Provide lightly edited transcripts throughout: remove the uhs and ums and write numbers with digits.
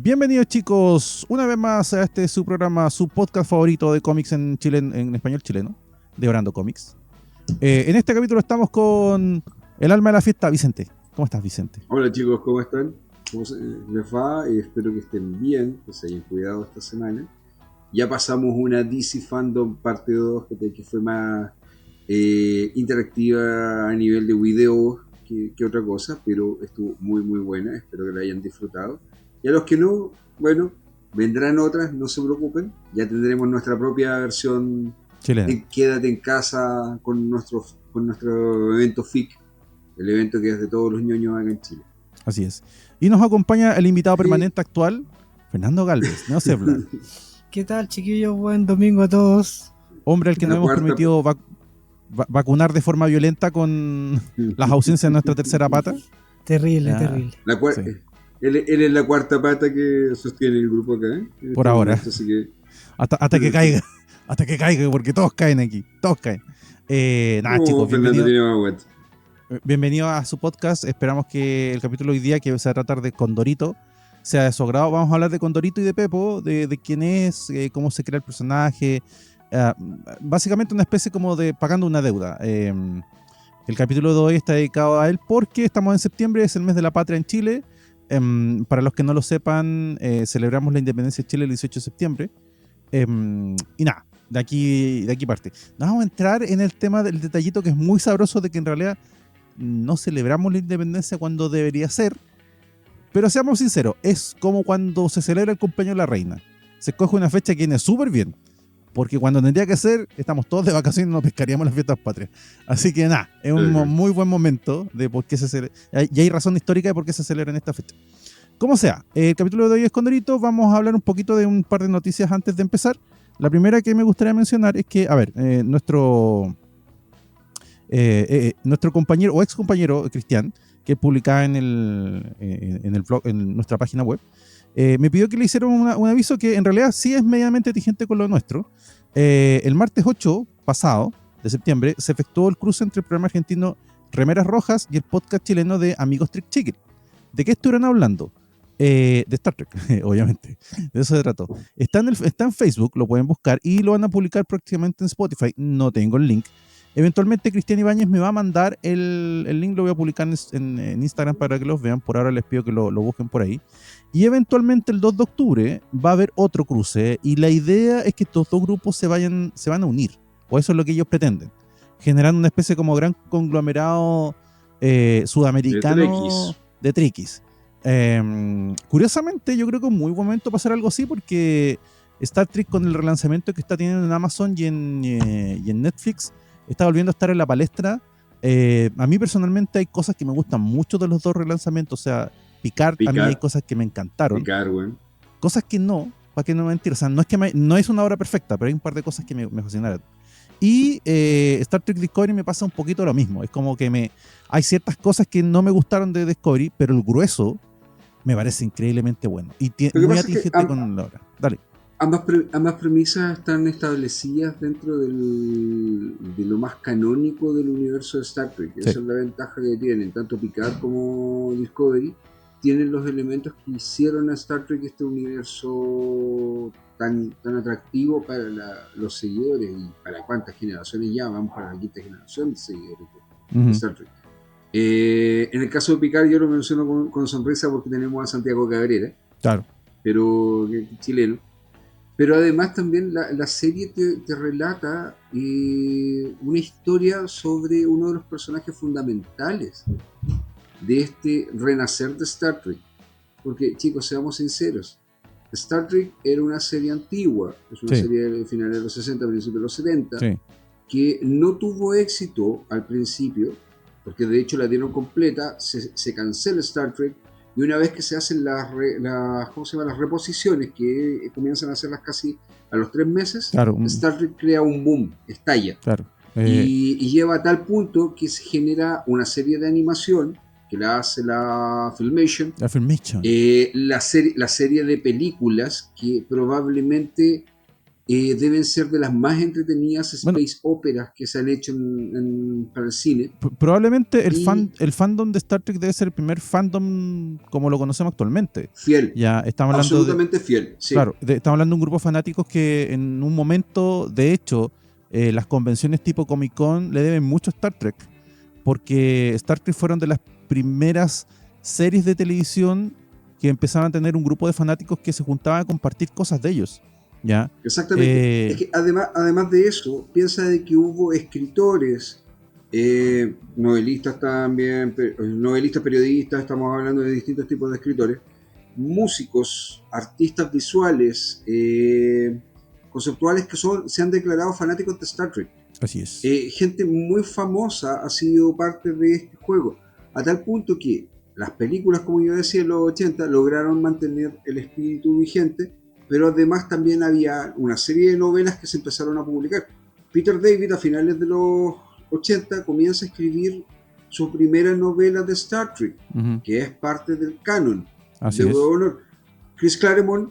Bienvenidos chicos, una vez más a su programa, su podcast favorito de cómics en Chile, en español chileno, de Orando Comics. En este capítulo estamos con el alma de la fiesta, Vicente. ¿Cómo estás, Vicente? Hola chicos, ¿cómo están? ¿Cómo les va? Espero que estén bien, que se hayan cuidado esta semana. Ya pasamos una DC Fandom parte 2 que fue más interactiva a nivel de video que otra cosa, pero estuvo muy muy buena, espero que la hayan disfrutado. Y a los que no, bueno, vendrán otras, no se preocupen, ya tendremos nuestra propia versión Chileno. Quédate en casa con nuestro evento FIC, el evento que es de todos los ñoños acá en Chile. Así es. Y nos acompaña el invitado permanente actual, Fernando Galvez, no sé hablar. ¿Qué tal, chiquillos? Buen domingo a todos. Hombre al que nos hemos permitido vacunar de forma violenta con las ausencias de nuestra tercera pata. Terrible, terrible. Sí. Él es la cuarta pata que sostiene el grupo acá. Por ahora. Momento, así que... hasta que caiga. Hasta que caiga, porque todos caen aquí. Todos caen. Chicos, bienvenido a su podcast. Esperamos que el capítulo de hoy día, que se va a tratar de Condorito, sea de su agrado. Vamos a hablar de Condorito y de Pepo, de quién es, cómo se crea el personaje. Básicamente una especie como de pagando una deuda. El capítulo de hoy está dedicado a él porque estamos en septiembre, es el mes de la patria en Chile. Para los que no lo sepan, celebramos la independencia de Chile el 18 de septiembre. Y nada, de aquí parte. Nos vamos a entrar en el tema del detallito que es muy sabroso de que en realidad no celebramos la independencia cuando debería ser. Pero seamos sinceros, es como cuando se celebra el cumpleaños de la reina. Se escoge una fecha que viene súper bien. Porque cuando tendría que ser, estamos todos de vacaciones y no pescaríamos las fiestas patrias. Así que nada, es un muy buen momento de por qué se celebra. Y hay razón histórica de por qué se celebra en esta fecha. Como sea, el capítulo de hoy es Condorito. Vamos a hablar un poquito de un par de noticias antes de empezar. La primera que me gustaría mencionar es que, a ver, nuestro compañero o ex compañero Cristian, que publicaba en el blog, en nuestra página web, me pidió que le hiciera un aviso que en realidad sí es medianamente tigente con lo nuestro. El martes 8 pasado de septiembre se efectuó el cruce entre el programa argentino Remeras Rojas y el podcast chileno de Amigos Trick Chicken. ¿De qué estuvieron hablando? De Star Trek, obviamente. De eso se trató. Está en Facebook, lo pueden buscar y lo van a publicar próximamente en Spotify. No tengo el link. Eventualmente Cristian Ibáñez me va a mandar el link, lo voy a publicar en Instagram para que los vean. Por ahora les pido que lo busquen por ahí. Y eventualmente el 2 de octubre va a haber otro cruce y la idea es que estos dos grupos se van a unir, o eso es lo que ellos pretenden, generando una especie como gran conglomerado sudamericano de triquis. Curiosamente yo creo que es un muy buen momento para hacer algo así porque Star Trek, con el relanzamiento que está teniendo en Amazon y en Netflix, está volviendo a estar en la palestra. A mí personalmente hay cosas que me gustan mucho de los dos relanzamientos. O sea, Picard, a mí hay cosas que me encantaron. Cosas que no, para que no mentir. O sea, no es una obra perfecta, pero hay un par de cosas que me fascinaron. Y Star Trek Discovery me pasa un poquito lo mismo. Es como que hay ciertas cosas que no me gustaron de Discovery, pero el grueso me parece increíblemente bueno. Y muy atingente con la obra. Dale. Ambas premisas están establecidas dentro de lo más canónico del universo de Star Trek. Sí. Esa es la ventaja que tienen. Tanto Picard como Discovery tienen los elementos que hicieron a Star Trek este universo tan atractivo para los seguidores. Y para cuántas generaciones ya van para la quinta generación de seguidores de Star Trek. En el caso de Picard yo lo menciono con sonrisa porque tenemos a Santiago Cabrera. Claro. Pero chileno. Pero además también la serie te relata una historia sobre uno de los personajes fundamentales de este renacer de Star Trek. Porque, chicos, seamos sinceros, Star Trek era una serie antigua, es una serie de finales de los 60, principios de los 70, que no tuvo éxito al principio, porque de hecho la dieron completa, se cancela Star Trek. Y una vez que se hacen las reposiciones, que comienzan a hacerlas casi a los 3 meses, Star Trek crea un boom, estalla. Claro. Y lleva a tal punto que se genera una serie de animación que la hace la Filmation. La serie de películas que probablemente deben ser de las más entretenidas Bueno, space operas que se han hecho para el cine. Probablemente Y el fandom de Star Trek debe ser el primer fandom como lo conocemos actualmente. fiel, Ya estamos hablando de, absolutamente fiel, sí. claro, estamos hablando de un grupo de fanáticos que en un momento, de hecho, las convenciones tipo Comic Con le deben mucho a Star Trek, porque Star Trek fueron de las primeras series de televisión que empezaban a tener un grupo de fanáticos que se juntaban a compartir cosas de ellos. ¿Ya? Exactamente. Es que además de eso, piensa de que hubo escritores, novelistas también, novelistas, periodistas, estamos hablando de distintos tipos de escritores, músicos, artistas visuales, conceptuales que se han declarado fanáticos de Star Trek. Así es. Gente muy famosa ha sido parte de este juego, a tal punto que las películas, como yo decía, en los 80 lograron mantener el espíritu vigente, pero además también había una serie de novelas que se empezaron a publicar. Peter David a finales de los 80 comienza a escribir su primera novela de Star Trek, que es parte del canon Así de es. Huevo Honor. Chris Claremont,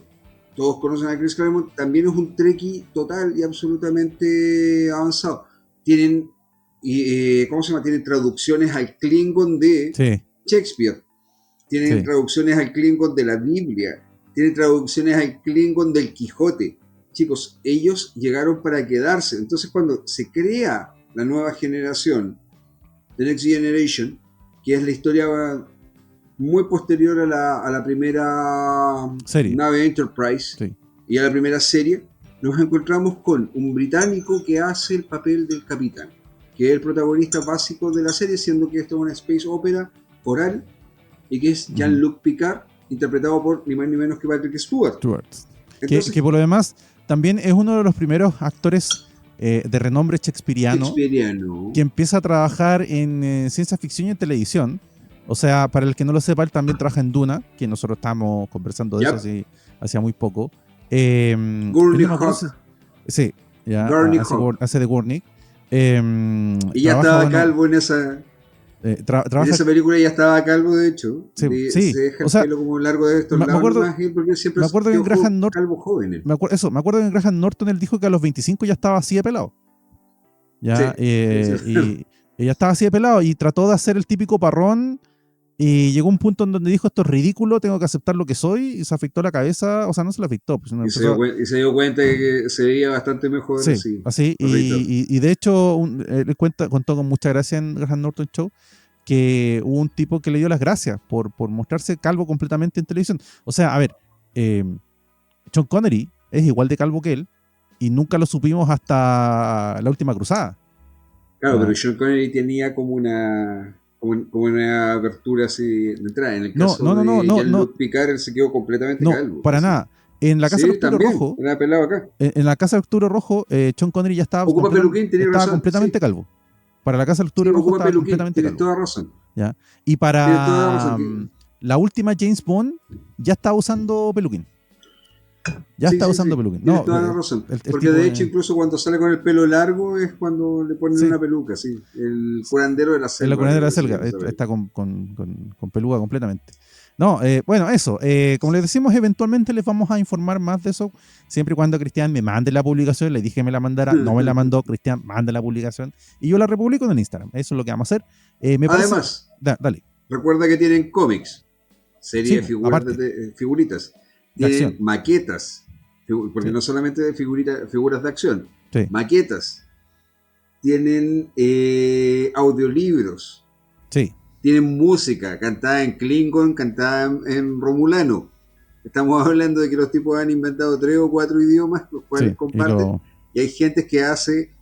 todos conocen a Chris Claremont, también es un Trekkie total y absolutamente avanzado. Tienen, ¿cómo se llama? Tienen traducciones al Klingon de Sí. Shakespeare, tienen Sí. traducciones al Klingon de la Biblia, tienen traducciones al Klingon del Quijote. Chicos, ellos llegaron para quedarse. Entonces, cuando se crea la nueva generación, The Next Generation, que es la historia muy posterior a la primera Serie. nave Enterprise, Sí. y a la primera serie, nos encontramos con un británico que hace el papel del capitán, que es el protagonista básico de la serie, siendo que esto es una space opera oral, y que es Jean-Luc Picard, interpretado por ni más ni menos que Patrick Stewart. Entonces, que por lo demás también es uno de los primeros actores de renombre shakespeariano que empieza a trabajar en ciencia ficción y en televisión. O sea, para el que no lo sepa, él también trabaja en Duna, que nosotros estábamos conversando de eso hacía muy poco. Gurney Hawk. Sí, ya, hace de Gurney. Y ya estaba calvo en esa... en esa película ya estaba calvo, de hecho. Sí, se deja el pelo como largo de estos lados, porque siempre me acuerdo que en Graham Norton, calvo joven. me acuerdo que en Graham Norton él dijo que a los 25 ya estaba así de pelado. Ya, y ya estaba así de pelado y trató de hacer el típico parrón y llegó un punto en donde dijo: esto es ridículo, tengo que aceptar lo que soy, y se afectó la cabeza, o sea, no se la afectó. Pues, y se dio cuenta de que se veía bastante mejor. Sí, así. Y de hecho, él contó con mucha gracia en Graham Norton Show que hubo un tipo que le dio las gracias por mostrarse calvo completamente en televisión. O sea, a ver, Sean Connery es igual de calvo que él y nunca lo supimos hasta La Última Cruzada. Claro, pero Sean Connery tenía como una abertura así de entrada. En el caso de Jean-Luc Picard, él se quedó completamente calvo. Para nada. En la Casa del Octubre Rojo, era pelado acá. En la Casa del Octubre Rojo, Sean Connery ya estaba completamente calvo. Para la Casa del Octubre Rojo estaba completamente calvo. Tienes toda razón. ¿Ya? Y para la última James Bond ya estaba usando peluquín. Peluquín. Tienes toda la razón. Porque de hecho, incluso cuando sale con el pelo largo es cuando le ponen una peluca, sí. El curandero de la selva. El curandero de la selva está con peluca completamente. No, bueno, eso. Como les decimos, eventualmente les vamos a informar más de eso, siempre y cuando Cristian me mande la publicación. Le dije que me la mandara, no me la mandó. Cristian, mande la publicación y yo la republico en el Instagram. Eso es lo que vamos a hacer. Además, dale. Recuerda que tienen cómics, serie de figuritas, tienen maquetas, porque no solamente de figuras de acción, maquetas, tienen audiolibros. Sí. Tienen música, cantada en Klingon, cantada en Romulano. Estamos hablando de que los tipos han inventado 3 o 4 idiomas, los cuales comparten. Y hay gente que hace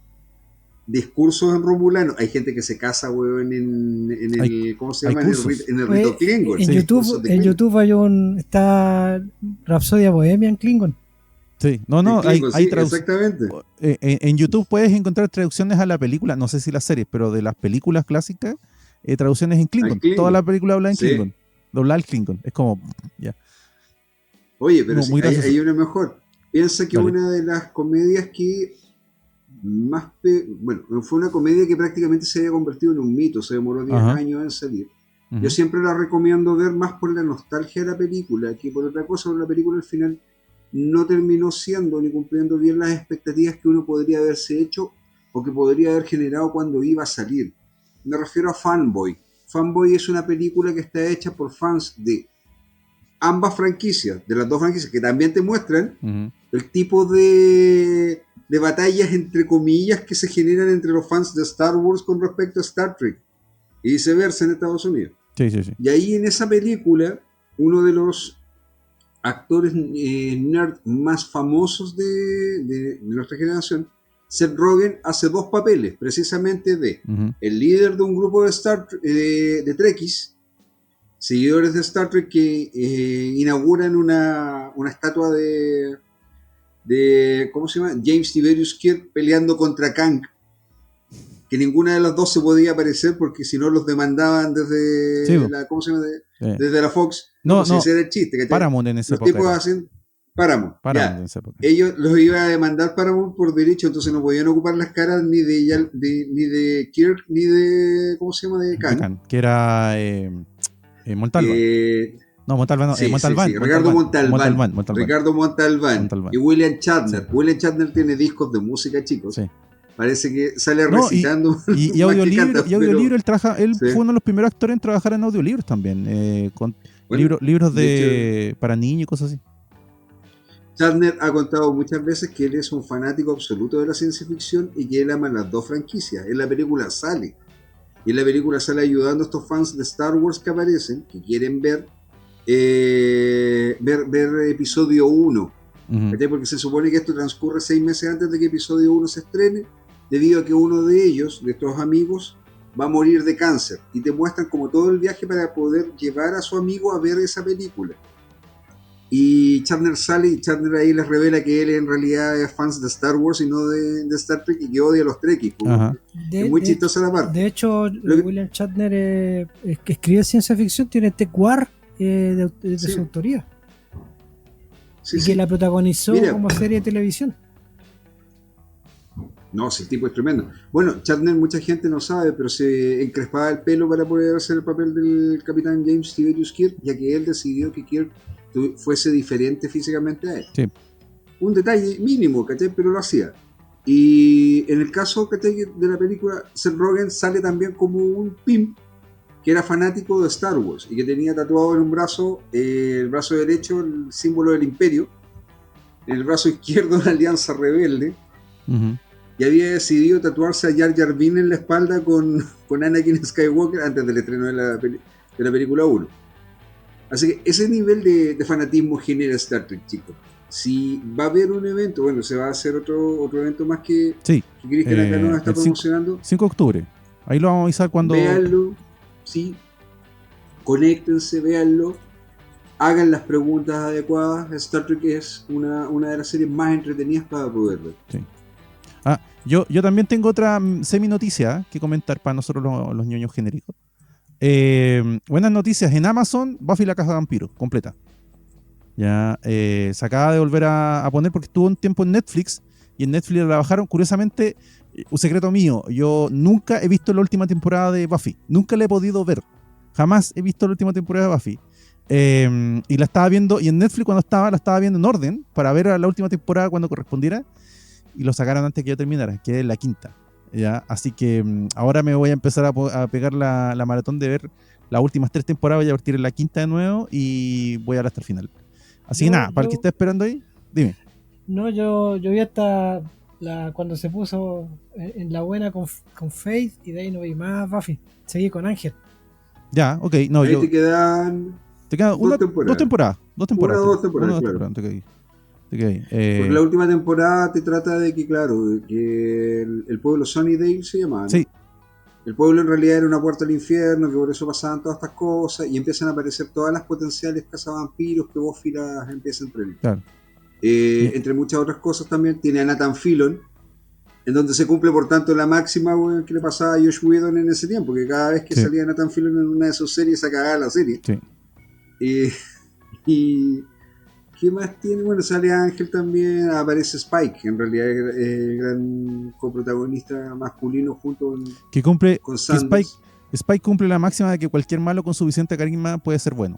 discursos en Romulano. Hay gente que se casa, weón, en el... ¿Cómo se llama? En el rito Klingon. En YouTube está Rapsodia Bohemia en Klingon. Sí, hay traducciones. Exactamente. En YouTube puedes encontrar traducciones a la película, no sé si las series, pero de las películas clásicas. Traducciones en Klingon. Toda la película habla en Klingon. Dobla el Klingon. Es como, ya. Oye, pero hay una mejor. Piensa que una de las comedias que más... fue una comedia que prácticamente se había convertido en un mito. Se demoró 10 años en salir. Yo siempre la recomiendo ver más por la nostalgia de la película que por otra cosa. Por la película al final no terminó siendo ni cumpliendo bien las expectativas que uno podría haberse hecho o que podría haber generado cuando iba a salir. Me refiero a Fanboy. Fanboy es una película que está hecha por fans de ambas franquicias, de las dos franquicias, que también te muestran el tipo de batallas, entre comillas, que se generan entre los fans de Star Wars con respecto a Star Trek y viceversa en Estados Unidos. Sí, sí, sí. Y ahí en esa película, uno de los actores nerd más famosos de nuestra generación, Seth Rogen, hace dos papeles, precisamente de el líder de un grupo de Trekkies, seguidores de Star Trek, que inauguran una estatua de ¿cómo se llama? James Tiberius Kirk peleando contra Kang, que ninguna de las dos se podía aparecer porque si no los demandaban desde sí, ¿cómo se llama? Desde la Fox. No, pues ese era el chiste, ¿cachai? Paramount en esa los época. Tipos hacen Paramount en esa época. Ellos los iba a demandar Paramount por derecho, entonces no podían ocupar las caras ni de Kirk ni de ¿cómo se llama? De Kang. Que era Montalbán. No, Montalbán no, sí, Montalbán. Sí. Ricardo Montalbán. Ricardo Montalbán. Y William Shatner. Sí. William Shatner tiene discos de música, chicos. Sí. Parece que sale recitando. Y audiolibro, él fue uno de los primeros actores en trabajar en audiolibros también, con libros para niños y cosas así. Shatner ha contado muchas veces que él es un fanático absoluto de la ciencia ficción y que él ama las dos franquicias. En la película sale. Y en la película sale ayudando a estos fans de Star Wars que aparecen, que quieren ver episodio 1. Porque se supone que esto transcurre 6 meses antes de que episodio 1 se estrene, debido a que uno de ellos, de estos amigos, va a morir de cáncer, y te muestran como todo el viaje para poder llevar a su amigo a ver esa película. Y Shatner sale, y Shatner ahí les revela que él en realidad es fan de Star Wars y no de Star Trek, y que odia a los Trekkies. Es muy chistosa la parte. De hecho, William Shatner, que escribe ciencia ficción, tiene TEC-WAR de su autoría. Sí, y que la protagonizó como serie de televisión. No, ese tipo es tremendo. Bueno, Shatner mucha gente no sabe, pero se encrespaba el pelo para poder hacer el papel del capitán James Tiberius Kirk, ya que él decidió que Kirk fuese diferente físicamente a él. Sí. Un detalle mínimo, ¿cachai? Pero lo hacía. Y en el caso, ¿cachai?, de la película, Seth Rogen sale también como un pimp que era fanático de Star Wars y que tenía tatuado en un brazo, el brazo derecho, el símbolo del Imperio, en el brazo izquierdo la Alianza Rebelde, y había decidido tatuarse a Jar Jar Binks en la espalda con Anakin Skywalker antes del estreno de la película 1. Así que ese nivel de fanatismo genera Star Trek, chicos. Si va a haber un evento, bueno, se va a hacer otro evento más que Cristian acá nos está promocionando. 5 de octubre. Ahí lo vamos a avisar cuando... Véanlo, sí. Conéctense, véanlo. Hagan las preguntas adecuadas. Star Trek es una de las series más entretenidas para poder ver. Sí. Yo también tengo otra semi-noticia que comentar para nosotros los ñoños genéricos. Buenas noticias. En Amazon, Buffy la Casa de Vampiros, completa. Ya se acaba de volver a poner porque estuvo un tiempo en Netflix y en Netflix la bajaron. Curiosamente, un secreto mío, yo nunca he visto la última temporada de Buffy. Nunca la he podido ver. Jamás he visto la última temporada de Buffy. Y la estaba viendo, y en Netflix cuando la estaba viendo en orden para ver la última temporada cuando correspondiera, y lo sacaron antes que yo terminara, que es la quinta. ¿Ya? Así que ahora me voy a empezar a pegar la maratón de ver las últimas 3 temporadas. Voy a partir en la quinta de nuevo y voy a ver hasta el final. Así que nada, para el que esté esperando ahí, dime. No, yo vi hasta cuando se puso en la buena con Faith, y de ahí no vi más Buffy. Seguí con Ángel. Ya, ok. No, ahí te quedan dos temporadas. Dos temporadas. Porque la última temporada te trata de que, claro, que el pueblo Sunnydale se llamaba, ¿no? Sí. El pueblo en realidad era una puerta al infierno, que por eso pasaban todas estas cosas, y empiezan a aparecer todas las potenciales cazavampiros que Buffy las empieza a entrenar. Claro. Entre muchas otras cosas también tiene a Nathan Fillion, en donde se cumple por tanto la máxima que le pasaba a Josh Whedon en ese tiempo, que cada vez que salía Nathan Fillion en una de sus series se acababa la serie. Sí. Y ¿qué más tiene? Bueno, sale Ángel también, aparece Spike, que en realidad es el gran coprotagonista masculino junto con Sanders. Spike cumple la máxima de que cualquier malo con suficiente carisma puede ser bueno.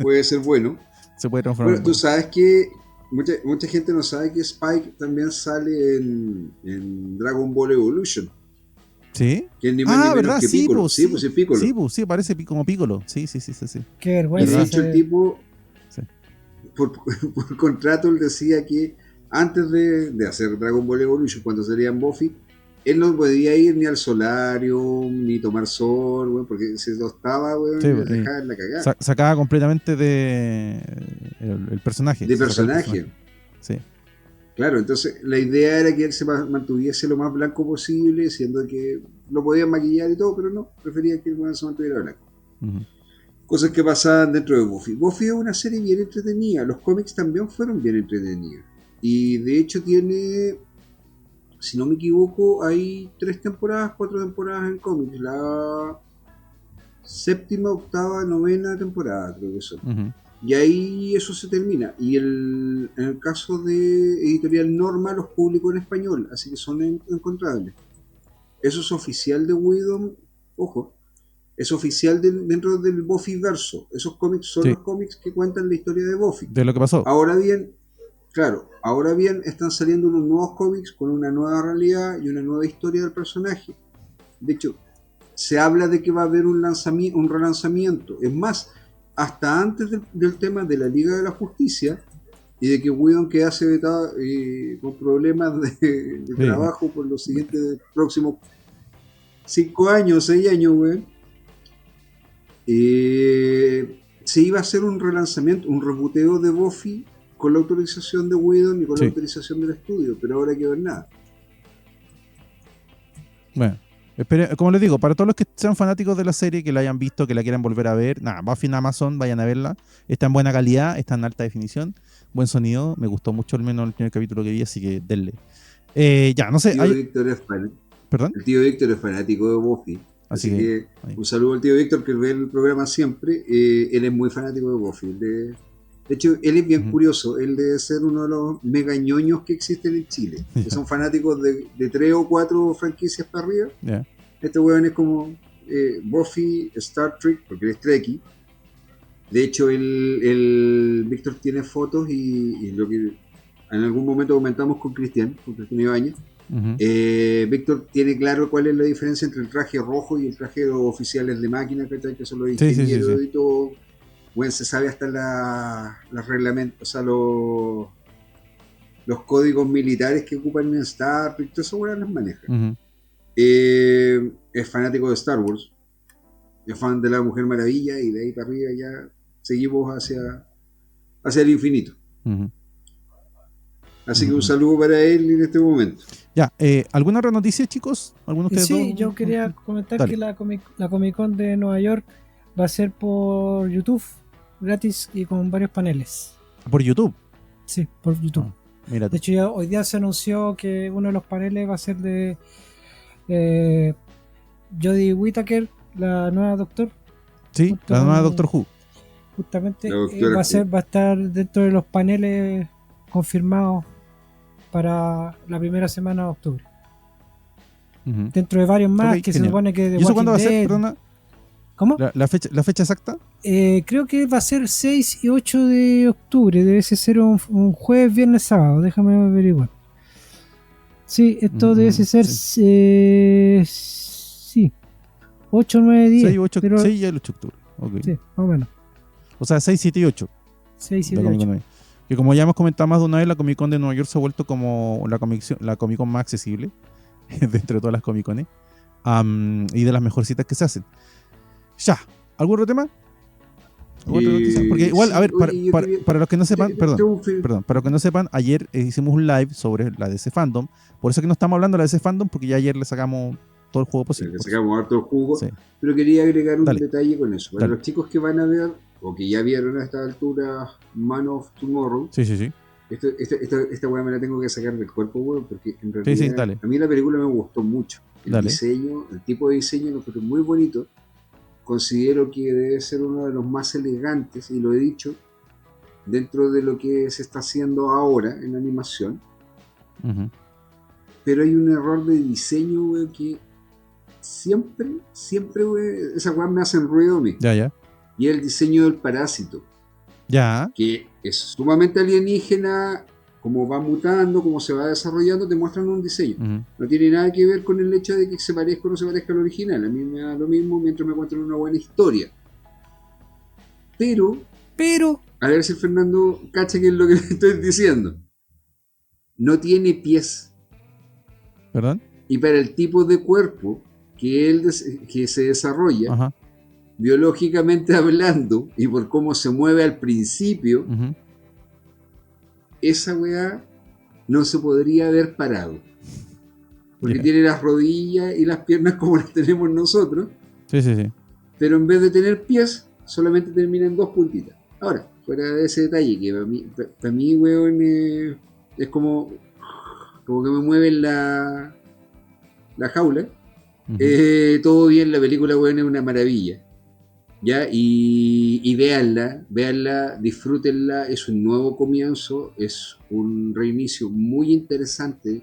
Puede ser bueno. Se puede transformar. Bueno, tú sabes que mucha gente no sabe que Spike también sale en Dragon Ball Evolution. ¿Sí? Que es ni más ni menos ¿verdad? que Sí, Piccolo. pues, Sí, pues es Piccolo. Sí, pues, sí, parece como Piccolo. Sí. Qué vergüenza. De hecho, el tipo, Sí. por contrato, él decía que antes de hacer Dragon Ball Evolution, cuando salía en Buffy, él no podía ir ni al solarium, ni tomar sol, güey, porque se tostaba, güey, Sí, y les dejaba en la cagada. Sacaba completamente de el personaje. De personaje. Sí. Claro, entonces la idea era que él se mantuviese lo más blanco posible, siendo que lo podían maquillar y todo, pero no, prefería que el weón se mantuviera blanco. Uh-huh. Cosas que pasaban dentro de Buffy. Buffy es una serie bien entretenida, los cómics también fueron bien entretenidos. Y de hecho tiene, si no me equivoco, hay 4 temporadas en cómics. La 7ª, 8ª, 9ª temporada creo que son. Uh-huh. Y ahí eso se termina. Y en el caso de Editorial Norma los publicó en español, así que son encontrables. Eso es oficial de Whedon, ojo, es oficial dentro del Buffy verso. Esos cómics son los cómics que cuentan la historia de Buffy. De lo que pasó. Ahora bien, están saliendo unos nuevos cómics con una nueva realidad y una nueva historia del personaje. De hecho, se habla de que va a haber un relanzamiento. Es más, hasta antes del tema de la Liga de la Justicia y de que Whedon quedase vetado con problemas de trabajo por los siguientes próximos 5 años, 6 años, güey, se iba a hacer un relanzamiento, un rebuteo de Buffy con la autorización de Whedon y con la autorización del estudio, pero ahora hay que ver nada. Bueno, como les digo, para todos los que sean fanáticos de la serie, que la hayan visto, que la quieran volver a ver, nada, Buffy en Amazon, vayan a verla. Está en buena calidad, está en alta definición, buen sonido, me gustó mucho al menos el primer capítulo que vi, así que denle. Ya, no sé. ¿Perdón? El tío Víctor es fanático de Buffy. Así que un saludo al tío Víctor que ve el programa siempre. Él es muy fanático de Buffy. De hecho, él es bien curioso. Él debe ser uno de los mega ñoños que existen en Chile. Que son fanáticos de 3 o 4 franquicias para arriba. Este weón es como Buffy, Star Trek, porque él es Trekkie. De hecho, el Víctor tiene fotos y lo que en algún momento comentamos con Cristian Ibáñez. Víctor tiene claro cuál es la diferencia entre el traje rojo y el traje de los oficiales de máquina, que son los ingenieros y todo. Bueno, se sabe hasta los reglamentos, o sea, los códigos militares que ocupan en Star Trek, todo eso las maneja. Es fanático de Star Wars, es fan de la Mujer Maravilla, y de ahí para arriba ya seguimos hacia el infinito. Así que un saludo para él en este momento. Ya, ¿alguna otra noticia, chicos? ¿Alguno de ustedes dos? Yo quería comentar que la Comic Con de Nueva York va a ser por YouTube, gratis y con varios paneles. ¿Por YouTube? Sí, por YouTube. De hecho, ya hoy día se anunció que uno de los paneles va a ser de Jodie Whittaker, la nueva Doctor. Sí, la nueva Doctor Who. Justamente va a estar dentro de los paneles confirmados para la primera semana de octubre. Dentro de varios más que genial. Se supone que de ¿Y eso cuándo va a ser? Perdona. ¿Cómo? ¿La fecha exacta? Creo que va a ser 6 y 8 de octubre. Debe ser un jueves, viernes, sábado. Déjame averiguar. Sí, esto debe ser sí. 8, 9, 10. 6 y 8 de octubre. Okay. Sí, más o menos. O sea, 6, 7 y 8. 6, 7 y 8. Que como ya hemos comentado más de una vez, la Comic Con de Nueva York se ha vuelto como la Comic Con más accesible dentro de todas las Comic Cones y de las mejorcitas que se hacen. Ya, ¿algún otro tema? Porque igual, a ver, para los que no sepan, perdón, para los que no sepan, ayer hicimos un live sobre la DC Fandom, por eso que no estamos hablando de la DC Fandom, porque ya ayer le sacamos todo el juego posible. Le sacamos harto el jugo, pero quería agregar un detalle con eso. Para los chicos que van a ver, o que ya vieron a esta altura Man of Tomorrow, esta weá me la tengo que sacar del cuerpo, weón, porque en realidad a mí la película me gustó mucho. El diseño, el tipo de diseño lo encontré muy bonito. Considero que debe ser uno de los más elegantes, y lo he dicho, dentro de lo que se está haciendo ahora en animación. Pero hay un error de diseño, weón, que siempre, weón, esa weá me hace ruido a mí. Ya. Y es el diseño del parásito. Ya. Que es sumamente alienígena, cómo va mutando, cómo se va desarrollando, te muestran un diseño. No tiene nada que ver con el hecho de que se parezca o no se parezca al original. A mí me da lo mismo mientras me cuenten una buena historia. Pero, a ver si el Fernando cacha que es lo que le estoy diciendo. No tiene pies. ¿Perdón? Y para el tipo de cuerpo que se desarrolla, Ajá. biológicamente hablando, y por cómo se mueve al principio, esa weá no se podría haber parado. Porque tiene las rodillas y las piernas como las tenemos nosotros. Sí. Pero en vez de tener pies, solamente termina en 2 puntitas. Ahora, fuera de ese detalle, que para mí weón, es como que me mueven la jaula. Todo bien, la película, weón, es una maravilla. ¿Ya? Y véanla, disfrútenla, es un nuevo comienzo, es un reinicio muy interesante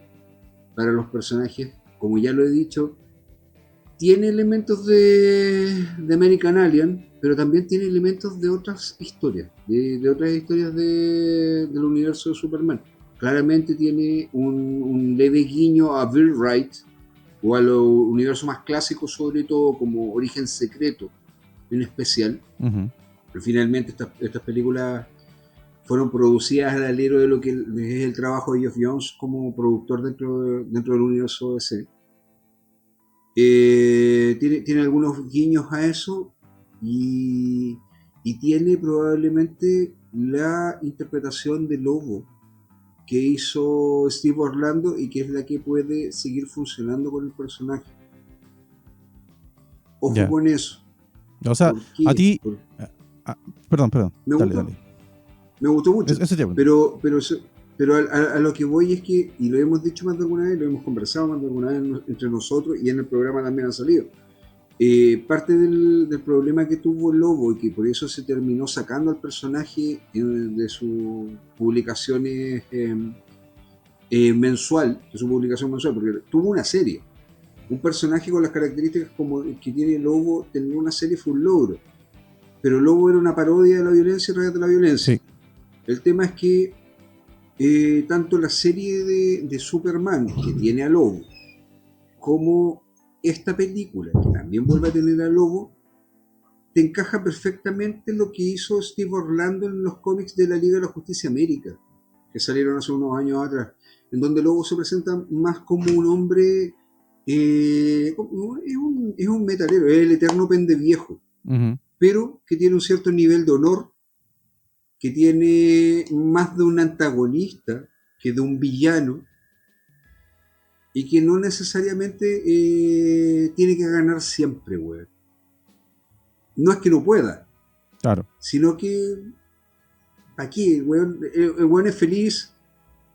para los personajes, como ya lo he dicho, tiene elementos de American Alien, pero también tiene elementos de otras historias, de otras historias del universo de Superman. Claramente tiene un leve guiño a Bill Wright, o a los universos más clásicos, sobre todo como Origen Secreto, en especial. Pero finalmente estas películas fueron producidas al alero de lo que es el trabajo de Geoff Johns como productor dentro del universo DC. Tiene algunos guiños a eso y tiene probablemente la interpretación de Lobo que hizo Steve Orlando y que es la que puede seguir funcionando con el personaje. Ojo con eso. O sea, a ti... Perdón. Me gustó mucho. Pero a lo que voy es que, y lo hemos dicho más de alguna vez, lo hemos conversado más de alguna vez entre nosotros y en el programa también ha salido. Parte del problema que tuvo Lobo y que por eso se terminó sacando al personaje de sus publicaciones mensual, porque tuvo una serie. Un personaje con las características como el que tiene Lobo, tener una serie fue un logro. Pero Lobo era una parodia de la violencia a través de la violencia. Sí. El tema es que tanto la serie de Superman, que tiene a Lobo, como esta película, que también vuelve a tener a Lobo, te encaja perfectamente lo que hizo Steve Orlando en los cómics de la Liga de la Justicia América, que salieron hace unos años atrás, en donde Lobo se presenta más como un hombre, es un metalero, es el eterno pendeviejo, pero que tiene un cierto nivel de honor, que tiene más de un antagonista que de un villano, y que no necesariamente tiene que ganar siempre, güey. No es que no pueda, claro, sino que aquí el weón es feliz,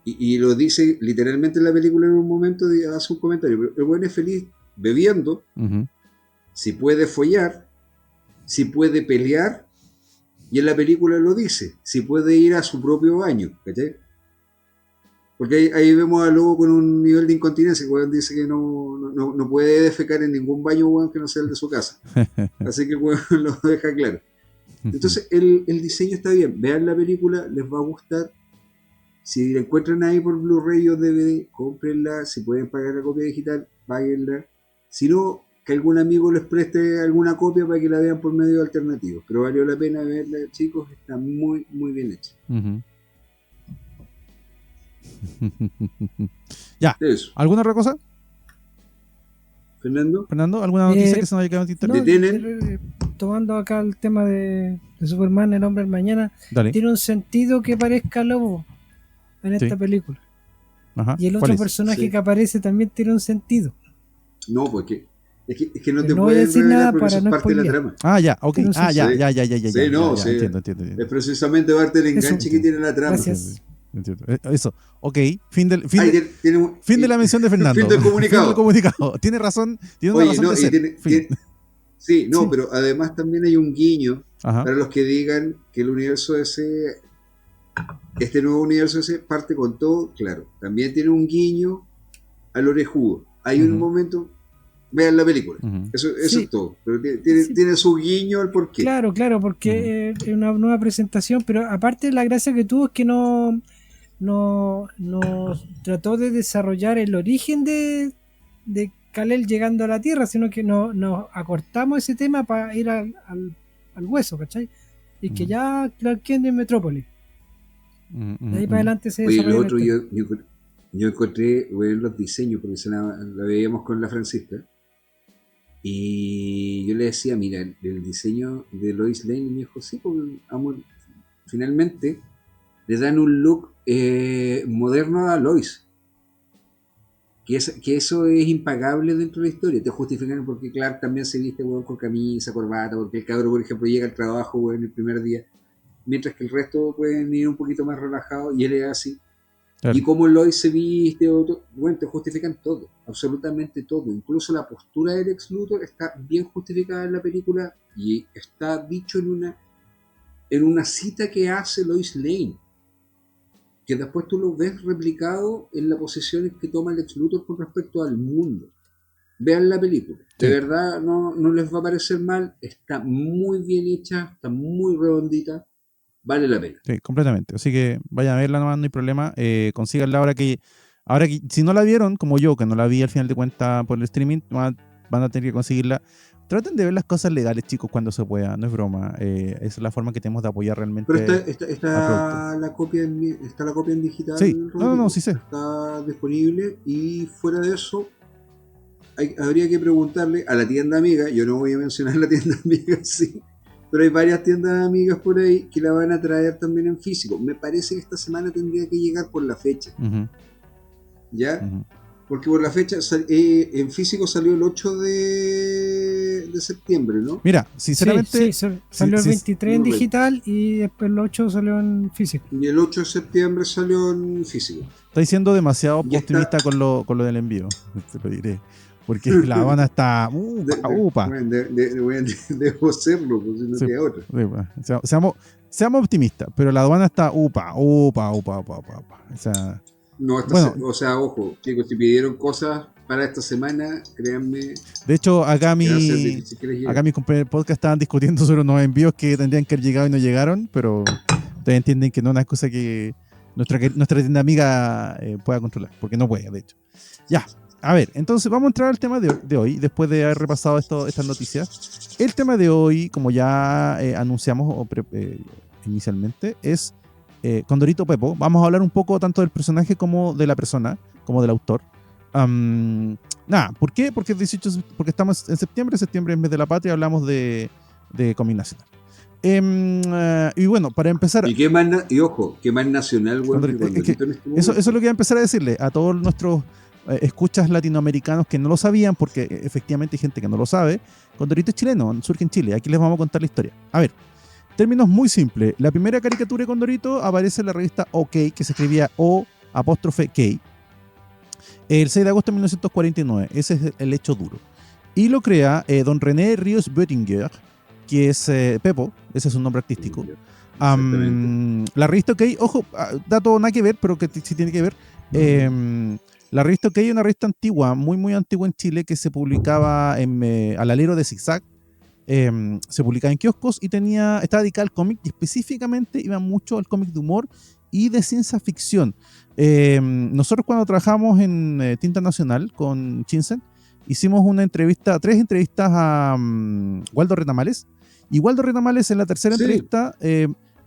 y lo dice literalmente en la película en un momento, hace un comentario, pero el weón es feliz bebiendo, si puede follar, si puede pelear, y en la película lo dice, si puede ir a su propio baño, ¿cachai? Porque ahí vemos a Lobo con un nivel de incontinencia, el weón dice que no puede defecar en ningún baño, weón, que no sea el de su casa. Así que el weón lo deja claro. Entonces el diseño está bien, vean la película, les va a gustar. Si la encuentran ahí por Blu-ray o DVD, cómprenla. Si pueden pagar la copia digital, páguenla. Si no, que algún amigo les preste alguna copia para que la vean por medios alternativos. Pero valió la pena verla, chicos, está muy, muy bien hecha. Ya. Eso. ¿Alguna otra cosa? ¿Fernando? ¿Alguna noticia que se nos haya quedado en internet? ¿Detienen? Tomando acá el tema de Superman, el hombre del mañana, Dale. Tiene un sentido que parezca Lobo en esta película. Ajá. Y el otro personaje que aparece también tiene un sentido. No, porque es que no te no voy a pueden decir revelar nada porque para eso no es parte de la spoilear. trama. Ah, ya, ok. No sé Ah, ya. Sí, no, ya, sí. Entiendo. Es precisamente parte del enganche que tiene la trama. Gracias. Entiendo. Eso, ok. Fin de la mención de Fernando. Fin del comunicado. Tiene razón, tiene una razón de ser. Sí, pero además también hay un guiño para los que digan que el universo ese, este nuevo universo ese parte con todo, claro. También tiene un guiño al orejudo. Hay un momento vean la película. Eso es todo. Pero tiene su guiño el porqué. Claro, porque es una nueva presentación, pero aparte la gracia que tuvo es que no trató de desarrollar el origen de Kal-El llegando a la Tierra, sino que nos acortamos ese tema para ir al hueso, ¿cachai? Y que ya Clark Kent en Metrópolis. De ahí para adelante se desarrolla. Lo otro, yo encontré los diseños, porque la veíamos con la Francisca, y yo le decía, mira, el diseño de Lois Lane, y me dijo, sí, porque finalmente le dan un look moderno a Lois. Que eso es impagable dentro de la historia. Te justifican porque Clark también se viste con camisa, corbata, porque el cabro, por ejemplo, llega al trabajo en el primer día, mientras que el resto pueden ir un poquito más relajados, y él es así. Claro. Y como Lois se viste, te justifican todo, absolutamente todo. Incluso la postura del Lex Luthor está bien justificada en la película y está dicho en una cita que hace Lois Lane, que después tú lo ves replicado en las posiciones que toma Lex Luthor con respecto al mundo. Vean la película. Sí. De verdad no les va a parecer mal. Está muy bien hecha, está muy redondita. Vale la pena. Sí, completamente. Así que vayan a verla nomás, no hay problema. Consíganla ahora que si no la vieron, como yo, que no la vi al final de cuentas por el streaming, van a tener que conseguirla. Traten de ver las cosas legales, chicos, cuando se pueda, no es broma. Esa es la forma que tenemos de apoyar realmente. Pero está la copia en digital. Sí, no, sí sé. Está disponible, y fuera de eso, habría que preguntarle a la tienda amiga. Yo no voy a mencionar la tienda amiga, sí, pero hay varias tiendas amigas por ahí que la van a traer también en físico. Me parece que esta semana tendría que llegar por la fecha. ¿Ya? Porque por la fecha, en físico salió el 8 de septiembre, ¿no? Mira, sinceramente... Sí, salió el 23 en digital y después el 8 salió en físico. Y el 8 de septiembre salió en físico. Estoy siendo demasiado optimista con lo del envío, te lo diré. Porque la aduana está... upa. Debo serlo, pues no queda otra. Seamos optimistas, pero la aduana está upa. O sea... No, ojo, chicos, si pidieron cosas para esta semana, créanme. De hecho, acá mis compañeros de podcast estaban discutiendo sobre unos envíos que tendrían que haber llegado y no llegaron, pero ustedes entienden que no es una cosa que nuestra tienda amiga pueda controlar, porque no puede, de hecho. Ya, a ver, entonces vamos a entrar al tema de hoy, después de haber repasado estas noticias. El tema de hoy, como ya anunciamos inicialmente, es Condorito Pepo. Vamos a hablar un poco tanto del personaje como de la persona, como del autor. ¿Por qué? Porque estamos en septiembre es mes de la patria, hablamos de cómic nacional. Y bueno, para empezar... ¿Qué más nacional, güey? Eso es lo que voy a empezar a decirle a todos nuestros escuchas latinoamericanos que no lo sabían, porque efectivamente hay gente que no lo sabe. Condorito es chileno, surge en Chile. Aquí les vamos a contar la historia. A ver, términos muy simples. La primera caricatura de Condorito aparece en la revista OK, que se escribía O''K, el 6 de agosto de 1949. Ese es el hecho duro. Y lo crea don René Ríos Böttinger, que es Pepo, ese es su nombre artístico. La revista OK, ojo, dato nada que ver, pero que sí tiene que ver. La revista OK es una revista antigua, muy muy antigua en Chile, que se publicaba al alero de Zigzag. Se publicaba en kioscos y estaba dedicada al cómic, y específicamente iba mucho al cómic de humor y de ciencia ficción. Nosotros cuando trabajamos en Tinta Nacional con Chinsen, hicimos 3 entrevistas a Waldo Retamales, y Waldo Retamales en la tercera entrevista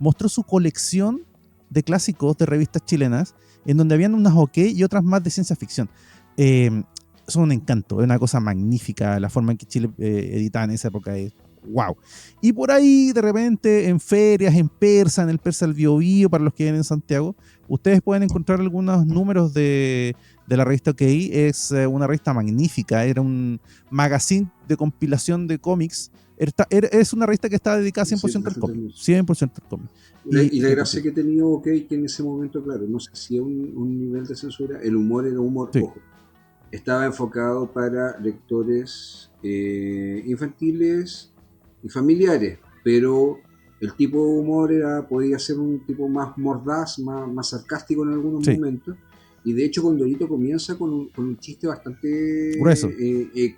mostró su colección de clásicos de revistas chilenas, en donde habían unas OK y otras más de ciencia ficción. Son un encanto, es una cosa magnífica la forma en que Chile editaba en esa época, es wow. Y por ahí de repente en ferias, en Persa, en el Persa del Biobío, para los que vienen en Santiago, ustedes pueden encontrar algunos números de la revista OK. Es una revista magnífica, era un magazine de compilación de cómics. Es una revista que está dedicada 100% al cómic. 100% al cómic. Y la gracia que tenía OK, que en ese momento, claro, no se hacía un nivel de censura, el humor era humor, ojo. Estaba enfocado para lectores infantiles y familiares, pero el tipo de humor podía ser un tipo más mordaz, más sarcástico en algunos momentos, Y de hecho Condorito comienza con un chiste bastante grueso,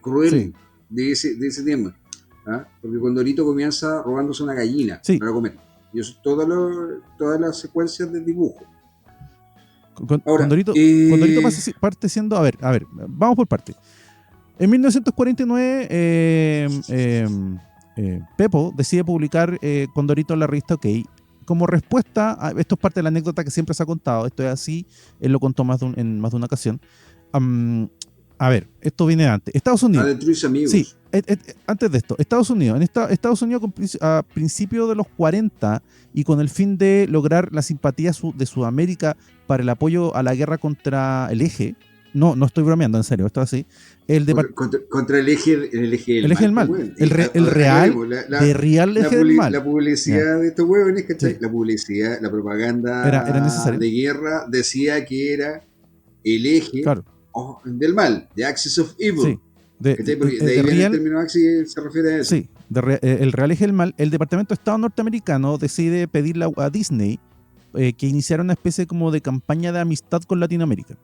cruel sí, de ese tema. ¿Ah? Porque Condorito comienza robándose una gallina sí. para comer. Y eso es todas las secuencias de dibujo. Ahora, Condorito parte siendo... A ver, vamos por partes. En 1949, Pepo decide publicar Condorito en la revista OK. Como respuesta, esto es parte de la anécdota que siempre se ha contado, esto es así, él lo contó en más de una ocasión. A ver, esto viene de antes. Estados Unidos. De Truis Amigos. Sí, antes de esto, Estados Unidos. Estados Unidos a principios de los 40 y con el fin de lograr la simpatía de Sudamérica para el apoyo a la guerra contra el eje. No estoy bromeando, en serio, esto es así. Contra el eje del mal. Bueno, el real eje del mal. La publicidad de estos huevones, ¿cachai? Sí. La publicidad, la propaganda era necesaria. De guerra decía que era el eje del mal, the axis of evil. Sí. De ahí viene el término axis, se refiere a eso. Sí, el real eje del mal. El Departamento de Estado norteamericano decide pedirle a Disney que iniciara una especie como de campaña de amistad con Latinoamérica.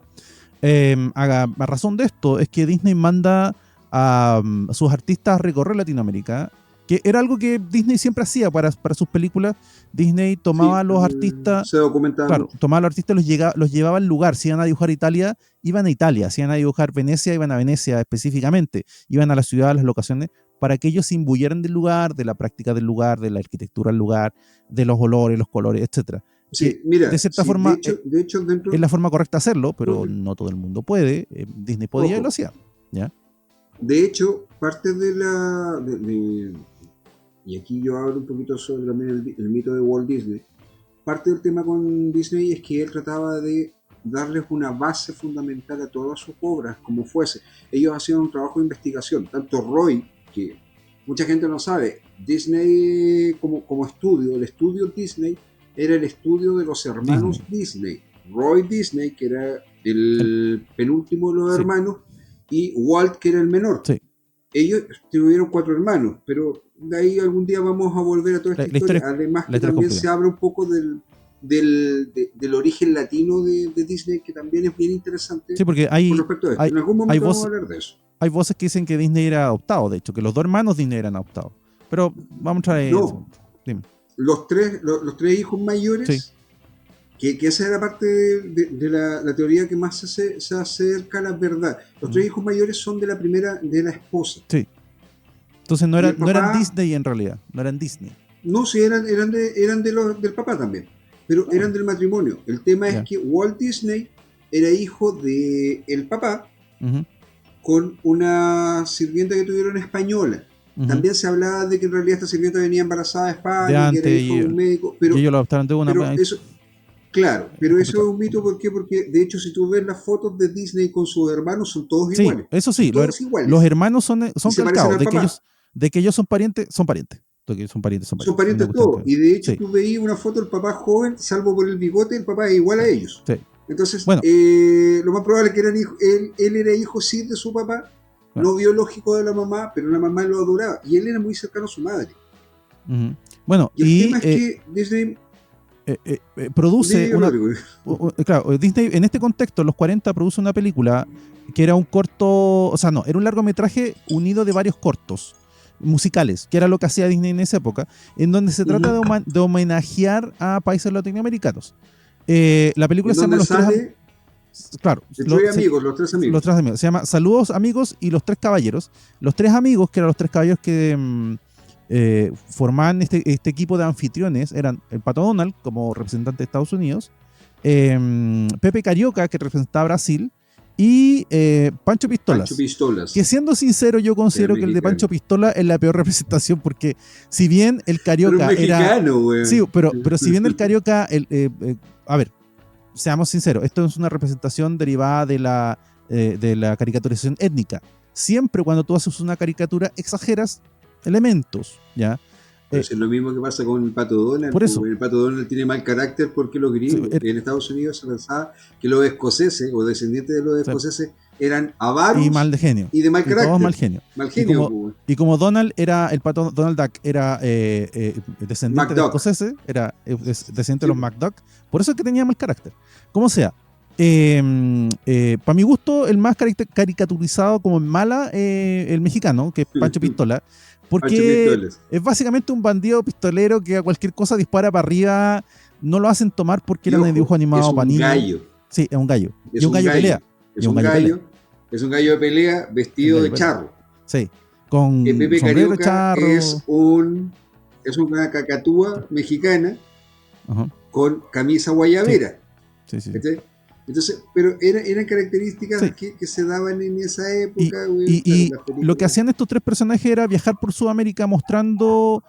A razón de esto es que Disney manda a sus artistas a recorrer Latinoamérica, que era algo que Disney siempre hacía para sus películas. Disney tomaba a los artistas, se documentaba. Claro, tomaba a los artistas y los llevaba al lugar. Si iban a dibujar Italia, iban a Italia. Si iban a dibujar Venecia, iban a Venecia específicamente. Iban a la ciudad, a las locaciones, para que ellos se imbuyeran del lugar, de la práctica del lugar, de la arquitectura del lugar, de los olores, los colores, etcétera. Sí, mira, de cierta forma de hecho, es la forma correcta de hacerlo, pero no todo el mundo puede. Disney podía y lo hacía, ¿ya? De hecho, parte de la... y aquí yo hablo un poquito sobre también el mito de Walt Disney. Parte del tema con Disney es que él trataba de darles una base fundamental a todas sus obras, como fuese. Ellos hacían un trabajo de investigación, tanto Roy, que mucha gente no sabe, Disney como estudio, el estudio Disney era el estudio de los hermanos Disney. Roy Disney, que era el penúltimo de los hermanos, y Walt, que era el menor. Sí. Ellos tuvieron 4 hermanos, pero de ahí algún día vamos a volver a toda esta historia. Además que también se habla un poco del origen latino de Disney, que también es bien interesante. Sí, porque con respecto a esto. En algún momento vamos a hablar de eso. Hay voces que dicen que Disney era adoptado, de hecho, que los 2 hermanos Disney eran adoptados. Pero vamos a traer... No. Dime. Los tres hijos mayores, que esa era parte de la teoría que más se acerca a la verdad. Los 3 hijos mayores son de la esposa. Sí. Entonces no eran Disney en realidad, no eran Disney. No, sí, eran del papá también, pero eran del matrimonio. El tema es que Walt Disney era hijo del papá con una sirvienta que tuvieron española. También se hablaba de que en realidad esta sirvienta venía embarazada de España, que era hijo de un médico, pero ellos lo adoptaron de una manera. Pero eso es un mito. ¿Por qué? Porque de hecho si tú ves las fotos de Disney con sus hermanos son todos iguales. Eso sí, los hermanos son calcados, de que ellos son parientes. Son parientes todos. Y de hecho tú veías una foto del papá joven, salvo por el bigote, el papá es igual a ellos. Sí. Entonces, lo más probable es que él era hijo sí de su papá, no biológico de la mamá, pero la mamá lo adoraba. Y él era muy cercano a su madre. Bueno, y el tema es que Disney produce claro, Disney en este contexto, en los 40, produce una película que era un corto, era un largometraje unido de varios cortos musicales, que era lo que hacía Disney en esa época, en donde se trata de homenajear a países latinoamericanos. La película se llama Los Tres Amigos. Claro, los tres amigos. Se llama Saludos Amigos y Los Tres Caballeros. Los Tres Amigos, que eran los 3 caballeros que formaban este equipo de anfitriones, eran el Pato Donald como representante de Estados Unidos, Pepe Carioca, que representaba a Brasil, y Pancho Pistolas. Que siendo sincero, yo considero que el de Pancho Pistola es la peor representación, porque si bien el Carioca pero mexicano, era... Sí, pero si bien el Carioca... a ver, seamos sinceros, esto es una representación derivada de la caricaturización étnica. Siempre cuando tú haces una caricatura exageras elementos, ¿ya? Es lo mismo que pasa con el Pato Donald. Por eso. El Pato Donald tiene mal carácter porque los gringos, en Estados Unidos se pensaba que los escoceses o descendientes de los escoceses eran avaros y mal de genio. Y de mal carácter. Todos mal genio. Y como Donald era, el Pato Donald Duck era descendiente de los escoceses, era descendiente de los McDuck, por eso es que tenía mal carácter. Como sea, Para mi gusto, el más caricaturizado como en mala, el mexicano, que es Pancho Pistola, porque es básicamente un bandido pistolero que a cualquier cosa dispara para arriba. No lo hacen tomar porque era un dibujo animado para niños. Gallo. Sí, es un gallo. Es un gallo pelea. Es un gallo de pelea vestido de charro. Sí, con Pepe sombrero Carioca charro. Es una cacatúa mexicana con camisa guayabera. Sí. Entonces, pero eran características que se daban en esa época. Y lo que hacían estos tres personajes era viajar por Sudamérica mostrando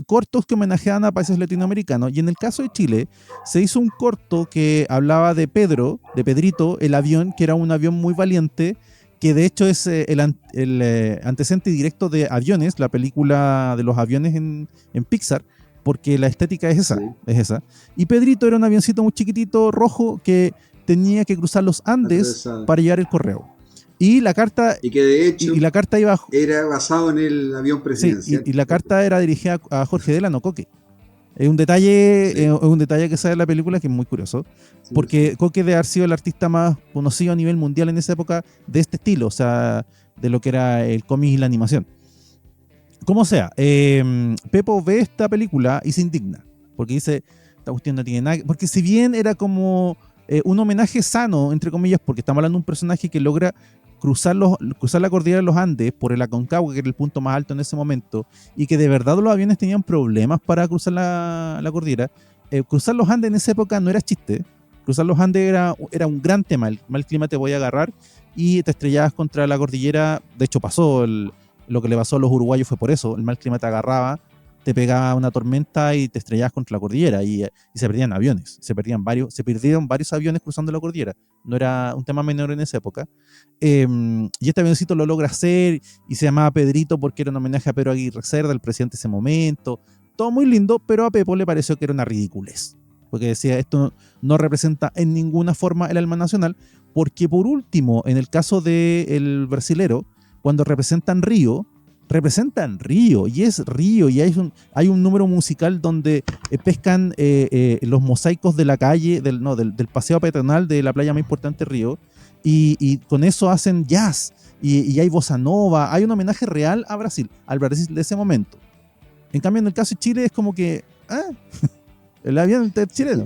cortos que homenajeaban a países latinoamericanos. Y en el caso de Chile, se hizo un corto que hablaba de Pedrito, el avión, que era un avión muy valiente, que de hecho es el antecedente directo de Aviones, la película de los aviones en Pixar, porque la estética es esa. Y Pedrito era un avioncito muy chiquitito, rojo, que tenía que cruzar los Andes para llevar el correo. Y la carta, y que de hecho y la carta era basado en el avión presidencial. Sí, y la carta era dirigida a Jorge Delano Coque. Es un detalle que sale en la película que es muy curioso, porque Coque debe haber sido el artista más conocido a nivel mundial en esa época de este estilo, o sea, de lo que era el cómic y la animación. Como sea, Pepo ve esta película y se indigna, porque dice, esta cuestión no tiene nada, porque si bien era como un homenaje sano, entre comillas, porque estamos hablando de un personaje que logra cruzar la cordillera de los Andes por el Aconcagua, que era el punto más alto en ese momento, y que de verdad los aviones tenían problemas para cruzar la cordillera. Cruzar los Andes en esa época no era chiste. Cruzar los Andes era un gran tema. El mal clima te voy a agarrar y te estrellabas contra la cordillera. De hecho pasó, lo que le pasó a los uruguayos fue por eso. El mal clima te agarraba, te pegaba una tormenta y te estrellabas contra la cordillera y se perdían aviones, se perdieron varios aviones cruzando la cordillera. No era un tema menor en esa época. Y este avioncito lo logra hacer y se llamaba Pedrito porque era un homenaje a Pedro Aguirre Cerda, el presidente de ese momento. Todo muy lindo, pero a Pepo le pareció que era una ridiculez, porque decía, esto no representa en ninguna forma el alma nacional, porque por último, en el caso del brasilero, cuando representan Río, y es Río, y hay un número musical donde pescan los mosaicos de la calle, del paseo peatonal de la playa más importante, Río, y con eso hacen jazz, y hay bossa nova, hay un homenaje real a Brasil, al Brasil de ese momento. En cambio, en el caso de Chile es como que, el avión chileno.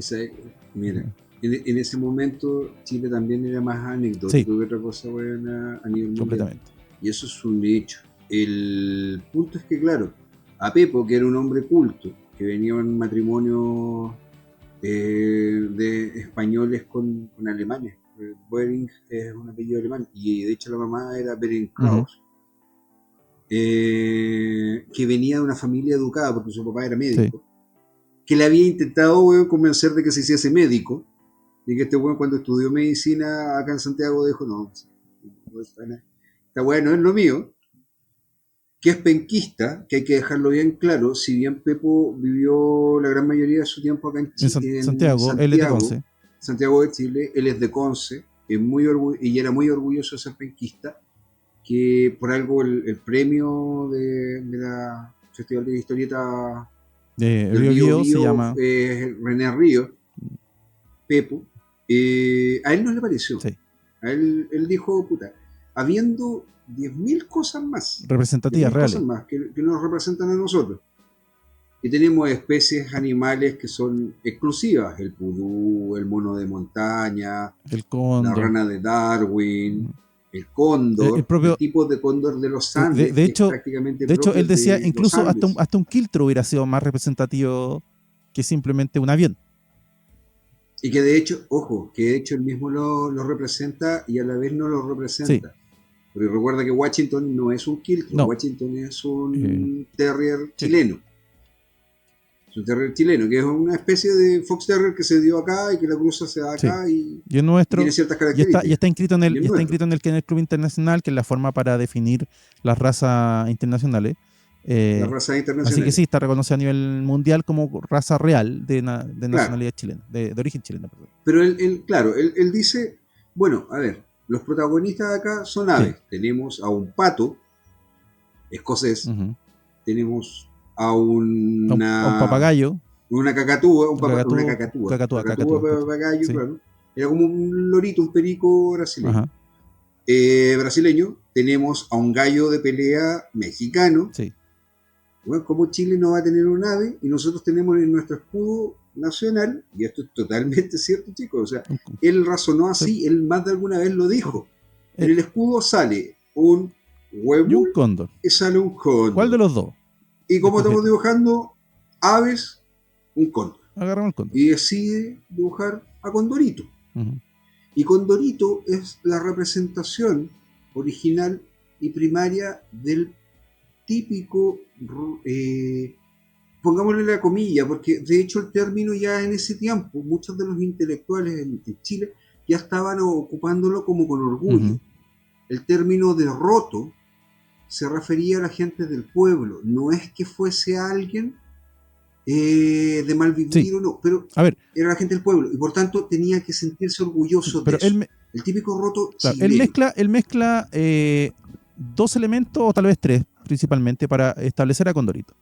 Mira, en ese momento Chile también era más anecdótico que otra cosa buena a nivel mundial. Completamente. Y eso es un hecho. El punto es que, claro, a Pepo, que era un hombre culto, que venía en un matrimonio de españoles con alemanes. Bering es un apellido alemán, y de hecho la mamá era Bering-Kraus, que venía de una familia educada porque su papá era médico, que le había intentado convencer de que se hiciese médico, y que este weón cuando estudió medicina acá en Santiago dijo, no, esta weá no es lo mío, que es penquista, que hay que dejarlo bien claro. Si bien Pepo vivió la gran mayoría de su tiempo acá en Santiago, él es de Conce. Santiago de Chile, él es de Conce, y era muy orgulloso de ser penquista, que por algo el premio de la Festival de Historieta de Río se llama René Río, Pepo. A él no le pareció. A él dijo, puta, habiendo 10.000 cosas más representativas reales, cosas más que nos representan a nosotros, y tenemos especies animales que son exclusivas, el pudú, el mono de montaña, el cóndor, la rana de Darwin, el cóndor, el tipo de cóndor de los Andes, de hecho, él decía incluso hasta un quiltro hubiera sido más representativo que simplemente un avión. Y que de hecho, ojo, él mismo lo representa y a la vez no lo representa. Porque recuerda que Washington no es un quiltro, Washington es un terrier chileno. Es un terrier chileno, que es una especie de fox terrier que se dio acá y que la cruza se da acá y es nuestro, tiene ciertas características. Y está inscrito en el Club Internacional, que es la forma para definir las razas internacionales. Las razas internacionales. Así que sí, está reconocido a nivel mundial como raza real de nacionalidad chilena, de origen chileno. Perdón. Pero él dice, bueno, a ver, los protagonistas de acá son aves. Tenemos a un pato escocés, tenemos a un papagayo, una cacatúa, papagayo, claro. Era como un lorito, un perico brasileño. Brasileño. Tenemos a un gallo de pelea mexicano. Sí. Bueno, como Chile no va a tener un ave y nosotros tenemos en nuestro escudo nacional, y esto es totalmente cierto, chicos, o sea, él razonó así, él más de alguna vez lo dijo. En el escudo sale un huevo y un cóndor. Y sale un cóndor. ¿Cuál de los dos? Y como estamos dibujando aves, un cóndor. Agarramos el cóndor. Y decide dibujar a Condorito. Y Condorito es la representación original y primaria del típico, pongámosle la comilla, porque de hecho el término ya en ese tiempo, muchos de los intelectuales en Chile ya estaban ocupándolo como con orgullo. El término de roto se refería a la gente del pueblo, no es que fuese alguien de mal vivir o no, pero era la gente del pueblo y por tanto tenía que sentirse orgulloso de eso. El típico roto chileno. Él mezcla dos elementos, o tal vez tres, principalmente, para establecer a Condorito.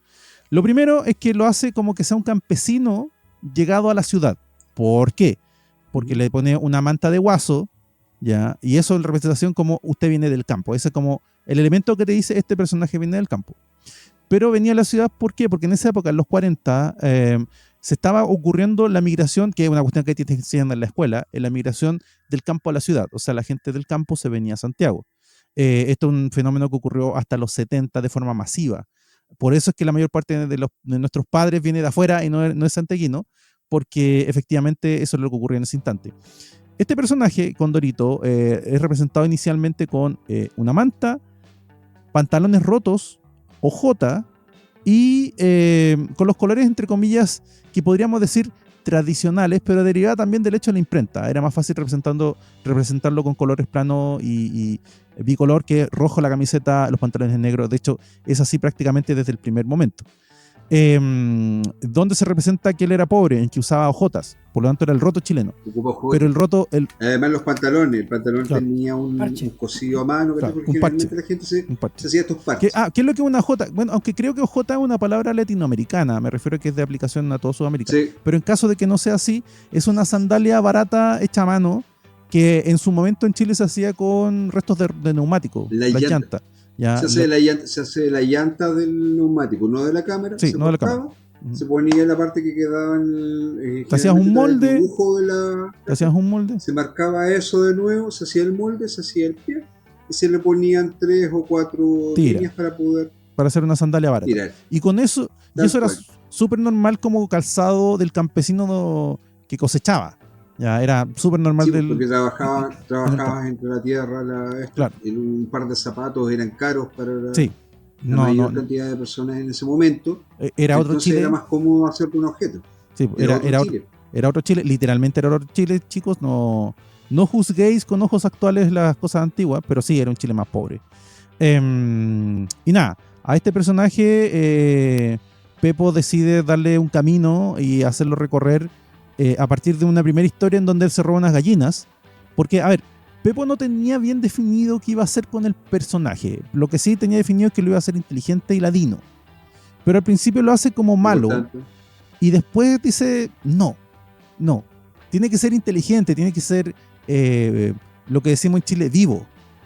Lo primero es que lo hace como que sea un campesino llegado a la ciudad. ¿Por qué? Porque le pone una manta de guaso, ¿ya? Y eso es la representación como usted viene del campo. Ese es como el elemento que te dice este personaje viene del campo. Pero venía a la ciudad, ¿por qué? Porque en esa época, en los 40, se estaba ocurriendo la migración, que es una cuestión que te enseñan en la escuela, la migración del campo a la ciudad. O sea, la gente del campo se venía a Santiago. Esto es un fenómeno que ocurrió hasta los 70 de forma masiva. Por eso es que la mayor parte de nuestros padres viene de afuera y no es santiaguino, porque efectivamente eso es lo que ocurrió en ese instante. Este personaje, Condorito, es representado inicialmente con una manta, pantalones rotos, ojota y con los colores, entre comillas, que podríamos decir tradicionales, pero derivada también del hecho de la imprenta. Era más fácil representarlo con colores planos y bicolor que rojo la camiseta, los pantalones negros. De hecho, es así prácticamente desde el primer momento. Donde se representa que él era pobre, en que usaba ojotas, por lo tanto era el roto chileno. Pero el roto... Además el pantalón tenía un cosido a mano, claro, porque generalmente la gente se hacía estos parches. ¿Qué es lo que es una ojota? Bueno, aunque creo que ojota es una palabra latinoamericana, me refiero a que es de aplicación a todo Sudamérica. Sí. Pero en caso de que no sea así, es una sandalia barata hecha a mano, que en su momento en Chile se hacía con restos de neumático, la llanta. Ya, se hace la llanta del neumático, no de la cámara. Sí, no de la cámara. Se ponía en la parte que quedaba te hacías un molde. Te hacías un molde. Se marcaba eso de nuevo, se hacía el molde, se hacía el pie y se le ponían 3 o 4 líneas para hacer una sandalia barata. Tirar. Y con eso, eso era súper normal como calzado del campesino que cosechaba. Ya era súper normal. Sí, porque trabajabas entre la tierra, claro. En un par de zapatos eran caros para la mayor cantidad de personas en ese momento. Era otro Chile. Era más cómodo hacerte un objeto. Sí, era otro Chile, literalmente era otro Chile, chicos. No juzguéis con ojos actuales las cosas antiguas, pero sí, era un Chile más pobre. Y nada, a este personaje Pepo decide darle un camino y hacerlo recorrer a partir de una primera historia en donde él se roba unas gallinas. Porque, a ver, Pepo no tenía bien definido qué iba a hacer con el personaje. Lo que sí tenía definido es que lo iba a hacer inteligente y ladino. Pero al principio lo hace como malo. Y después dice, no. Tiene que ser inteligente, tiene que ser lo que decimos en Chile, vivo.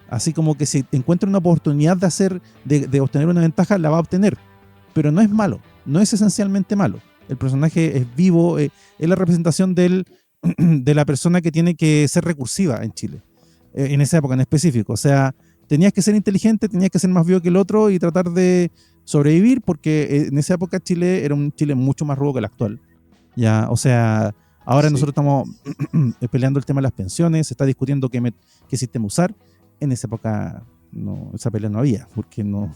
Así como que si encuentra una oportunidad de obtener una ventaja, la va a obtener. Pero no es malo, no es esencialmente malo. El personaje es vivo, es la representación de la persona que tiene que ser recursiva en Chile, en esa época en específico. O sea, tenías que ser inteligente, tenías que ser más vivo que el otro y tratar de sobrevivir, porque en esa época Chile era un Chile mucho más rudo que el actual. Ya, o sea, ahora nosotros estamos peleando el tema de las pensiones, se está discutiendo qué sistema usar. En esa época no, esa pelea no había, porque no,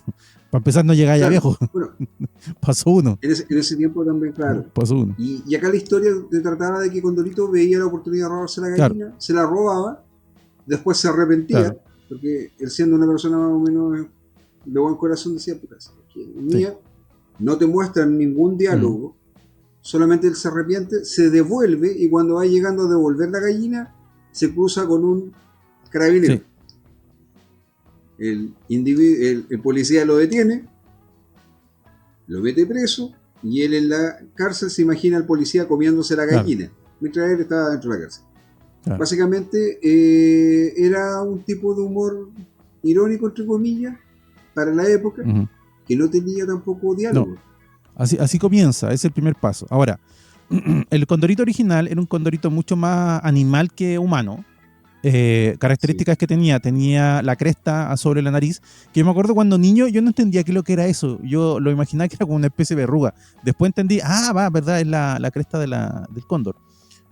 para empezar no llegaba ya viejo. Bueno, pasó uno. En ese tiempo también, claro. Pasó uno. Y acá la historia trataba de que Condorito veía la oportunidad de robarse la gallina, se la robaba, después se arrepentía, porque él siendo una persona más o menos de buen corazón decía, puta, mía, no te muestran ningún diálogo, solamente él se arrepiente, se devuelve y cuando va llegando a devolver la gallina, se cruza con un carabinero. Sí. El policía lo detiene, lo mete preso y él en la cárcel se imagina al policía comiéndose la gallina, mientras él estaba dentro de la cárcel. Claro. Básicamente era un tipo de humor irónico, entre comillas, para la época, que no tenía tampoco diálogo. No. Así comienza, es el primer paso. Ahora, el Condorito original era un Condorito mucho más animal que humano. Características que tenía la cresta sobre la nariz, que yo me acuerdo cuando niño yo no entendía qué es lo que era eso, yo lo imaginaba que era como una especie de verruga, después entendí, verdad, es la cresta del cóndor.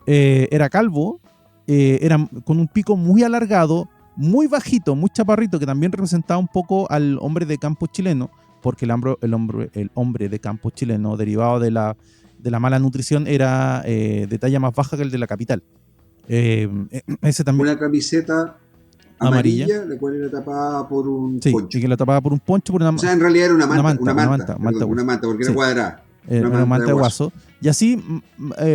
Era calvo, era con un pico muy alargado, muy bajito, muy chaparrito, que también representaba un poco al hombre de campo chileno, porque el hombre de campo chileno, derivado de la mala nutrición, era de talla más baja que el de la capital. Ese también. Una camiseta amarilla, la cual era tapada por un poncho. Sí, que la tapaba por un poncho. O sea, en realidad era una manta, porque era cuadrada. Una manta de guaso. Y así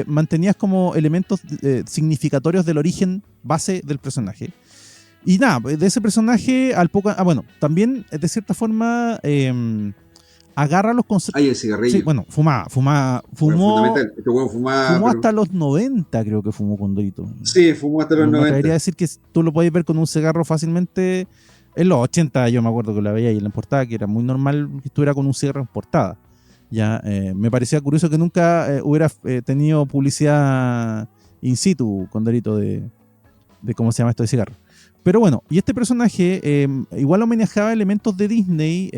mantenías como elementos significatorios del origen base del personaje. Y nada, de ese personaje al poco... también de cierta forma agarra los conceptos... el cigarrillo. Sí, bueno, fumó hasta los 90, creo que fumó Condorito. Sí, fumó hasta los 90. Quería decir que tú lo podías ver con un cigarro fácilmente. En los 80 yo me acuerdo que la veía ahí en la portada, que era muy normal que estuviera con un cigarro en portada. Ya, me parecía curioso que nunca hubiera tenido publicidad in situ, Condorito, de cómo se llama esto de cigarro. Pero bueno, y este personaje igual homenajeaba elementos de Disney,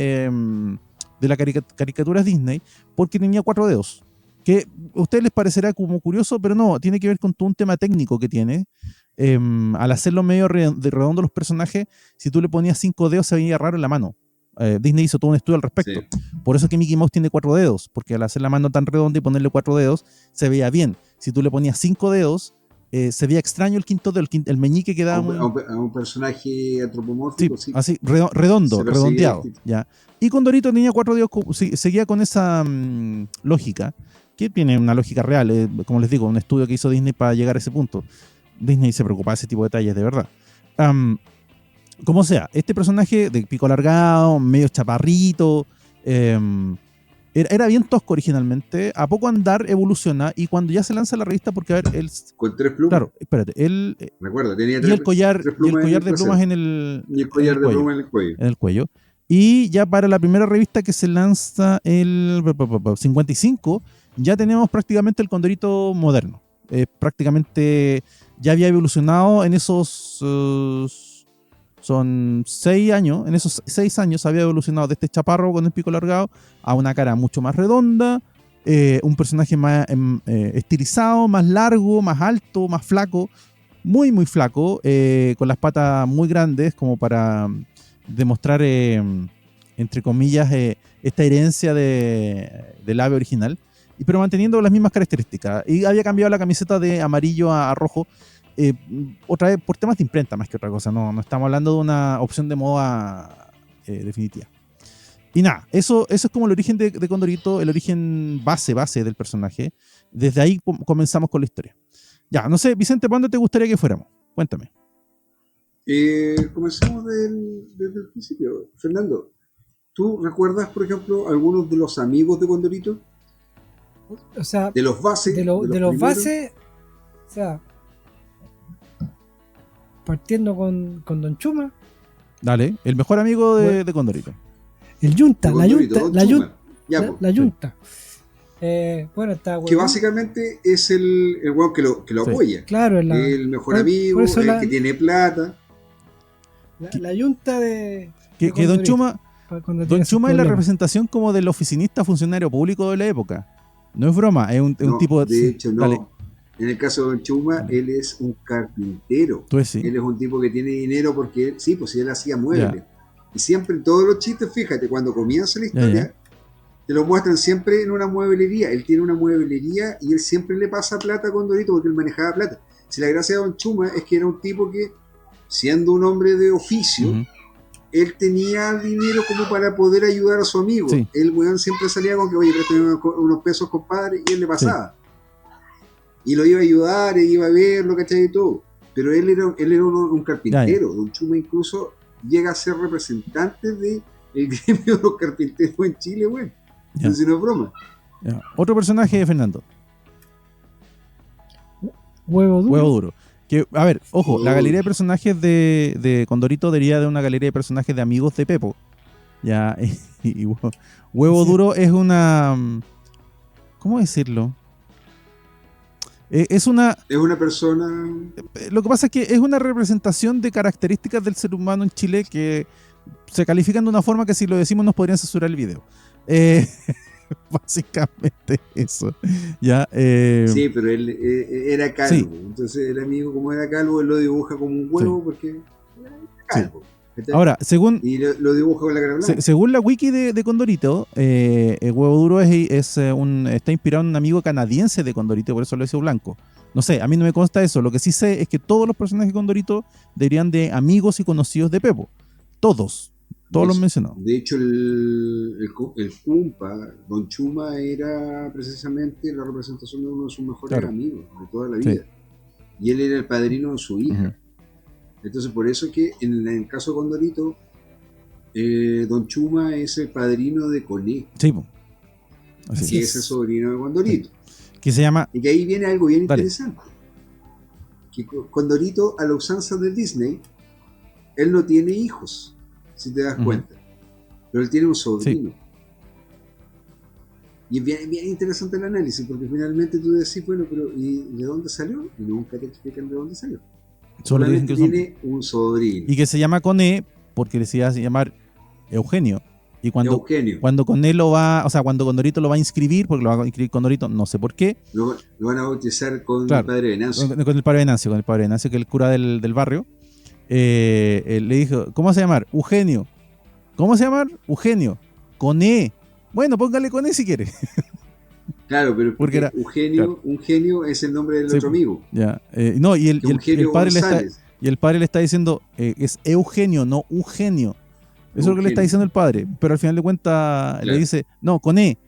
de la caricaturas Disney, porque tenía 4 dedos. Que a ustedes les parecerá como curioso, pero no, tiene que ver con todo un tema técnico que tiene. Al hacerlo medio redondo los personajes, si tú le ponías 5 dedos se veía raro en la mano. Disney hizo todo un estudio al respecto. Sí. Por eso es que Mickey Mouse tiene 4 dedos, porque al hacer la mano tan redonda y ponerle 4 dedos, se veía bien. Si tú le ponías 5 dedos, se veía extraño el quinto dedo, el meñique que daba a un personaje antropomórfico. Sí, así, redondo, redondeado. ¿Ya? Y Condorito tenía 4 dedos, seguía con esa lógica, que tiene una lógica real, como les digo, un estudio que hizo Disney para llegar a ese punto. Disney se preocupaba de ese tipo de detalles, de verdad. Como sea, este personaje de pico alargado, medio chaparrito, era bien tosco originalmente. A poco andar evoluciona, y cuando ya se lanza la revista, porque a ver, él... Con 3 plumas. Claro, espérate, él... Recuerda, tenía 3 plumas. Y el collar de plumas en el... Y el collar de plumas en el cuello. Y ya para la primera revista que se lanza el 55, ya tenemos prácticamente el Condorito moderno. Prácticamente ya había evolucionado en esos... son 6 años, en esos 6 años había evolucionado de este chaparro con el pico alargado a una cara mucho más redonda, un personaje más estilizado, más largo, más alto, más flaco, muy muy flaco, con las patas muy grandes como para demostrar, entre comillas, esta herencia del ave original, pero manteniendo las mismas características. Y había cambiado la camiseta de amarillo a rojo, otra vez por temas de imprenta más que otra cosa. No estamos hablando de una opción de moda definitiva. Y nada, eso es como el origen de Condorito, el origen base del personaje. Desde ahí comenzamos con la historia. Ya, no sé, Vicente, ¿para dónde te gustaría que fuéramos? Cuéntame. Comencemos desde el principio. Fernando, ¿tú recuerdas, por ejemplo, algunos de los amigos de Condorito? O sea, de los bases. De los bases, o sea, partiendo con Don Chuma. Dale, el mejor amigo de Condorito. El Yunta, la Yunta. Bueno, está que básicamente es el hueón que lo apoya. Claro, el mejor amigo, el que tiene plata. La Yunta de que Don Chuma es la representación como del oficinista funcionario público de la época. No es broma, es un tipo de... De hecho, no. Dale. En el caso de Don Chuma, él es un carpintero. Sí. Él es un tipo que tiene dinero porque, él hacía muebles. Y siempre en todos los chistes, fíjate, cuando comienza la historia, te lo muestran siempre en una mueblería. Él tiene una mueblería y él siempre le pasa plata a Condorito porque él manejaba plata. Si la gracia de Don Chuma es que era un tipo que, siendo un hombre de oficio, él tenía dinero como para poder ayudar a su amigo. Sí. El weón siempre salía con que, oye, préstame unos pesos, compadre, y él le pasaba. Sí. Y lo iba a ayudar, y iba a verlo, ¿cachai? Y todo. Pero él era un carpintero. Don Chuma incluso llega a ser representante del gremio de los carpinteros en Chile, weón. Entonces no es broma. Otro personaje de Fernando. Huevo Duro. Que, a ver, ojo, la galería de personajes de Condorito deriva de una galería de personajes de amigos de Pepo. Ya, y Huevo Duro es una... ¿Cómo decirlo? Es una persona... Lo que pasa es que es una representación de características del ser humano en Chile que se califican de una forma que si lo decimos nos podrían censurar el video. Básicamente eso. ¿Ya? Sí, pero él era calvo. Sí. Entonces el amigo, como era calvo, él lo dibuja como un huevo porque era calvo. Sí. Ahora, según... Y lo dibuja con la cara blanca. Según la wiki de Condorito, el Huevo Duro está inspirado en un amigo canadiense de Condorito, por eso lo hizo blanco. No sé, a mí no me consta eso. Lo que sí sé es que todos los personajes de Condorito deberían de amigos y conocidos de Pepo. Todos los mencionados. De hecho, el Cumpa, Don Chuma, era precisamente la representación de uno de sus mejores amigos de toda la vida. Sí. Y él era el padrino de su hija. Entonces, por eso es que en el caso de Condorito, Don Chuma es el padrino de Coné. Sí, así es el sobrino de Condorito. Sí. Que se llama... Y que ahí viene algo bien interesante. Que Condorito, a la usanza de Disney, él no tiene hijos, si te das cuenta. Pero él tiene un sobrino. Sí. Y es bien interesante el análisis, porque finalmente tú decís, bueno, pero ¿y de dónde salió? Y nunca te explican de dónde salió. Solamente tiene un sobrino. Y que se llama Coné porque se iba a llamar Eugenio. Y cuando Coné lo va, o sea, cuando Condorito lo va a inscribir, porque lo va a inscribir Condorito, no sé por qué. Lo van a bautizar con el padre Venancio. Con el padre Venancio, que es el cura del barrio. Le dijo, ¿cómo se llama? Eugenio. ¿Cómo se llama? Eugenio. Coné. Bueno, póngale Coné si quiere. Claro, pero porque era, Eugenio es el nombre del otro amigo. Ya. No, y el padre le está diciendo, es Eugenio, no Eugenio. Eso es lo que le está diciendo el padre. Pero al final de cuentas le dice, no, Coné.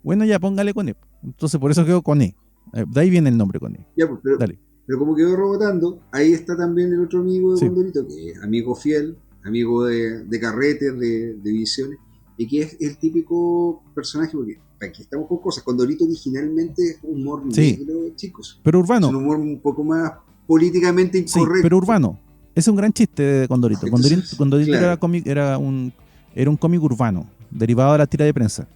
Bueno, ya póngale Coné. Entonces por eso quedó Coné. De ahí viene el nombre Coné. Ya, pues, pero como quedó rebotando, ahí está también el otro amigo de Condorito, que es amigo fiel, amigo de carretes, de visiones, y que es el típico personaje, porque aquí estamos con cosas. Condorito originalmente es un humor negro, chicos. Pero urbano. Es un humor un poco más políticamente incorrecto. Sí, pero urbano. Es un gran chiste de Condorito. Entonces, Condorito era un cómic urbano, derivado de la tira de prensa.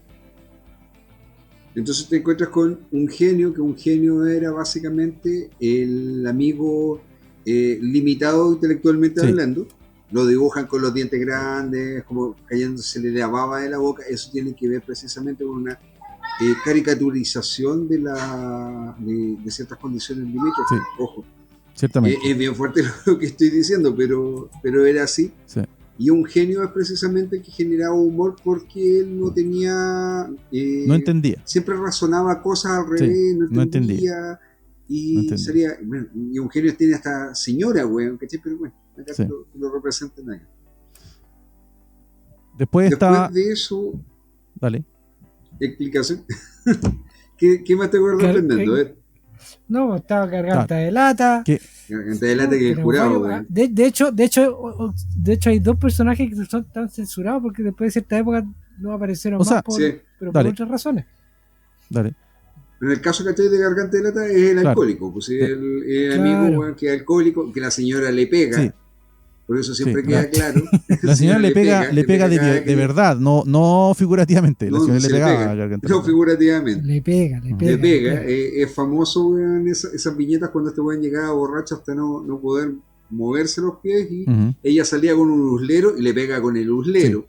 Entonces te encuentras con un genio, que un genio era básicamente el amigo limitado intelectualmente hablando. Lo dibujan con los dientes grandes, como cayéndose le la baba de la boca. Eso tiene que ver precisamente con una caricaturización de ciertas condiciones limítrofes. Sí. Ojo, ciertamente. Es bien fuerte lo que estoy diciendo, pero era así. Sí. Y un genio es precisamente el que generaba humor porque él no tenía... no entendía. Siempre razonaba cosas al revés, no entendía. Y sería... Bueno, y un genio tiene hasta señora, güey, ¿cachai? Pero bueno, acá lo representan acá. Después de eso... Dale. Explicación. ¿Qué más te acuerdas, Fernando? No, estaba Garganta de Lata. Garganta de Lata que es jurado. De hecho, hay dos personajes que son tan censurados porque después de cierta época no aparecieron más pero por otras razones. Dale. Pero en el caso de Garganta de Lata es el alcohólico. Pues el amigo que es alcohólico, que la señora le pega. Sí. Por eso siempre queda claro. La señora le pega de verdad, no figurativamente. La señora le pegaba a Garganta. No figurativamente. Le pega. Es famoso, weón, esas viñetas cuando este weón llegaba borracho hasta no poder moverse los pies y ella salía con un uslero y le pega con el uslero.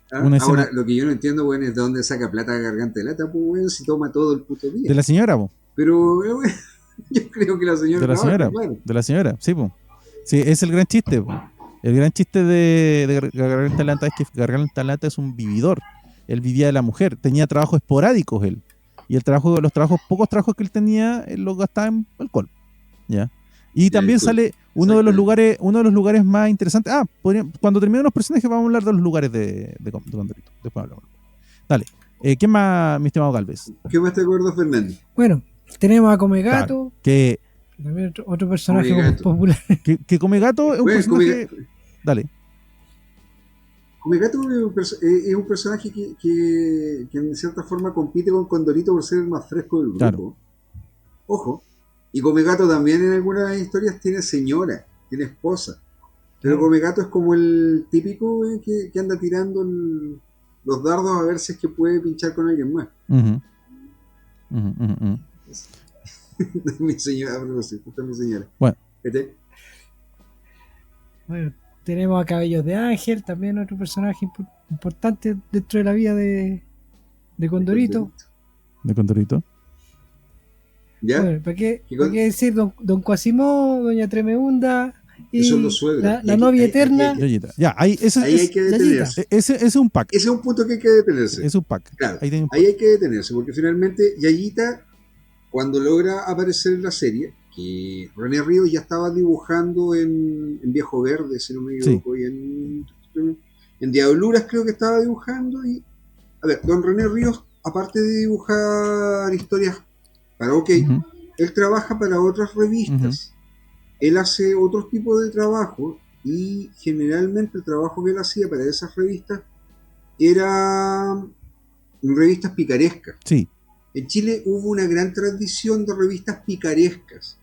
Sí. Ahora, lo que yo no entiendo, weón, es de dónde saca plata Garganta de Lata, pues, weón, si toma todo el puto día. De la señora, po. Pero, weón, yo creo que la señora... De la señora, sí, po. Sí, es el gran chiste. El gran chiste de Garganta de Lata es que Garganta de Lata es un vividor. Él vivía de la mujer. Tenía trabajos esporádicos él. Y los pocos trabajos que él tenía, él los gastaba en alcohol. ¿Ya? Y también sale uno de los lugares más interesantes. Cuando terminen los personajes vamos a hablar de los lugares de Condorito. Después hablamos. Dale. ¿Qué más, mi estimado Galvez? ¿Qué más te acuerdas, Fernando? Bueno, tenemos a Comegato. Claro, que también otro personaje popular. Que Comegato es un personaje... Dale. Comegato es un personaje que en cierta forma compite con Condorito por ser el más fresco del grupo. Claro. Ojo. Y Comegato también en algunas historias tiene señora, tiene esposa. Pero Comegato es como el típico que anda tirando los dardos a ver si es que puede pinchar con alguien más. Mi señora, no sé, justo mi señora. Bueno. Bueno, tenemos a Cabellos de Ángel, también otro personaje importante dentro de la vida de Condorito. De Condorito. ¿Ya? Bueno, ¿para qué decir don Quasimodo, doña Tremenda y la novia eterna? Ya, ahí hay que detenerse. Ese es un pack. Ese es un punto que hay que detenerse. Es un pack. Claro, ahí hay que detenerse, porque finalmente Yayita, cuando logra aparecer en la serie, que René Ríos ya estaba dibujando en Viejo Verde, si no me equivoco, y en Diabluras creo que estaba dibujando. Y a ver, don René Ríos, aparte de dibujar historias para OK, él trabaja para otras revistas. Él hace otro tipo de trabajo y generalmente el trabajo que él hacía para esas revistas era revistas picarescas. Sí. En Chile hubo una gran tradición de revistas picarescas,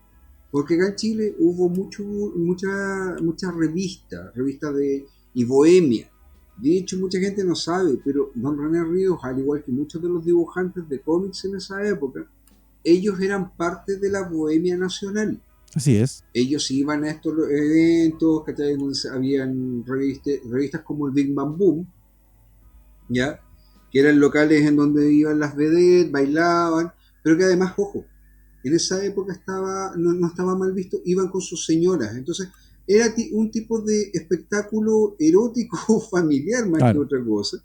porque acá en Chile hubo muchas revistas y bohemia. De hecho, mucha gente no sabe, pero don René Ríos, al igual que muchos de los dibujantes de cómics en esa época, ellos eran parte de la bohemia nacional. Así es. Ellos iban a estos eventos, ¿cachai? Donde habían revistas como el Big Bang Boom, ¿ya? Que eran locales en donde iban las vedettes, bailaban, pero que además, ojo, en esa época no estaba mal visto, iban con sus señoras. Entonces, era un tipo de espectáculo erótico familiar más que otra cosa,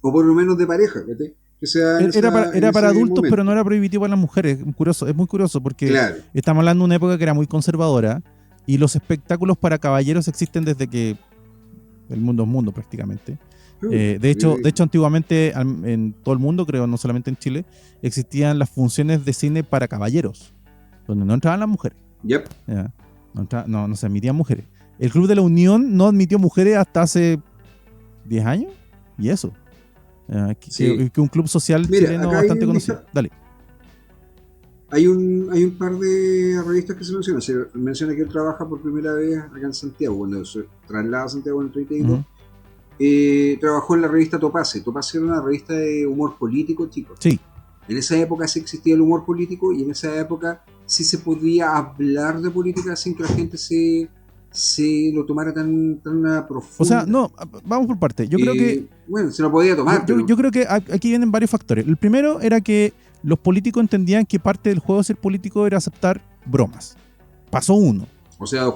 o por lo menos de pareja, ¿cachai? Era para adultos, momento. Pero no era prohibitivo para las mujeres. Es muy curioso porque estamos hablando de una época que era muy conservadora y los espectáculos para caballeros existen desde que el mundo es mundo prácticamente. De hecho, antiguamente en todo el mundo, creo, no solamente en Chile, existían las funciones de cine para caballeros, donde no entraban las mujeres. Yep. No se admitían mujeres. El Club de la Unión no admitió mujeres hasta hace 10 años, y eso. Que un club social chileno bastante conocido. Dale. Hay un par de revistas que se mencionan. Se menciona que él trabaja por primera vez acá en Santiago, cuando se traslada a Santiago en el 32. Trabajó en la revista Topace. Topace era una revista de humor político, chicos. Sí. En esa época sí existía el humor político y en esa época sí se podía hablar de política sin que la gente se lo tomara tan a profundo. O sea, no, vamos por parte. Yo creo que... Bueno, se lo podía tomar. Yo creo que aquí vienen varios factores. El primero era que los políticos entendían que parte del juego de ser político era aceptar bromas. Paso uno. O sea, don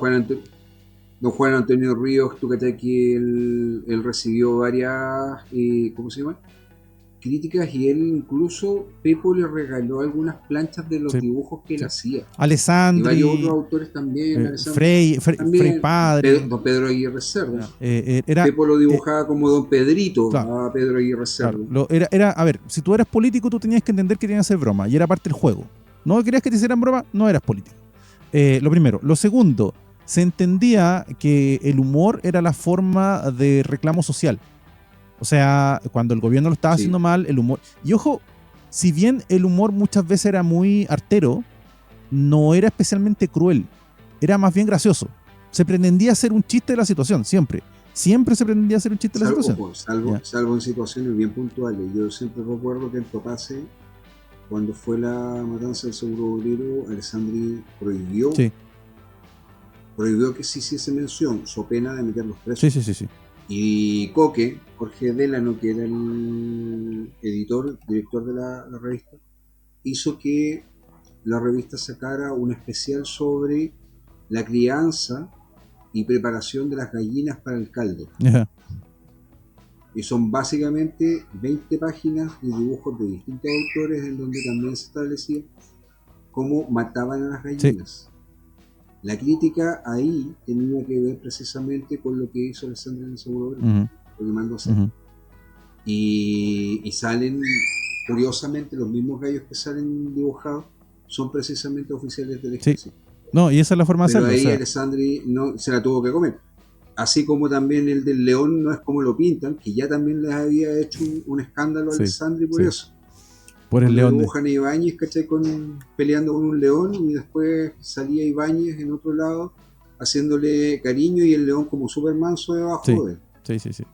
Juan Antonio Ríos, tú cachai que él recibió varias, ¿cómo se llama? Críticas, y él incluso, Pepo le regaló algunas planchas de los dibujos que él hacía. Alessandri. Y varios otros autores también. Frei Padre. Don Pedro Aguirre Cerda. Pepo lo dibujaba como Don Pedrito, a Pedro Aguirre Cerda. Claro, a ver, si tú eras político, tú tenías que entender que tenías que hacer broma, y era parte del juego. No querías que te hicieran broma, no eras político. Lo primero. Lo segundo, se entendía que el humor era la forma de reclamo social. O sea, cuando el gobierno lo estaba haciendo mal, el humor... Y ojo, si bien el humor muchas veces era muy artero, no era especialmente cruel. Era más bien gracioso. Se pretendía hacer un chiste de la situación, siempre. Siempre se pretendía hacer un chiste de la situación. Salvo en situaciones bien puntuales. Yo siempre recuerdo que en Topace, cuando fue la matanza del Seguro Obrero, Alessandri prohibió que se hiciese mención, so pena de meterlos presos. Sí. Y Coque, Jorge Delano, que era el director de la revista, hizo que la revista sacara un especial sobre la crianza y preparación de las gallinas para el caldo. Y son básicamente 20 páginas de dibujos de distintos autores en donde también se establecía cómo mataban a las gallinas. La crítica ahí tenía que ver precisamente con lo que hizo Alessandri en el Seguro Obrero, lo que mandó a hacer. Y salen, curiosamente, los mismos gallos que salen dibujados son precisamente oficiales del ejército. No, y esa es la forma de hacerlo. Pero ahí Alessandri no se la tuvo que comer. Así como también el del León no es como lo pintan, que ya también les había hecho un escándalo a Alessandri por eso. Por el león. Dibujan a Ibáñez, ¿cachai? Peleando con un león, y después salía Ibáñez en otro lado haciéndole cariño y el león como súper manso debajo de él. Sí.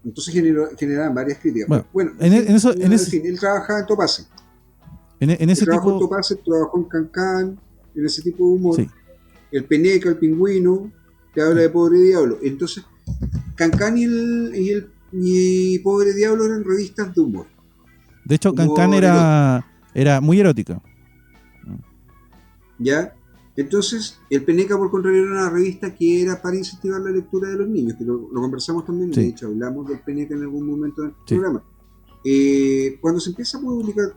Entonces generaban varias críticas. Bueno, él trabajaba en Topase. En ese trabajó tipo... en Topase, trabajó en Cancán, en ese tipo de humor. Sí. El Peneca, el Pingüino, que habla de Pobre Diablo. Entonces, Cancán y Pobre Diablo eran revistas de humor. De hecho, Cancán era muy erótica. ¿Ya? Entonces, el Peneca, por contrario, era una revista que era para incentivar la lectura de los niños, que lo conversamos también, de hecho, hablamos del Peneca en algún momento del programa. Cuando se empieza a publicar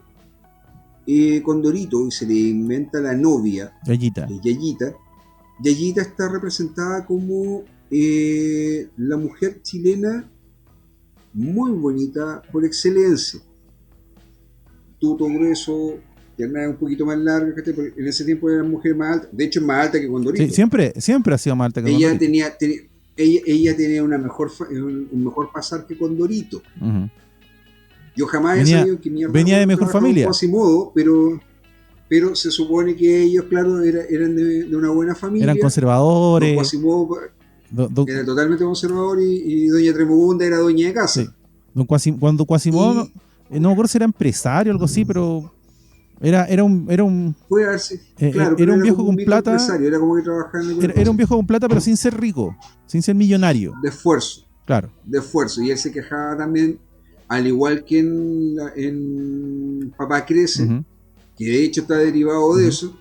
Condorito y se le inventa la novia, Yayita está representada como la mujer chilena muy bonita por excelencia. Tuto grueso, pierna un poquito más larga, porque en ese tiempo era mujer más alta, de hecho es más alta que Condorito. Sí, siempre ha sido más alta que Condorito. Ella tenía un mejor pasar que Condorito. Uh-huh. Yo jamás he sabido que mierda venía de mejor familia. Quasimodo, pero se supone que ellos, claro, eran de una buena familia. Eran conservadores. Don Quasimodo era totalmente conservador y doña Tremobunda era dueña de casa. Sí. Cuando Quasimodo, no me acuerdo si era empresario o algo así, pero era un puede haberse, claro, era un viejo con plata. Era como que trabajaba en era un viejo con plata, pero sin ser rico, sin ser millonario. De esfuerzo. Claro. De esfuerzo. Y él se quejaba también, al igual que en Papá Crece, uh-huh, que de hecho está derivado de eso.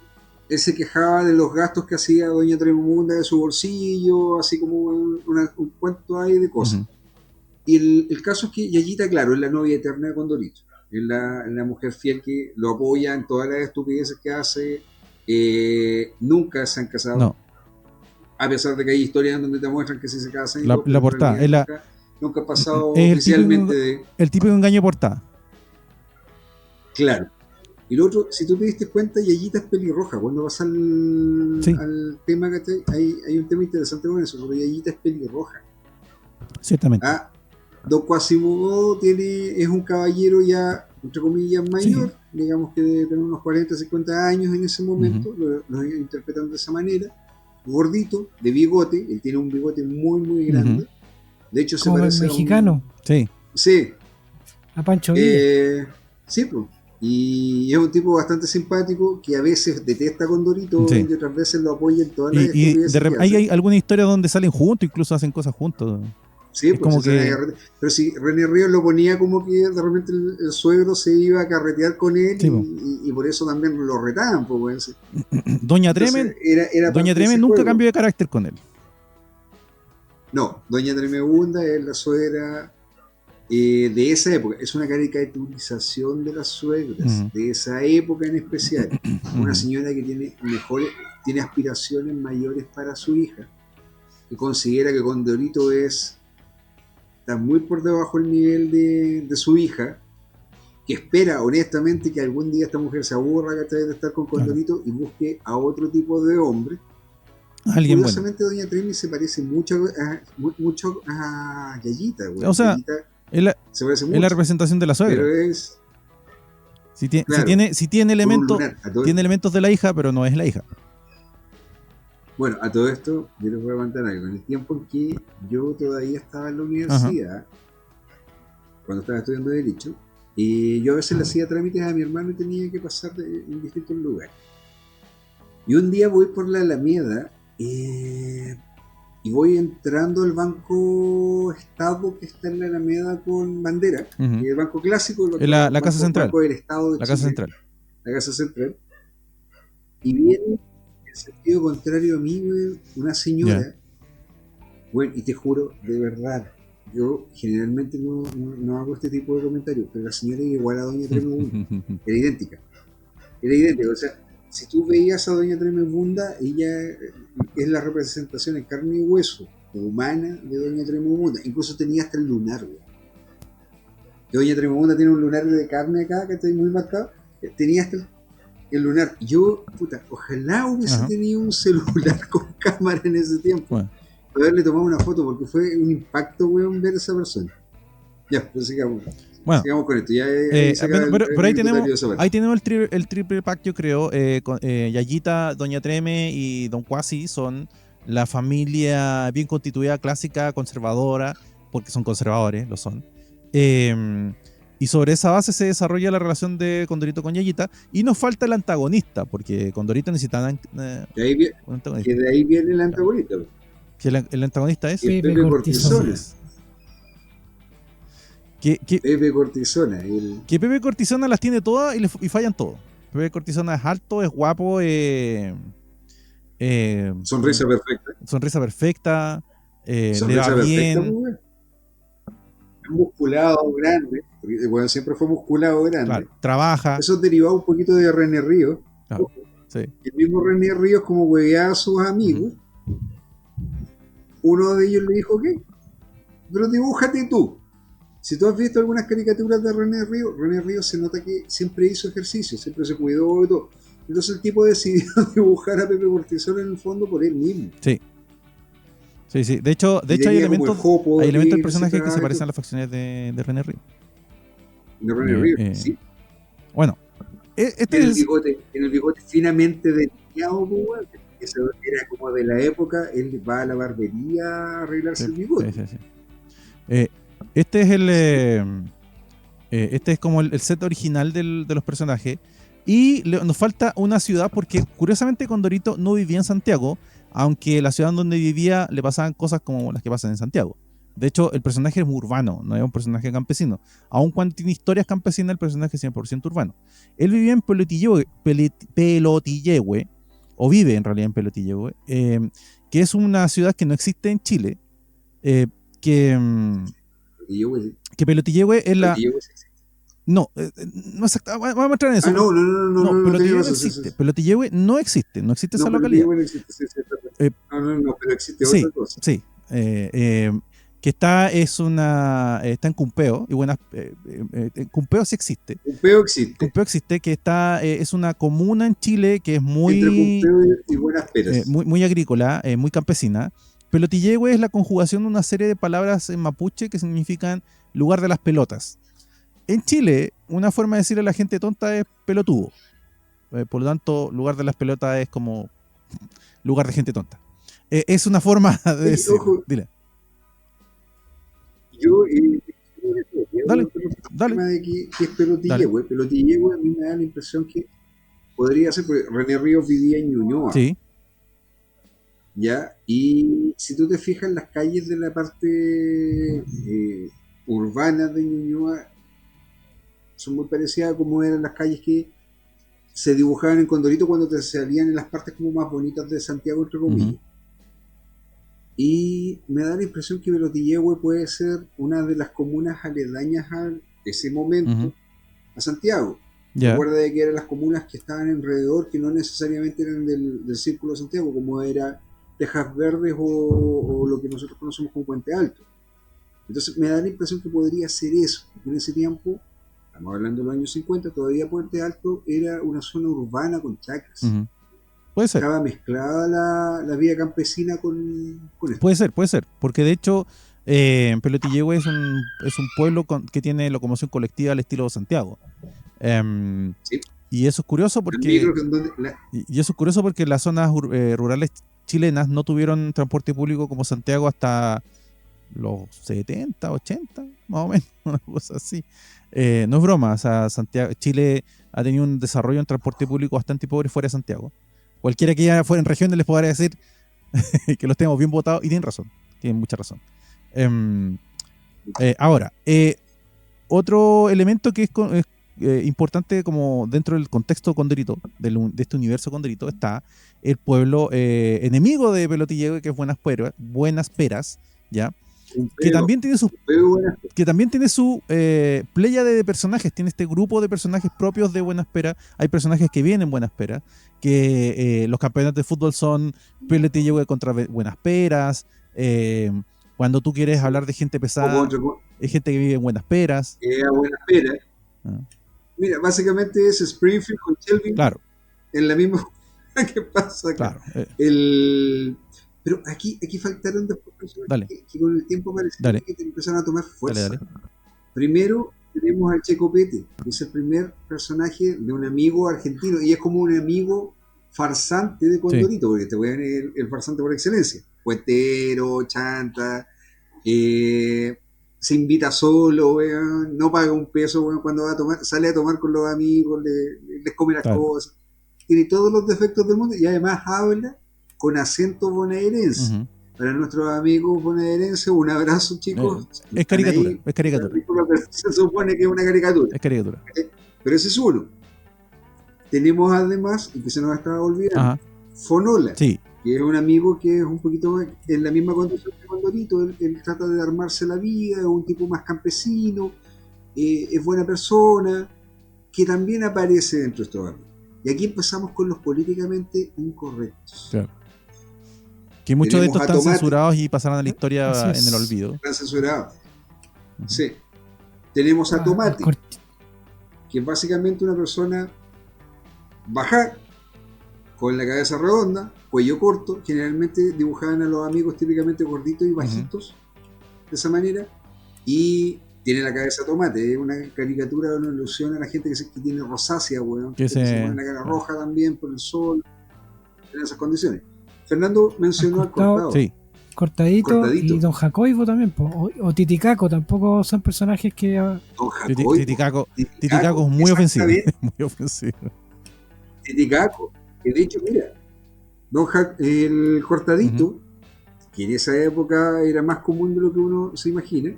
Él se quejaba de los gastos que hacía doña Tremobunda de su bolsillo, así como un cuento ahí de cosas. Uh-huh. Y el caso es que Yayita, claro, es la novia eterna de Condorito. Es la mujer fiel que lo apoya en todas las estupideces que hace. Nunca se han casado. No. A pesar de que hay historias donde te muestran que sí se casan. La portada. Nunca ha pasado oficialmente. El típico engaño de portada. Claro. Y lo otro, si tú te diste cuenta, Yayita es pelirroja. Cuando vas al tema, hay un tema interesante con eso, porque Yayita es pelirroja. Ciertamente. Don Quasimodo es un caballero ya, entre comillas, mayor, digamos que debe tener unos 40, 50 años en ese momento, uh-huh, lo interpretan de esa manera, gordito, de bigote, él tiene un bigote muy, muy grande. Uh-huh. De hecho, se parece el mexicano. Sí. A Pancho Villa. Sí, pues. Y es un tipo bastante simpático que a veces detesta a Condorito y otras veces lo apoya en todas las estupideces. Hay alguna historia donde salen juntos, incluso hacen cosas juntos. Sí, pues pero si René Ríos lo ponía como que de repente el suegro se iba a carretear con él, sí, y por eso también lo retaban. Pues, Doña Tremen nunca cambió de carácter con él. No, Doña Tremebunda es la suegra de esa época. Es una caricaturización de las suegras, uh-huh, de esa época en especial. Uh-huh. Una señora que tiene aspiraciones mayores para su hija, que considera que Condorito está muy por debajo del nivel de su hija, que espera honestamente que algún día esta mujer se aburra de estar con Condorito y busque a otro tipo de hombre. Curiosamente, bueno, Doña Tremi se parece mucho a Yayita. Güey. O sea, se parece mucho, es la representación de la suegra. Pero si tiene elementos de la hija, pero no es la hija. Bueno, a todo esto, yo les voy a contar algo. En el tiempo en que yo todavía estaba en la universidad, uh-huh, cuando estaba estudiando Derecho, yo a veces le hacía trámites a mi hermano y tenía que pasar en distintos lugares. Y un día voy por la Alameda y voy entrando al Banco Estado que está en la Alameda con bandera, uh-huh, el Banco Clásico, la Casa Central. Banco del Estado de la Chile, Casa Central. La Casa Central. Y viene en sentido contrario a mí, güey, una señora, bueno, y te juro, de verdad, yo generalmente no hago este tipo de comentarios, pero la señora era igual a Doña Tremebunda, era idéntica, o sea, si tú veías a Doña Tremebunda, ella es la representación en carne y hueso humana de Doña Tremebunda, incluso tenía hasta el lunar, güey. Que Doña Tremebunda tiene un lunar de carne acá, que está muy marcado, tenía hasta el lunar. Yo, ojalá hubiese tenido un celular con cámara en ese tiempo. Haberle tomado una foto, porque fue un impacto, weón, ver a esa persona. Ya, pues sigamos. Bueno, sigamos con esto. pero ahí tenemos el triple pack, yo creo. Yayita, Doña Treme y Don Quasi son la familia bien constituida, clásica, conservadora, porque son conservadores, lo son. Y sobre esa base se desarrolla la relación de Condorito con Yayita. Y nos falta el antagonista, porque Condorito necesita un antagonista. Que de ahí viene el antagonista. Que el antagonista es Pepe Cortisona. Pepe Cortisona. Que Pepe Cortisona las tiene todas y fallan todo. Pepe Cortisona es alto, es guapo, sonrisa perfecta. Sonrisa perfecta. Le va bien. Musculado, grande. Bueno, siempre fue musculado, grande. Claro, trabaja. Eso derivaba un poquito de René Ríos. Claro, sí. El mismo René Ríos, como hueveaba a sus amigos, uno de ellos le dijo, ¿qué? Pero dibújate tú. Si tú has visto algunas caricaturas de René Ríos se nota que siempre hizo ejercicio, siempre se cuidó y todo. Entonces el tipo decidió dibujar a Pepe Cortisona en el fondo por él mismo. Sí. Sí. De hecho hay elementos del personaje que se parecen a las facciones de René Ríos. De René Ríos, sí. Bueno. En el bigote finamente delineado, eso era como de la época, él va a la barbería a arreglarse el bigote. Sí. Este es como el set original de los personajes. Y nos falta una ciudad porque curiosamente Condorito no vivía en Santiago, aunque la ciudad donde vivía le pasaban cosas como las que pasan en Santiago. De hecho, el personaje es muy urbano, no es un personaje campesino. Aun cuando tiene historias campesinas, el personaje es 100% urbano. Él vivía en Pelotillehue, o vive en realidad en Pelotillehue, que es una ciudad que no existe en Chile, que Pelotillehue es la... No exacto. Vamos a entrar en eso. No, Pelotillehue no existe. Pelotillehue no existe esa localidad. No existe, pero existe otra cosa. Sí. Que está en Cumpeo y Cumpeo sí existe. Cumpeo existe, que es una comuna en Chile que es muy entre Cumpeo y Buenas Peras. Muy agrícola, muy campesina. Pelotillehue es la conjugación de una serie de palabras en mapuche que significan lugar de las pelotas. En Chile, una forma de decirle a la gente tonta es pelotudo. Por lo tanto, lugar de las pelotas es como lugar de gente tonta. Es una forma de decir. Dile. Dale. De que es Pelotillehue. Pelotillehue a mí me da la impresión que podría ser, porque René Ríos vivía en Ñuñoa. Sí. ¿Ya? Y si tú te fijas en las calles de la parte urbana de Ñuñoa, son muy parecidas a como eran las calles que se dibujaban en Condorito cuando te salían en las partes como más bonitas de Santiago, entre comillas. Y me da la impresión que Pelotillehue puede ser una de las comunas aledañas a ese momento a Santiago. Recuerda de que eran las comunas que estaban alrededor, que no necesariamente eran del Círculo de Santiago, como era Tejas Verdes o lo que nosotros conocemos como Puente Alto. Entonces me da la impresión que podría ser eso, porque en ese tiempo, estamos hablando de los años 50, todavía Puente Alto era una zona urbana con chacras. Puede ser. Estaba mezclada la vida campesina con esto. Puede ser, porque de hecho Pelotillehue es un pueblo que tiene locomoción colectiva al estilo de Santiago. Sí. Y eso es curioso porque las zonas rurales chilenas no tuvieron transporte público como Santiago hasta los 70, 80, más o menos, una cosa así. No es broma, o sea, Chile ha tenido un desarrollo en transporte público bastante pobre fuera de Santiago. Cualquiera que ya fuera en regiones les podría decir que los tenemos bien votados, y tienen mucha razón. Ahora, otro elemento que es importante como dentro del contexto Condorito, de este universo Condorito, está el pueblo enemigo de Pelotillehue, que es Buenas Peras, ¿ya? Que también tiene su pléyade de personajes, tiene este grupo de personajes propios de Buenas Peras. Hay personajes que vienen en Buenas Peras, que los campeonatos de fútbol son Pelotillehue contra Buenas Peras. Cuando tú quieres hablar de gente pesada, hay gente que vive en Buenas Peras. Buenas Peras. Mira, básicamente es Springfield con Shelby. Claro. En la misma que pasa acá. Claro. Pero aquí faltaron después personas que con el tiempo parecía que te empezaron a tomar fuerza. Dale. Primero, tenemos al Checopete, que es el primer personaje de un amigo argentino, y es como un amigo farsante de Condorito, porque este weón es el farsante por excelencia. Cuentero, chanta, se invita solo, weón, no paga un peso, weón, cuando va a tomar, sale a tomar con los amigos, les come las cosas. Tiene todos los defectos del mundo y además habla con acento bonaerense. Uh-huh. Para nuestros amigos bonaerenses, un abrazo, chicos. Es caricatura, ahí, es caricatura. Se supone que es una caricatura. Es caricatura. Pero ese es uno. Tenemos además, y que se nos estaba olvidando, Fonola, que es un amigo que es un poquito en la misma condición que Condorito. Él trata de armarse la vida, es un tipo más campesino, es buena persona, que también aparece dentro de estos amigos. Y aquí empezamos con los políticamente incorrectos. Claro. Que muchos de estos están censurados y pasaron a la historia en el olvido. Están censurados. Uh-huh. Sí. Tenemos a Tomate, que es básicamente una persona baja, con la cabeza redonda, cuello corto. Generalmente dibujaban a los amigos típicamente gorditos y bajitos, de esa manera. Y tiene la cabeza tomate, es una caricatura, una ilusión a la gente que tiene rosácea, weón, que se pone la cara roja también por el sol, en esas condiciones. Fernando mencionó al Cortado. Sí. Cortadito y Don Jacobo también, o Titicaco, tampoco son personajes que... Don Jacobo. Titicaco es muy ofensivo. Muy ofensivo. Titicaco, que de hecho, mira, el Cortadito, que en esa época era más común de lo que uno se imagina,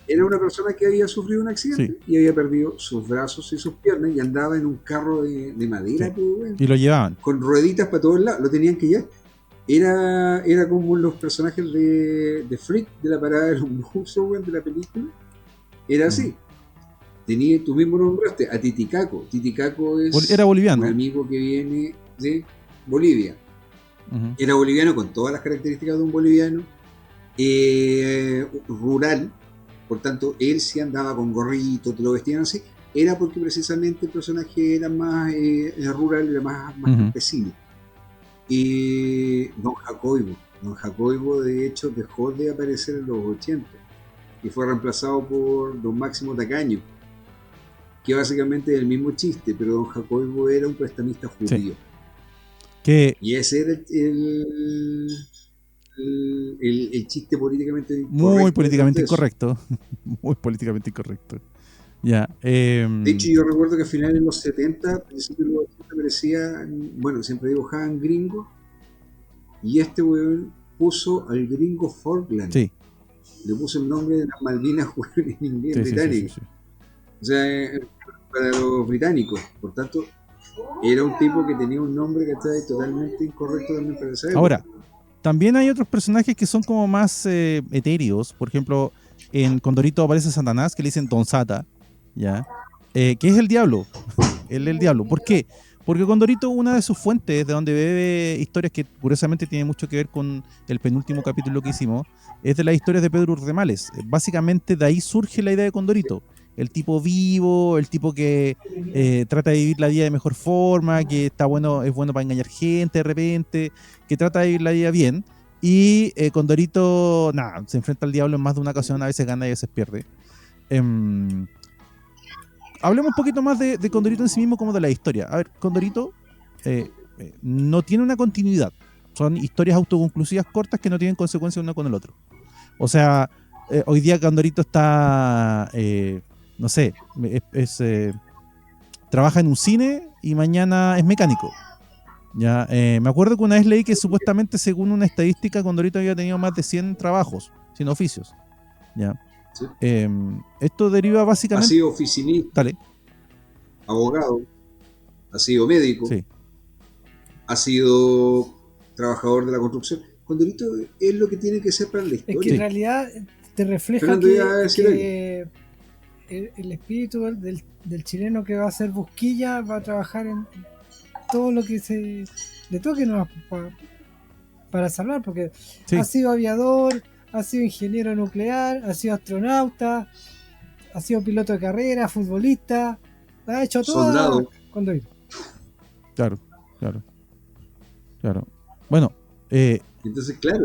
era una persona que había sufrido un accidente y había perdido sus brazos y sus piernas y andaba en un carro de madera. Pues, y lo llevaban. Con rueditas para todos lados, lo tenían que llevar. Era como los personajes de Freak, de la parada de los busos, de la película. Era así. Tú mismo lo nombraste, a Titicaco. Titicaco era boliviano. Un amigo que viene de Bolivia. Era boliviano con todas las características de un boliviano. Rural. Por tanto, él sí andaba con gorrito, te lo vestían así. Era porque precisamente el personaje era más rural, era más campesino. Y Don Jacobo de hecho dejó de aparecer en los 80 y fue reemplazado por Don Máximo Tacaño, que básicamente es el mismo chiste, pero Don Jacobo era un prestamista judío. Y ese era el chiste políticamente incorrecto. Muy políticamente incorrecto. Muy políticamente incorrecto. Ya. De hecho, yo recuerdo que a finales de los 70, principios de los 80, parecía, bueno, siempre dibujaban gringos, y este weón puso al gringo Falkland. Sí. Le puso el nombre de las Malvinas en inglés británico. Sí. O sea, para los británicos. Por tanto, era un tipo que tenía un nombre que estaba totalmente incorrecto también para esa época. Ahora, también hay otros personajes que son como más etéreos. Por ejemplo, en Condorito aparece Satanás, que le dicen Don Sata, ¿ya? Que es el diablo. Él es el diablo. ¿Por qué? Porque Condorito, una de sus fuentes de donde bebe historias que curiosamente tiene mucho que ver con el penúltimo capítulo que hicimos, es de las historias de Pedro Urdemales. Básicamente de ahí surge la idea de Condorito. El tipo vivo, el tipo que trata de vivir la vida de mejor forma, que es bueno para engañar gente de repente, que trata de vivir la vida bien. Y Condorito, se enfrenta al diablo en más de una ocasión, a veces gana y a veces pierde. Hablemos un poquito más de Condorito en sí mismo como de la historia. A ver, Condorito no tiene una continuidad. Son historias autoconclusivas cortas que no tienen consecuencias uno con el otro. O sea, hoy día Condorito está... no sé, trabaja en un cine y mañana es mecánico. Ya, me acuerdo que una vez leí que supuestamente, según una estadística, Condorito había tenido más de 100 trabajos, 100 oficios. Ya. Sí. Esto deriva básicamente... Ha sido oficinista, dale, abogado, ha sido médico, sí, ha sido trabajador de la construcción. Condorito es lo que tiene que ser para la historia. Es que en realidad te refleja Fernando, que el espíritu del chileno que va a hacer busquilla va a trabajar en todo lo que se le toque para salvar, porque sí, ha sido aviador, ha sido ingeniero nuclear, ha sido astronauta, ha sido piloto de carrera, futbolista, ha hecho todo. Soldado. Condorito. Claro. Bueno, entonces, claro,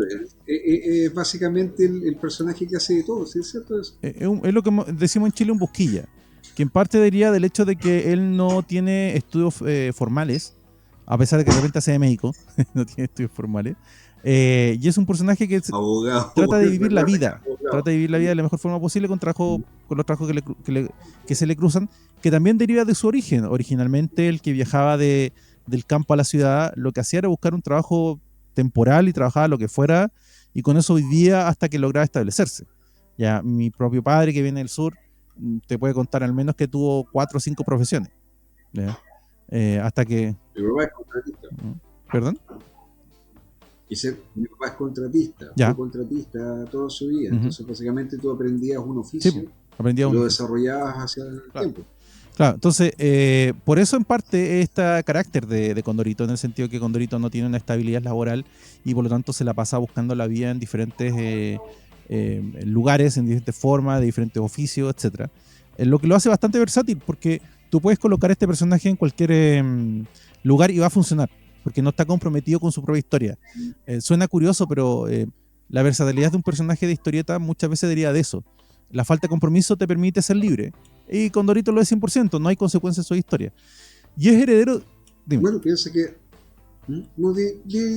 básicamente el personaje que hace de todo, ¿sí es cierto eso? Es lo que decimos en Chile, un busquilla. que en parte deriva del hecho de que él no tiene estudios formales, a pesar de que de repente hace de médico, no tiene estudios formales. Y es un personaje que trata de vivir la vida, de la mejor forma posible con los trabajos que se le cruzan, que también deriva de su origen. Originalmente, el que viajaba del campo a la ciudad, lo que hacía era buscar un trabajo temporal y trabajaba lo que fuera, y con eso vivía hasta que lograba establecerse. Ya, mi propio padre, que viene del sur, te puede contar al menos que tuvo 4 o 5 profesiones. ¿Ya? Hasta que... Mi papá es contratista. ¿Perdón? Mi papá es contratista, fue contratista toda su vida. Entonces, básicamente, tú aprendías un oficio, sí, y lo desarrollabas hacia el tiempo. Claro, entonces, por eso en parte este carácter de Condorito, en el sentido que Condorito no tiene una estabilidad laboral y por lo tanto se la pasa buscando la vida en diferentes lugares, en diferentes formas, de diferentes oficios, etc. Lo que lo hace bastante versátil, porque tú puedes colocar a este personaje en cualquier lugar y va a funcionar, porque no está comprometido con su propia historia. Suena curioso, pero la versatilidad de un personaje de historieta muchas veces deriva de eso. La falta de compromiso te permite ser libre. Y Condorito lo es 100%, no hay consecuencias en su historia. Y es heredero... Dime. Bueno, piensa que... No,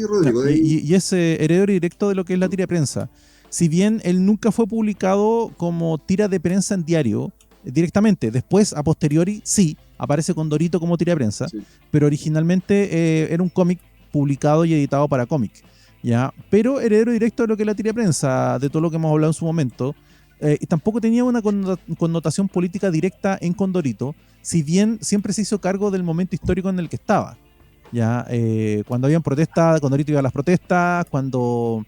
Rodrigo, y es heredero directo de lo que es la tira de prensa. Si bien él nunca fue publicado como tira de prensa en diario, directamente, después, a posteriori, sí, aparece Condorito como tira de prensa, sí, pero originalmente era un cómic publicado y editado para cómic, ¿ya? Pero heredero directo de lo que es la tira de prensa, de todo lo que hemos hablado en su momento. Y tampoco tenía una connotación política directa en Condorito, si bien siempre se hizo cargo del momento histórico en el que estaba. ¿Ya? Cuando habían protestas, Condorito iba a las protestas, cuando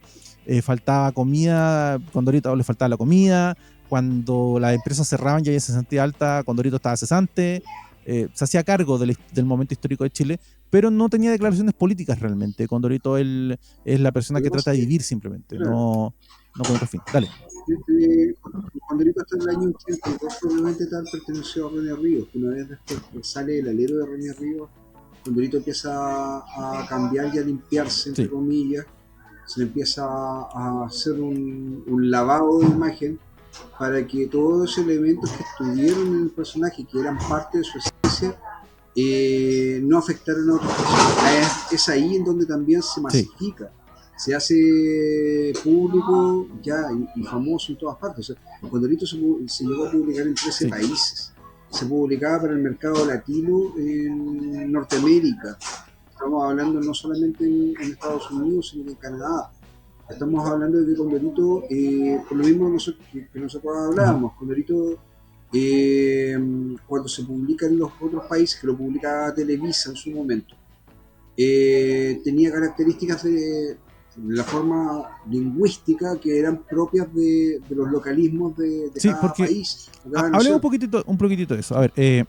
faltaba comida, Condorito le faltaba la comida, cuando las empresas cerraban y había cesantía alta, Condorito estaba cesante. Se hacía cargo del momento histórico de Chile, pero no tenía declaraciones políticas realmente. Condorito él es la persona que trata de vivir simplemente, no con otro fin. Dale. Condorito hasta el año 82 probablemente tal perteneció a René Ríos. Una vez después que sale el alero de René Ríos, Condorito empieza a cambiar y a limpiarse, entre comillas. Se le empieza a hacer un lavado de imagen para que todos los elementos que estuvieron en el personaje, que eran parte de su esencia, no afectaran a otras personas. Es ahí en donde también se masifica, se hace público ya y famoso en todas partes. O sea, Condorito se llegó a publicar en 13 países. Se publicaba para el mercado latino en Norteamérica. Estamos hablando no solamente en Estados Unidos, sino en Canadá. Estamos hablando de que Condorito, por lo mismo que nosotros hablábamos, Condorito, cuando se publica en los otros países, que lo publicaba Televisa en su momento, tenía características de la forma lingüística que eran propias de los localismos de cada país. Hablemos un poquitito de eso. A ver,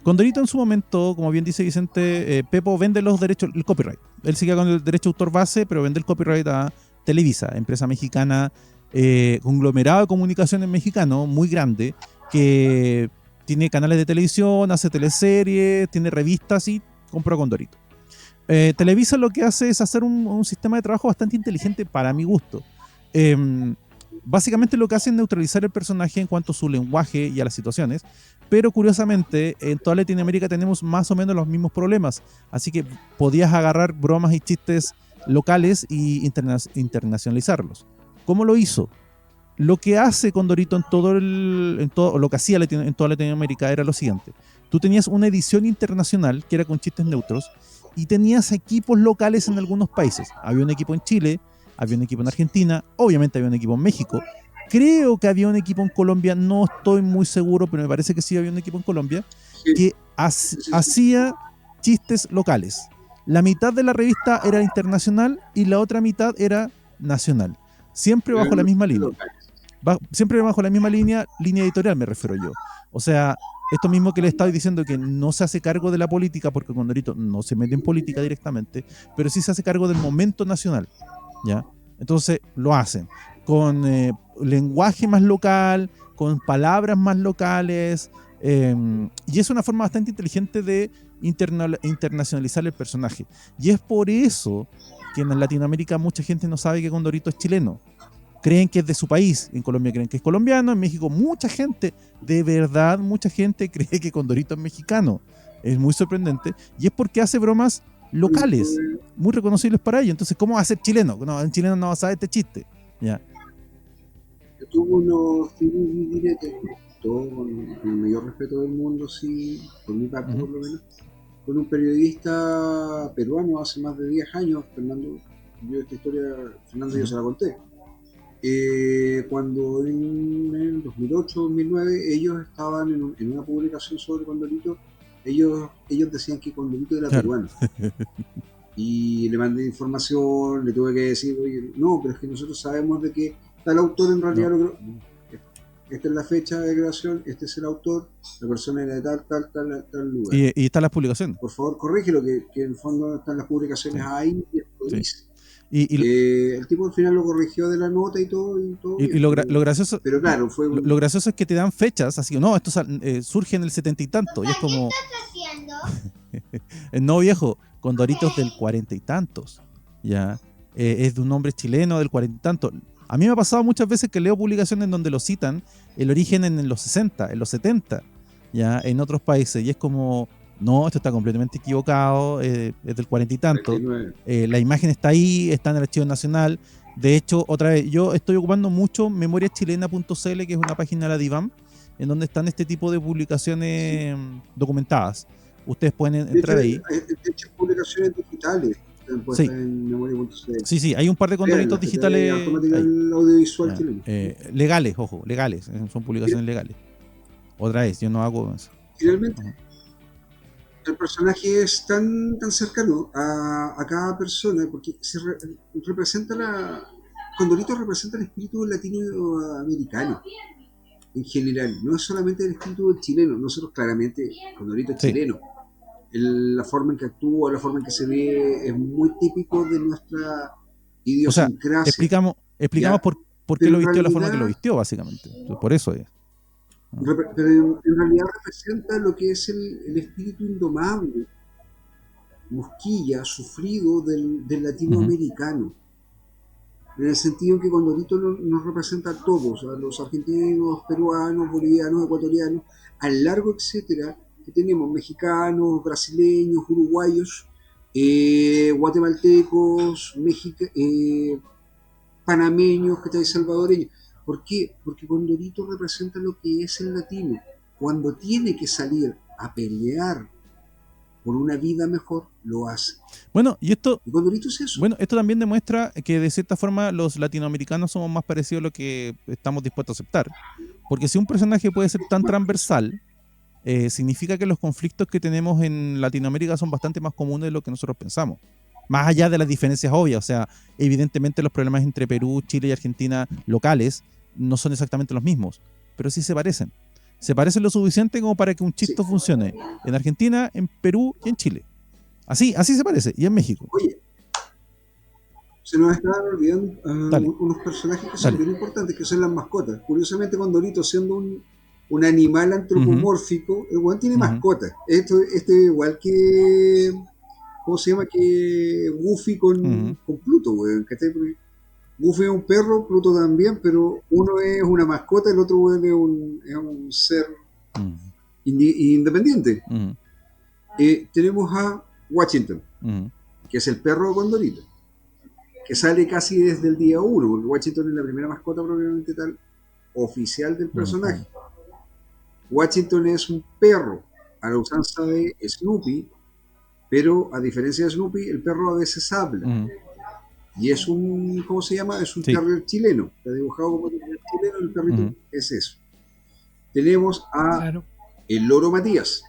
Condorito en su momento, como bien dice Vicente, Pepo vende los derechos, el copyright. Él sigue con el derecho de autor base, pero vende el copyright a Televisa, empresa mexicana, conglomerado de comunicaciones mexicano, muy grande, que tiene canales de televisión, hace teleseries, tiene revistas y compró Condorito. Televisa lo que hace es hacer un sistema de trabajo bastante inteligente para mi gusto. Básicamente lo que hace es neutralizar el personaje en cuanto a su lenguaje y a las situaciones, pero curiosamente en toda Latinoamérica tenemos más o menos los mismos problemas, así que podías agarrar bromas y chistes locales y internacionalizarlos. ¿Cómo lo hizo? Lo que hace Condorito lo que hacía en toda Latinoamérica era lo siguiente: tú tenías una edición internacional que era con chistes neutros y tenías equipos locales en algunos países. Había un equipo en Chile, había un equipo en Argentina, obviamente había un equipo en México, creo que había un equipo en Colombia, no estoy muy seguro, pero me parece que sí había un equipo en Colombia, que hacía chistes locales. La mitad de la revista era internacional y la otra mitad era nacional, siempre bajo la misma línea. Siempre bajo la misma línea editorial me refiero yo. O sea, esto mismo que le estaba diciendo, que no se hace cargo de la política, porque Condorito no se mete en política directamente, pero sí se hace cargo del momento nacional, ¿ya? Entonces lo hacen con lenguaje más local, con palabras más locales, y es una forma bastante inteligente de internacionalizar el personaje. Y es por eso que en Latinoamérica mucha gente no sabe que Condorito es chileno. creen que es de su país. En Colombia creen que es colombiano. En México mucha gente, de verdad mucha gente cree que Condorito es mexicano. Es muy sorprendente. Y es porque hace bromas locales, muy reconocibles para ellos. Entonces, ¿cómo va a ser chileno? No, un chileno no va a saber este chiste. Ya. Yo tuve unos diretes, todo con el mayor respeto del mundo, sí, por mi parte por lo menos, con un periodista peruano hace más de 10 años, Fernando. Yo esta historia, Fernando, yo se la conté. Cuando en el 2008-2009 ellos estaban en una publicación sobre Condorito, ellos decían que Condorito era peruano. Y le mandé información, le tuve que decir, oye, no, pero es que nosotros sabemos de que tal autor en realidad esta es la fecha de creación, este es el autor, la persona era de tal lugar. Y están las publicaciones. Por favor, corrígelo, que en el fondo están las publicaciones ahí y esto dice. El tipo al final lo corrigió de la nota y todo. Y lo gracioso, pero claro, fue lo gracioso es que te dan fechas, así, no, esto surge en el 70 y tanto. Y es como... ¿Qué estás haciendo? No, viejo, Condoritos del 40 y tantos. Ya. Es de un hombre chileno del 40 y tanto. A mí me ha pasado muchas veces que leo publicaciones en donde lo citan el origen en los 60, en los 70, ya, en otros países. Y es como... No, esto está completamente equivocado, es del 40 y tanto. La imagen está ahí, está en el Archivo Nacional. De hecho, otra vez, yo estoy ocupando mucho memoriachilena.cl, que es una página de la DIVAM, en donde están este tipo de publicaciones documentadas. Ustedes pueden entrar ahí. Hay publicaciones digitales. Sí. En memoria.cl. Sí, hay un par de condoritos digitales. Audiovisual chileno. Legales, ojo, legales. Son publicaciones legales. Otra vez, yo no hago eso. Finalmente, el personaje es tan cercano a cada persona porque Condorito representa el espíritu latinoamericano en general, no es solamente el espíritu del chileno. Nosotros claramente, Condorito es chileno, la forma en que actúa, la forma en que se ve es muy típico de nuestra idiosincrasia. O sea, explicamos por qué lo vistió de la forma que lo vistió, básicamente. Por eso es. Pero en realidad representa lo que es el espíritu indomable, mosquilla, sufrido del latinoamericano. En el sentido que Condorito nos representa a todos, a los argentinos, peruanos, bolivianos, ecuatorianos, al largo etcétera, que tenemos mexicanos, brasileños, uruguayos, guatemaltecos, panameños, salvadoreños. ¿Por qué? Porque Condorito representa lo que es el latino. Cuando tiene que salir a pelear por una vida mejor, lo hace. Bueno, y Condorito es eso. Bueno, esto también demuestra que de cierta forma los latinoamericanos somos más parecidos a lo que estamos dispuestos a aceptar. Porque si un personaje puede ser tan transversal, significa que los conflictos que tenemos en Latinoamérica son bastante más comunes de lo que nosotros pensamos. Más allá de las diferencias obvias, o sea, evidentemente los problemas entre Perú, Chile y Argentina locales no son exactamente los mismos, pero sí se parecen. Se parecen lo suficiente como para que un chiste funcione en Argentina, en Perú y en Chile. Así se parece, y en México. Oye, se nos estaban olvidando unos personajes que son bien importantes, que son las mascotas. Curiosamente, Condorito, siendo un animal antropomórfico, el weón tiene mascotas. Esto es igual que... ¿Cómo se llama? Que Goofy con Pluto, weón. Goofy es un perro, Pluto también, pero uno es una mascota, el otro weón es un ser independiente. Tenemos a Washington, que es el perro de Condorito, que sale casi desde el día 1, porque Washington es la primera mascota propiamente tal oficial del personaje. Washington es un perro a la usanza de Snoopy, pero a diferencia de Snoopy, el perro a veces habla. Y es un, ¿cómo se llama? Es un terrier chileno. Está dibujado como un terrier chileno, el perrito es eso. Tenemos a el loro Matías,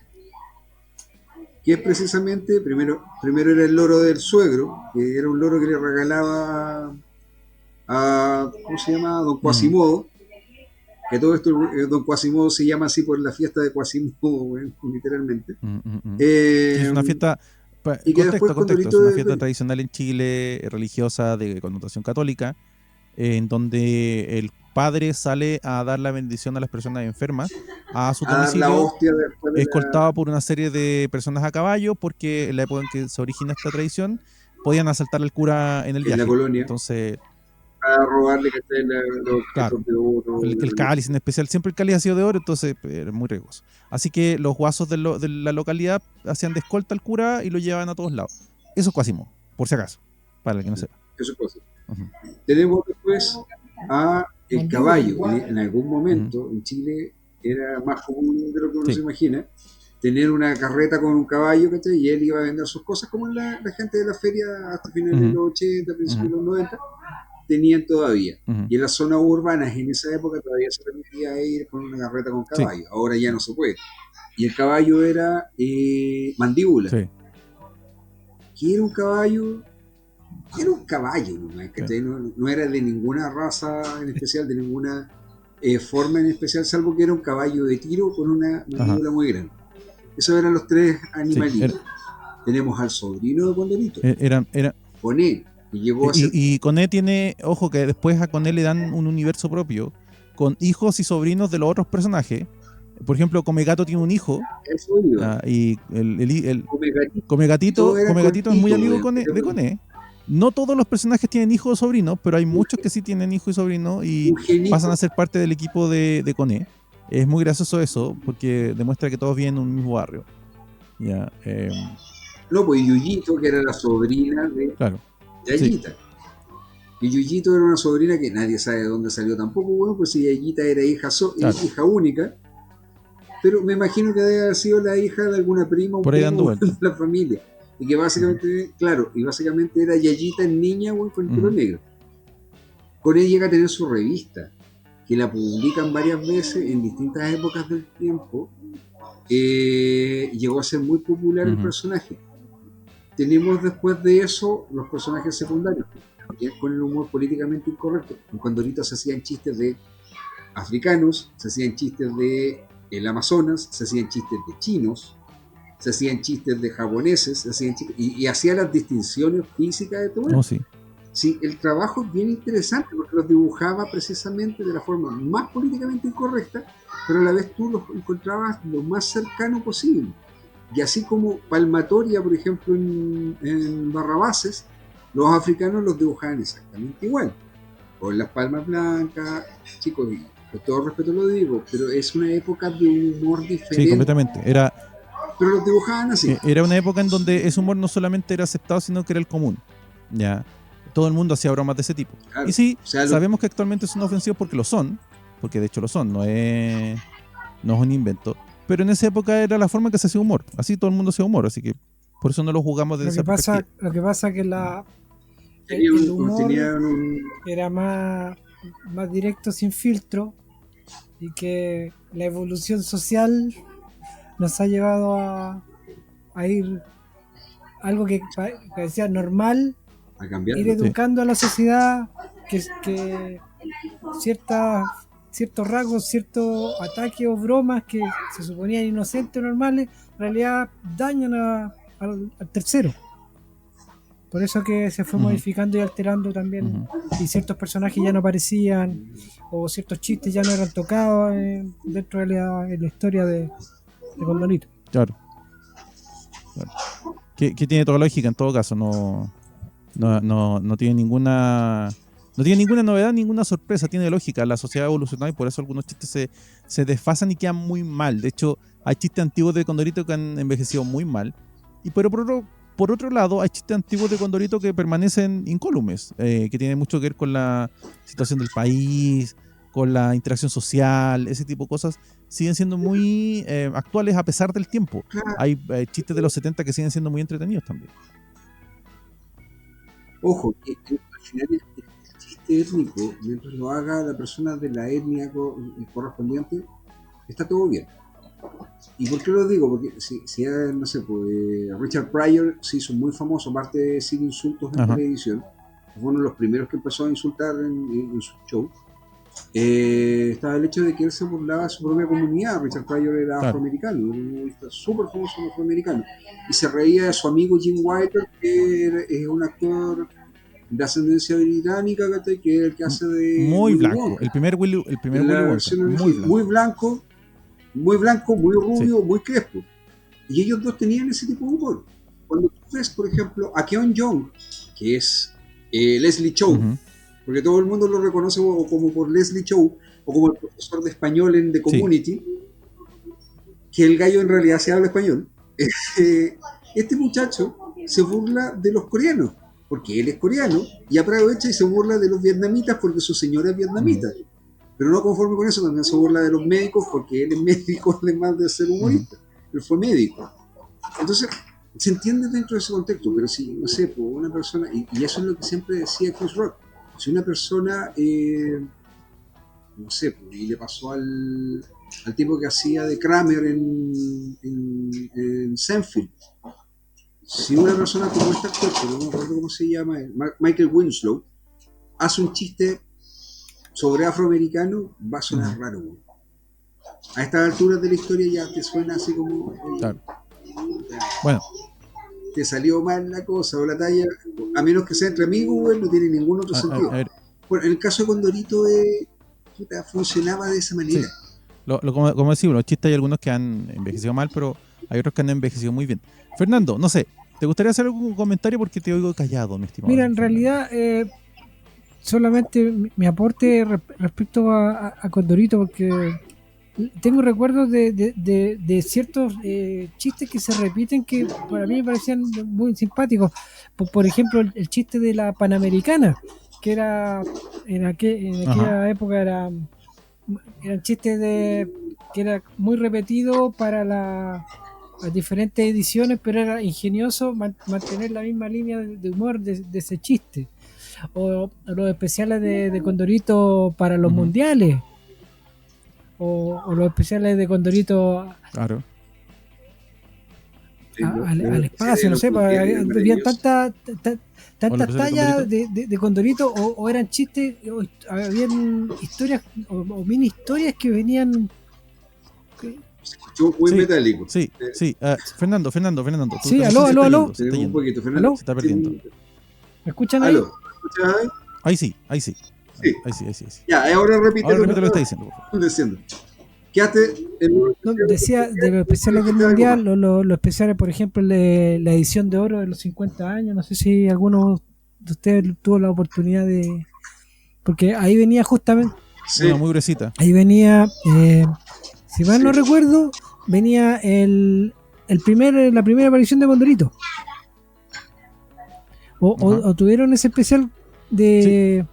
que es precisamente, primero era el loro del suegro, que era un loro que le regalaba a, ¿cómo se llama? Don Quasimodo. Que todo esto, Don Quasimodo se llama así por la fiesta de Quasimodo, literalmente. Es una fiesta, contexto, es una fiesta tradicional en Chile, religiosa, de connotación católica, en donde el padre sale a dar la bendición a las personas enfermas a su domicilio, escoltado por una serie de personas a caballo, porque en la época en que se origina esta tradición, podían asaltar al cura en el viaje. En la colonia. Entonces, a robarle los claro, de oro. El cáliz en especial, siempre el cáliz ha sido de oro, entonces era muy riesgoso. Así que los guasos de la localidad hacían de escolta al cura y lo llevaban a todos lados. Eso es Quasimodo, por si acaso, para el que no sepa. Eso es Quasimodo. Tenemos después a el caballo. En algún momento en Chile era más común de lo que uno se imagina tener una carreta con un caballo, ¿cachai? Y él iba a vender sus cosas como la gente de la feria hasta finales de los 80, principios de los 90 tenían todavía. Y en las zonas urbanas en esa época todavía se permitía ir con una carreta con caballo. Ahora ya no se puede. Y el caballo era mandíbula. ¿Qué era un caballo? Era un caballo, no era de ninguna raza en especial, de ninguna forma en especial, salvo que era un caballo de tiro con una mandíbula muy grande. Esos eran los tres animalitos. Tenemos al sobrino de Condorito. Coné, que llegó a ser... Y Coné tiene, ojo que después a Coné le dan un universo propio, con hijos y sobrinos de los otros personajes. Por ejemplo, Comegato tiene un hijo. Y el Comegatito es muy amigo de Coné. No todos los personajes tienen hijos o sobrinos, pero hay muchos que sí tienen hijos y sobrinos y pasan a ser parte del equipo de Coné. Es muy gracioso eso, porque demuestra que todos viven en un mismo barrio. No, pues Yuyito, que era la sobrina de Yayita. Sí. Y Yuyito era una sobrina que nadie sabe de dónde salió tampoco. Bueno, pues si Yayita era hija única, pero me imagino que debe haber sido la hija de alguna prima o de la familia. Y que básicamente, básicamente era Yayita en niña, con el pelo negro. Con él llega a tener su revista, que la publican varias veces en distintas épocas del tiempo. Llegó a ser muy popular el personaje. Tenemos después de eso los personajes secundarios, con el humor políticamente incorrecto. En Condorito se hacían chistes de africanos, se hacían chistes de el Amazonas, se hacían chistes de chinos, se hacían chistes de japoneses, se hacían chistes, y hacía las distinciones físicas de todo eso. Sí, el trabajo es bien interesante porque los dibujaba precisamente de la forma más políticamente incorrecta, pero a la vez tú los encontrabas lo más cercano posible. Y así como Palmatoria, por ejemplo, en Barrabases, los africanos los dibujaban exactamente igual, con las palmas blancas, chicos, y con todo respeto lo digo, pero es una época de un humor diferente. Sí, completamente. Pero los dibujaban así. Era una época en donde ese humor no solamente era aceptado, sino que era el común. Ya. Todo el mundo hacía bromas de ese tipo. Claro. Y sí, sabemos que actualmente son ofensivos porque lo son, porque de hecho lo son, no es un invento. Pero en esa época era la forma en que se hacía humor. Así todo el mundo hacía humor, así que por eso no lo jugamos desde esa perspectiva. Lo que pasa es que el humor era más directo, sin filtro, y que la evolución social nos ha llevado a ir algo que parecía normal, a cambiar, ir educando a la sociedad que ciertos rasgos, ciertos ataques o bromas que se suponían inocentes o normales, en realidad dañan al tercero. Por eso que se fue modificando y alterando también, y ciertos personajes ya no aparecían, o ciertos chistes ya no eran tocados dentro de la historia de Condorito. Claro. Que tiene toda lógica en todo caso, no tiene ninguna novedad, ninguna sorpresa, tiene lógica. La sociedad ha evolucionado y por eso algunos chistes se desfasan y quedan muy mal. De hecho, hay chistes antiguos de Condorito que han envejecido muy mal. Pero por otro lado, hay chistes antiguos de Condorito que permanecen incólumes, que tienen mucho que ver con la situación del país, con la interacción social, ese tipo de cosas, siguen siendo muy actuales a pesar del tiempo. Hay chistes de los 70 que siguen siendo muy entretenidos también. Ojo, que al final el chiste étnico, mientras lo haga la persona de la etnia correspondiente, está todo bien. ¿Y por qué lo digo? Porque si no sé, pues, Richard Pryor se hizo muy famoso, aparte de decir insultos en televisión, fue uno de los primeros que empezó a insultar en su show. Estaba el hecho de que él se burlaba de su propia comunidad. Richard Pryor era afroamericano, un humorista súper famoso afroamericano, y se reía de su amigo Jim Whiter, que es un actor de ascendencia británica, que es el que hace de muy blanco, el primer Willy Wonka, muy blanco, muy rubio, muy crespo, y ellos dos tenían ese tipo de humor. Cuando tú ves, por ejemplo, a Keon Young, que es Leslie Chow, porque todo el mundo lo reconoce como por Leslie Chow, o como el profesor de español en The Community, que el gallo en realidad se habla español. Este muchacho se burla de los coreanos, porque él es coreano, y aprovecha y se burla de los vietnamitas porque su señora es vietnamita. Pero no conforme con eso, también se burla de los médicos porque él es médico, además de ser humorista. Él fue médico. Entonces, se entiende dentro de ese contexto, pero si, no sé, pues una persona, y eso es lo que siempre decía Chris Rock, si una persona, no sé, pues, y le pasó al tipo que hacía de Kramer en Seinfeld, si una persona como este actor, que no me acuerdo cómo se llama, Michael Winslow, hace un chiste sobre afroamericano, va a sonar raro, güey. A estas alturas de la historia ya te suena así como... Claro. Bueno. Te salió mal la cosa o la talla, a menos que sea entre amigos, güey, no tiene ningún otro sentido. Bueno, en el caso de Condorito funcionaba de esa manera. Sí. Como decimos, los chistes hay algunos que han envejecido mal, pero hay otros que han envejecido muy bien. Fernando, no sé, ¿te gustaría hacer algún comentario? Porque te oigo callado, mi estimado. Mira, en realidad, solamente mi aporte respecto a Condorito, porque tengo recuerdos de ciertos chistes que se repiten que para mí me parecían muy simpáticos. Por ejemplo, el chiste de la Panamericana, que era en aquella época eran chistes que era muy repetido para las diferentes ediciones, pero era ingenioso mantener la misma línea de humor de ese chiste. O los especiales de Condorito para los mundiales. O los especiales de Condorito claro. Al espacio, no sé, había tantas tallas de Condorito o eran chistes, o habían historias o mini historias que venían. Se escuchó muy metálico. Sí. Fernando. Sí, aló. Un poquito, Fernando. Se está perdiendo. ¿Me escuchan ahí? ¿Aló? Ahí sí. Sí. Ahí sí. Ya, ahora repite lo que está diciendo. Quédate decía de los especiales del mundial, los especiales, por ejemplo, de la edición de oro de los 50 años. No sé si alguno de ustedes tuvo la oportunidad de. Porque ahí venía justamente. Sí. Una muy gruesita. Ahí venía, si mal no recuerdo, venía la primera aparición de Condorito. O tuvieron ese especial de. Sí.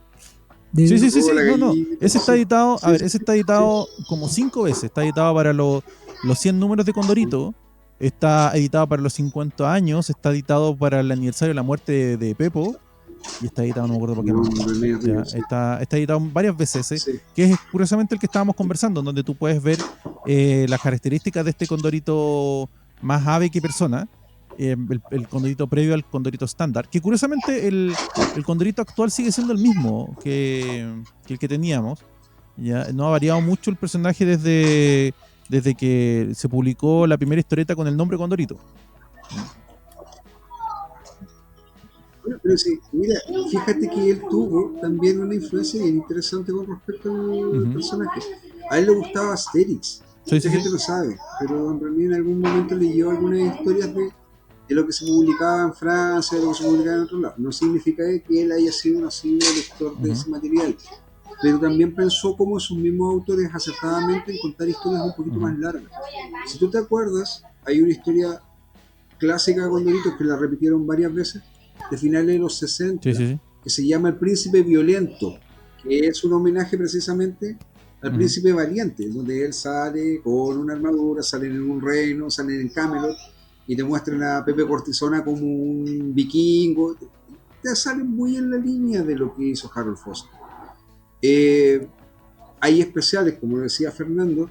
No. Ese está editado, ese está editado como 5 veces. Está editado para los 100 números de Condorito. Está editado para los 50 años. Está editado para el aniversario de la muerte de Pepo. Y está editado, no me acuerdo por qué más. Está editado varias veces, que es curiosamente el que estábamos conversando, donde tú puedes ver las características de este Condorito más ave que persona. El Condorito previo al Condorito estándar, que curiosamente el Condorito actual sigue siendo el mismo que el que teníamos. Ya no ha variado mucho el personaje desde que se publicó la primera historieta con el nombre Condorito. Bueno, pero sí, mira, fíjate que él tuvo también una influencia bien interesante con respecto al personaje. A él le gustaba Asterix, mucha gente lo sabe, pero en realidad en algún momento leyó algunas historias de lo que se publicaba en Francia, de lo que se publicaba en otros lados. No significa que él haya sido un asiduo lector de ese material, pero también pensó como sus mismos autores acertadamente en contar historias un poquito más largas. Si tú te acuerdas, hay una historia clásica de Condorito que la repitieron varias veces, de finales de los 60, que se llama El Príncipe Violento, que es un homenaje precisamente al Príncipe Valiente, donde él sale con una armadura, salen en un reino, salen en Camelot, y te muestran a Pepe Cortisona como un vikingo. Te salen muy en la línea de lo que hizo Harold Foster. Hay especiales, como decía Fernando,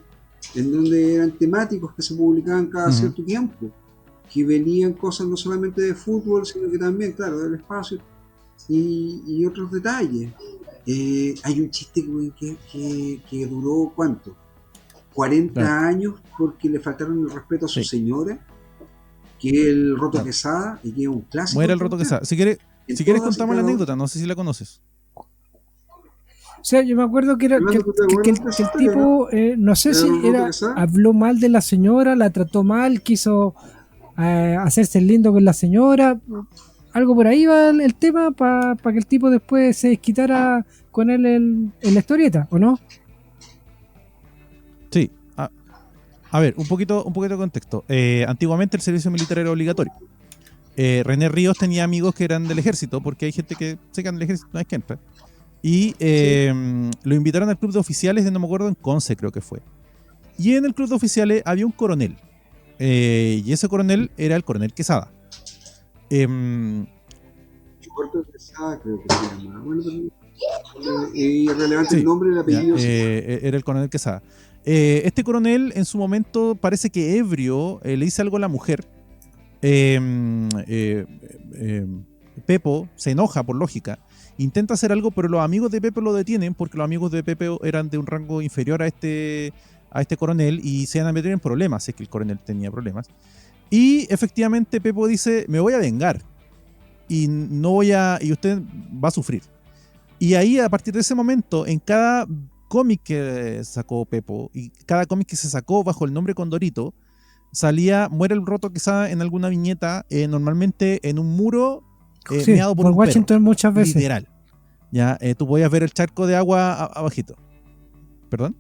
en donde eran temáticos que se publicaban cada cierto tiempo, que venían cosas no solamente de fútbol, sino que también, claro, del espacio y otros detalles. Hay un chiste que duró, ¿cuánto? 40 años, porque le faltaron el respeto a su señora, que es el Roto Quesada, y que es un clásico. Muere el Roto Quesada. Si quieres contamos la anécdota, no sé si la conoces. O sea, yo me acuerdo que el tipo, no sé si habló mal de la señora, la trató mal, quiso hacerse lindo con la señora. algo por ahí va el tema para que el tipo después se desquitara con él en la historieta, ¿o no? Sí. A ver, un poquito de contexto. Antiguamente el servicio militar era obligatorio. René Ríos tenía amigos que eran del ejército, porque hay gente que se queda en el ejército una vez que entra. Y lo invitaron al club de oficiales de, no me acuerdo, en Conce creo que fue. Y en el club de oficiales había un coronel. Y ese coronel era el coronel Quesada. Quesada creo que se llama. Bueno, irrelevante el nombre y el apellido. Era el coronel Quesada. Este coronel en su momento parece que ebrio le dice algo a la mujer. Pepo se enoja por lógica, intenta hacer algo, pero los amigos de Pepo lo detienen porque los amigos de Pepe eran de un rango inferior a este coronel y se van a meter en problemas, es que el coronel tenía problemas. Y efectivamente Pepo dice, me voy a vengar y usted va a sufrir. Y ahí, a partir de ese momento, en cada cómic que sacó Pepo y cada cómic que se sacó bajo el nombre Condorito, salía muere el Roto Quesada en alguna viñeta, normalmente en un muro meado por un Washington perro, muchas veces. Literal. Ya, tú podías ver el charco de agua abajito. ¿Perdón?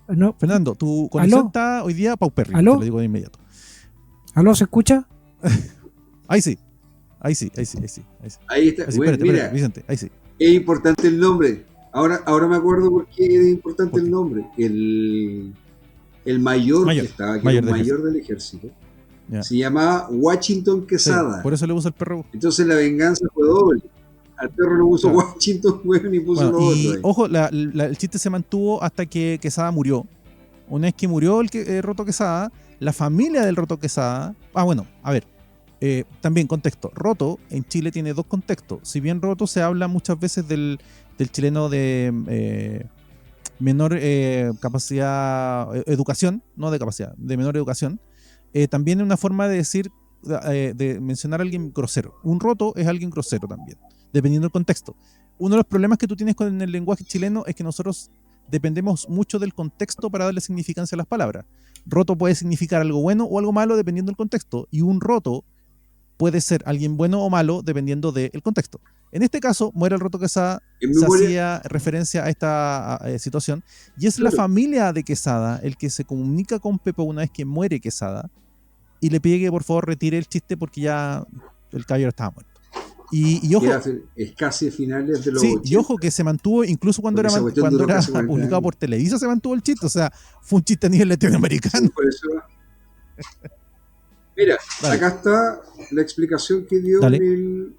No. Fernando, tu conexión está hoy día paupérrima, te lo digo de inmediato. ¿Aló? ¿Se escucha? Ahí sí. Ahí está. Ahí, bueno, espérate, Vicente, ahí sí. Es importante el nombre. Ahora me acuerdo por qué es importante el nombre. El mayor que estaba, que era el mayor del ejército, se llamaba Washington Quesada. Sí, por eso le puso el perro. Entonces la venganza fue doble. Al perro le puso Washington, ni puso lo otro. Y ojo, el chiste se mantuvo hasta que Quesada murió. Una vez que murió el Roto Quesada, la familia del Roto Quesada... bueno, a ver. También contexto. Roto en Chile tiene dos contextos. Si bien Roto se habla muchas veces del chileno de menor capacidad, educación, no de capacidad, de menor educación, también es una forma de decir, de mencionar a alguien grosero. Un roto es alguien grosero también, dependiendo del contexto. Uno de los problemas que tú tienes con el lenguaje chileno es que nosotros dependemos mucho del contexto para darle significancia a las palabras. Roto puede significar algo bueno o algo malo dependiendo del contexto, y un roto puede ser alguien bueno o malo dependiendo del contexto. En este caso, muere el Roto Quesada, se hacía referencia a esta situación, y es la familia de Quesada el que se comunica con Pepo una vez que muere Quesada y le pide que por favor retire el chiste porque ya el caballero estaba muerto. Y ojo, es casi finales de los 80. Y ojo que se mantuvo incluso cuando era publicado por Televisa, se mantuvo el chiste, o sea, fue un chiste a nivel latinoamericano. Sí, por eso. Mira, acá está la explicación que dio en el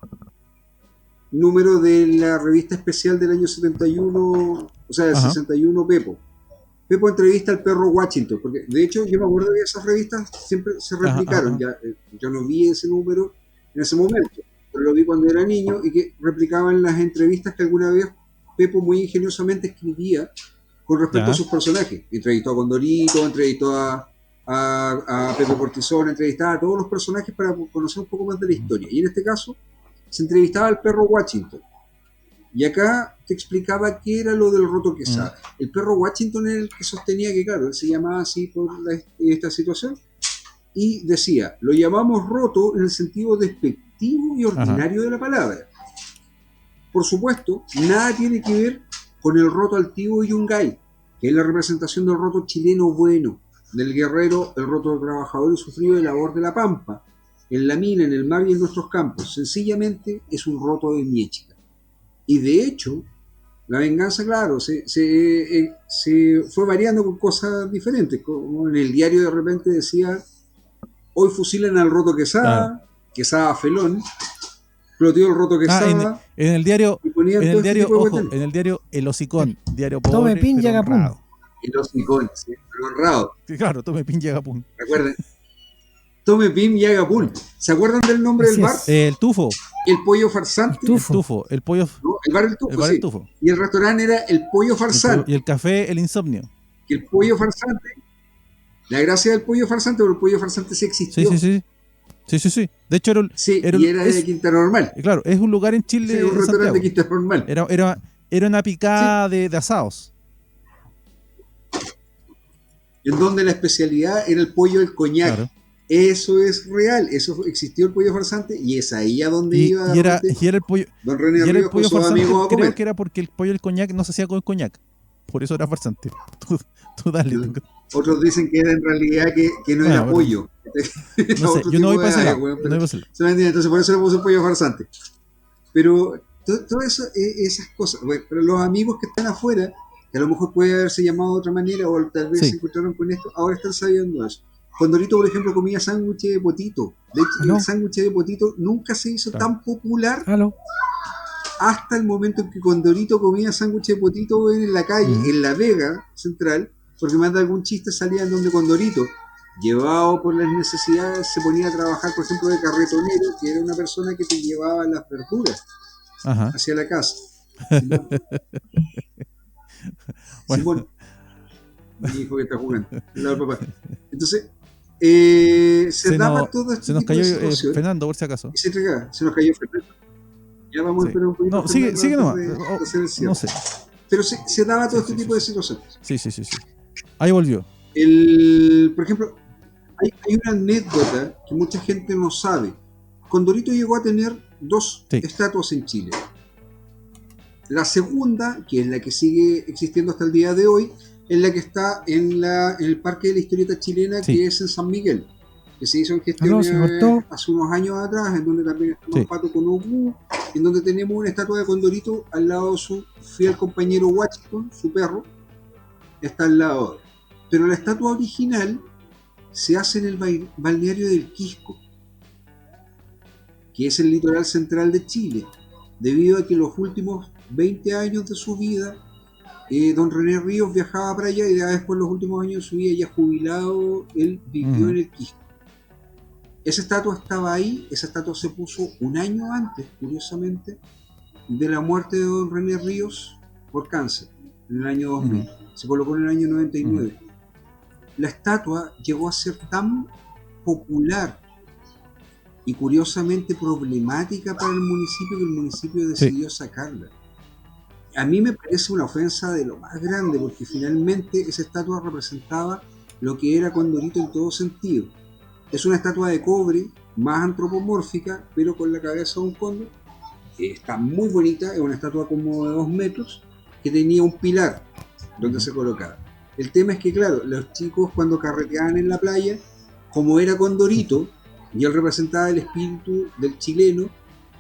número de la revista especial del año 71, o sea, del 61 Pepo. Pepo entrevista al perro Washington, porque de hecho yo me acuerdo que esas revistas siempre se replicaron. Yo no vi ese número en ese momento, pero lo vi cuando era niño y que replicaban las entrevistas que alguna vez Pepo muy ingeniosamente escribía con respecto a sus personajes. Entrevistó a Condorito, entrevistó a Pepe Cortisone, entrevistaba a todos los personajes para conocer un poco más de la historia. Y en este caso se entrevistaba al perro Washington. Y acá te explicaba qué era lo del Roto Quesada. El perro Washington era el que sostenía que, claro, él se llamaba así por esta situación. Y decía, lo llamamos roto en el sentido despectivo y ordinario de la palabra. Por supuesto, nada tiene que ver con el roto altivo y yungay, que es la representación del roto chileno bueno, del guerrero, el roto trabajador y sufrido de labor de la pampa, en la mina, en el mar y en nuestros campos. Sencillamente es un roto de Miéchica. Y de hecho, la venganza, claro, se fue variando con cosas diferentes, como en el diario de repente decía, hoy fusilan al Roto Quesada, Quesada felón, explotió el Roto Quesada. En el diario, en el diario El Hocicón, diario pobre, Tome pin y haga pum. El Hocicón, sí, pero honrado. Claro, Tome pin y haga pum. Recuerden, Tome pin y haga pum. ¿Se acuerdan del nombre del bar? El Tufo. El Pollo Farsante. El Tufo. El pollo. No, el bar El Tufo, el bar sí. El Tufo. Y el restaurante era El Pollo Farsante. Y el café El Insomnio. Y el Pollo Farsante, la gracia del Pollo Farsante, pero el Pollo Farsante sí existió. Sí. De hecho, era de Quinta Normal. Claro, es un lugar en Chile. Sí, un restaurante de Quinta Normal. Era una picada de asados. En donde la especialidad era el pollo del coñac. Claro. Eso es real, eso existió el pollo farsante y es ahí a donde iba. Y era el pollo, Don René Ríos con sus amigos a comer. Creo que era porque el pollo del coñac no se hacía con coñac. Por eso era farsante. Tú dale. Otros dicen que era en realidad que no era pollo. No sé, yo no voy para ese lado. Entonces por eso le puso pollo farsante. Pero todo eso, esas cosas. Bueno, pero los amigos que están afuera, que a lo mejor puede haberse llamado de otra manera o tal vez se encontraron con esto, ahora están sabiendo eso. Condorito, por ejemplo, comía sándwich de potito. De hecho, el sándwich de potito nunca se hizo tan popular hasta el momento en que Condorito comía sándwich de potito en la calle, en La Vega Central, porque más de algún chiste salía en donde Condorito, llevado por las necesidades, se ponía a trabajar, por ejemplo, de carretonero, que era una persona que te llevaba las verduras hacia la casa. Simón, mi hijo que está jugando, el papá. Entonces, se daba todo este se nos tipo cayó de Fernando, por si acaso. Se nos cayó Fernando. Ya vamos a esperar un poquito. No, sigue nomás. No sé. Pero se daba todo este tipo de situaciones. Sí. Ahí volvió. Por ejemplo, hay una anécdota que mucha gente no sabe. Condorito llegó a tener 2 estatuas en Chile. La segunda, que es la que sigue existiendo hasta el día de hoy, es la que está en el Parque de la Historieta Chilena, que es en San Miguel, que se hizo en gestión hace unos años atrás, en donde también está Pato con Ogu, en donde tenemos una estatua de Condorito al lado de su fiel compañero Washington, su perro, está al lado. Pero la estatua original se hace en el balneario del Quisco, que es el litoral central de Chile, debido a que los últimos 20 años de su vida don René Ríos viajaba para allá y después los últimos años de su vida, ya jubilado, él vivió en el Quisco. Esa estatua estaba ahí, esa estatua se puso un año antes, curiosamente, de la muerte de don René Ríos por cáncer, en el año 2000. Se colocó en el año 99. La estatua llegó a ser tan popular y curiosamente problemática para el municipio que el municipio decidió sacarla. A mí me parece una ofensa de lo más grande, porque finalmente esa estatua representaba lo que era Condorito en todo sentido. Es una estatua de cobre, más antropomórfica, pero con la cabeza de un cóndor. Está muy bonita, es una estatua como de 2 metros, que tenía un pilar donde se colocaba. El tema es que, claro, los chicos cuando carreteaban en la playa, como era Condorito, y él representaba el espíritu del chileno,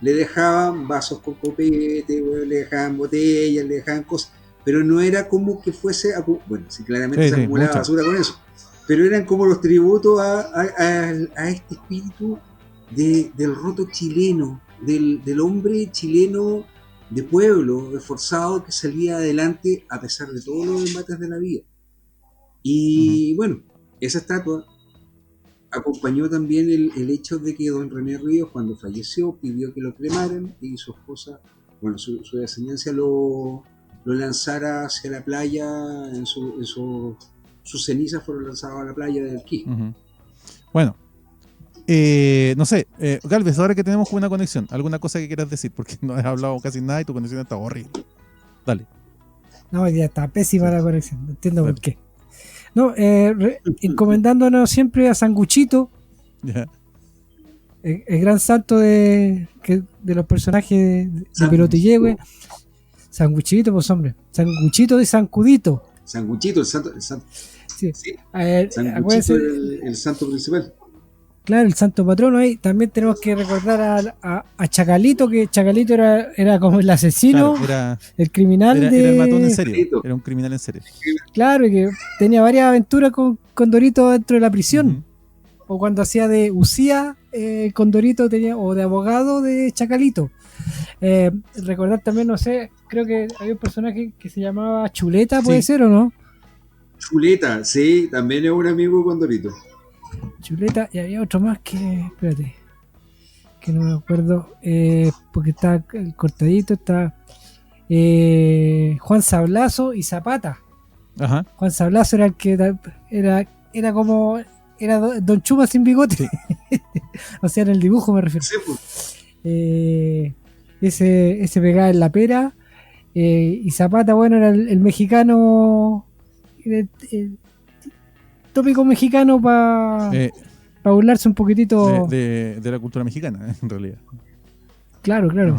le dejaban vasos con copete, le dejaban botellas, le dejaban cosas, pero no era como que fuese, bueno, sí, claramente se acumulaba basura con eso, pero eran como los tributos a este espíritu del roto chileno, del hombre chileno de pueblo, esforzado, que salía adelante a pesar de todos los embates de la vida. Y bueno, esa estatua acompañó también el hecho de que don René Ríos, cuando falleció, pidió que lo cremaran y su esposa, bueno, su descendencia lo lanzara hacia la playa, sus cenizas fueron lanzadas a la playa del Quisco. Bueno, no sé, Galvez, ahora que tenemos una conexión, ¿alguna cosa que quieras decir? Porque no has hablado casi nada y tu conexión está horrible. Dale. No, ya está pésima la conexión, no entiendo por qué. No, encomendándonos siempre a Sanguchito, el gran santo de los personajes de Pelotillehue. Sanguchito, pues hombre, Sanguchito de Sancudito. Sanguchito, el santo. Sí. Sanguchito, el santo principal. Claro, el santo patrono ahí. También tenemos que recordar a Chacalito, que Chacalito era como el asesino, claro, el criminal era el matón en serio, era un criminal en serio. Claro, y que tenía varias aventuras con Dorito dentro de la prisión. O cuando hacía de Usía, con Dorito tenía, o de abogado de Chacalito. Recordar también, no sé, creo que había un personaje que se llamaba Chuleta, ¿puede ser o no? Chuleta, sí, también es un amigo con Dorito. Chuleta, y había otro más que, espérate, que no me acuerdo, porque está el cortadito, está Juan Sablazo y Zapata. Ajá. Juan Sablazo era el que era como, era Don Chuma sin bigote. Sí. O sea, en el dibujo me refiero. Sí, pues. Ese pegaba en la pera, y Zapata, bueno, era el mexicano, el tópico mexicano para para burlarse un poquitito de la cultura mexicana, en realidad. Claro. Uh-huh.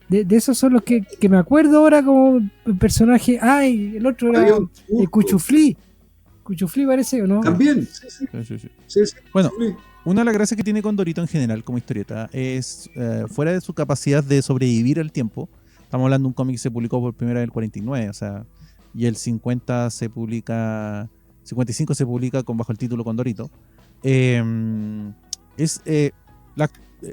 De esos son los que me acuerdo ahora como personaje. Ay, el otro era el Cuchuflí. Cuchuflí parece, ¿o no? También. Sí. Bueno, una de las gracias que tiene Condorito en general como historieta es, fuera de su capacidad de sobrevivir al tiempo, estamos hablando de un cómic que se publicó por primera vez en el 49, o sea, y el 55 se publica bajo el título Condorito. Es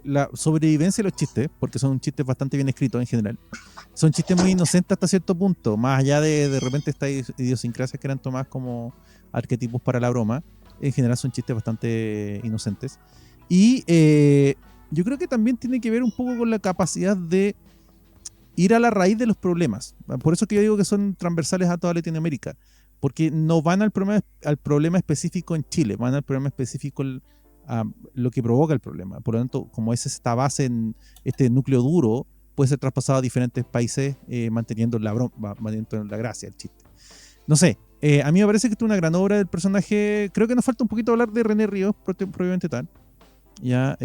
la sobrevivencia de los chistes, porque son chistes bastante bien escritos en general. Son chistes muy inocentes hasta cierto punto, más allá de repente estas idiosincrasias que eran tomadas como arquetipos para la broma. En general son chistes bastante inocentes. Y yo creo que también tiene que ver un poco con la capacidad de ir a la raíz de los problemas. Por eso que yo digo que son transversales a toda Latinoamérica, porque no van al problema específico en Chile, van al problema específico a lo que provoca el problema. Por lo tanto, como es esta base, en este núcleo duro, puede ser traspasado a diferentes países, manteniendo la gracia, el chiste. No sé, a mí me parece que esto es una gran obra del personaje. Creo que nos falta un poquito hablar de René Ríos, probablemente tal. Ya,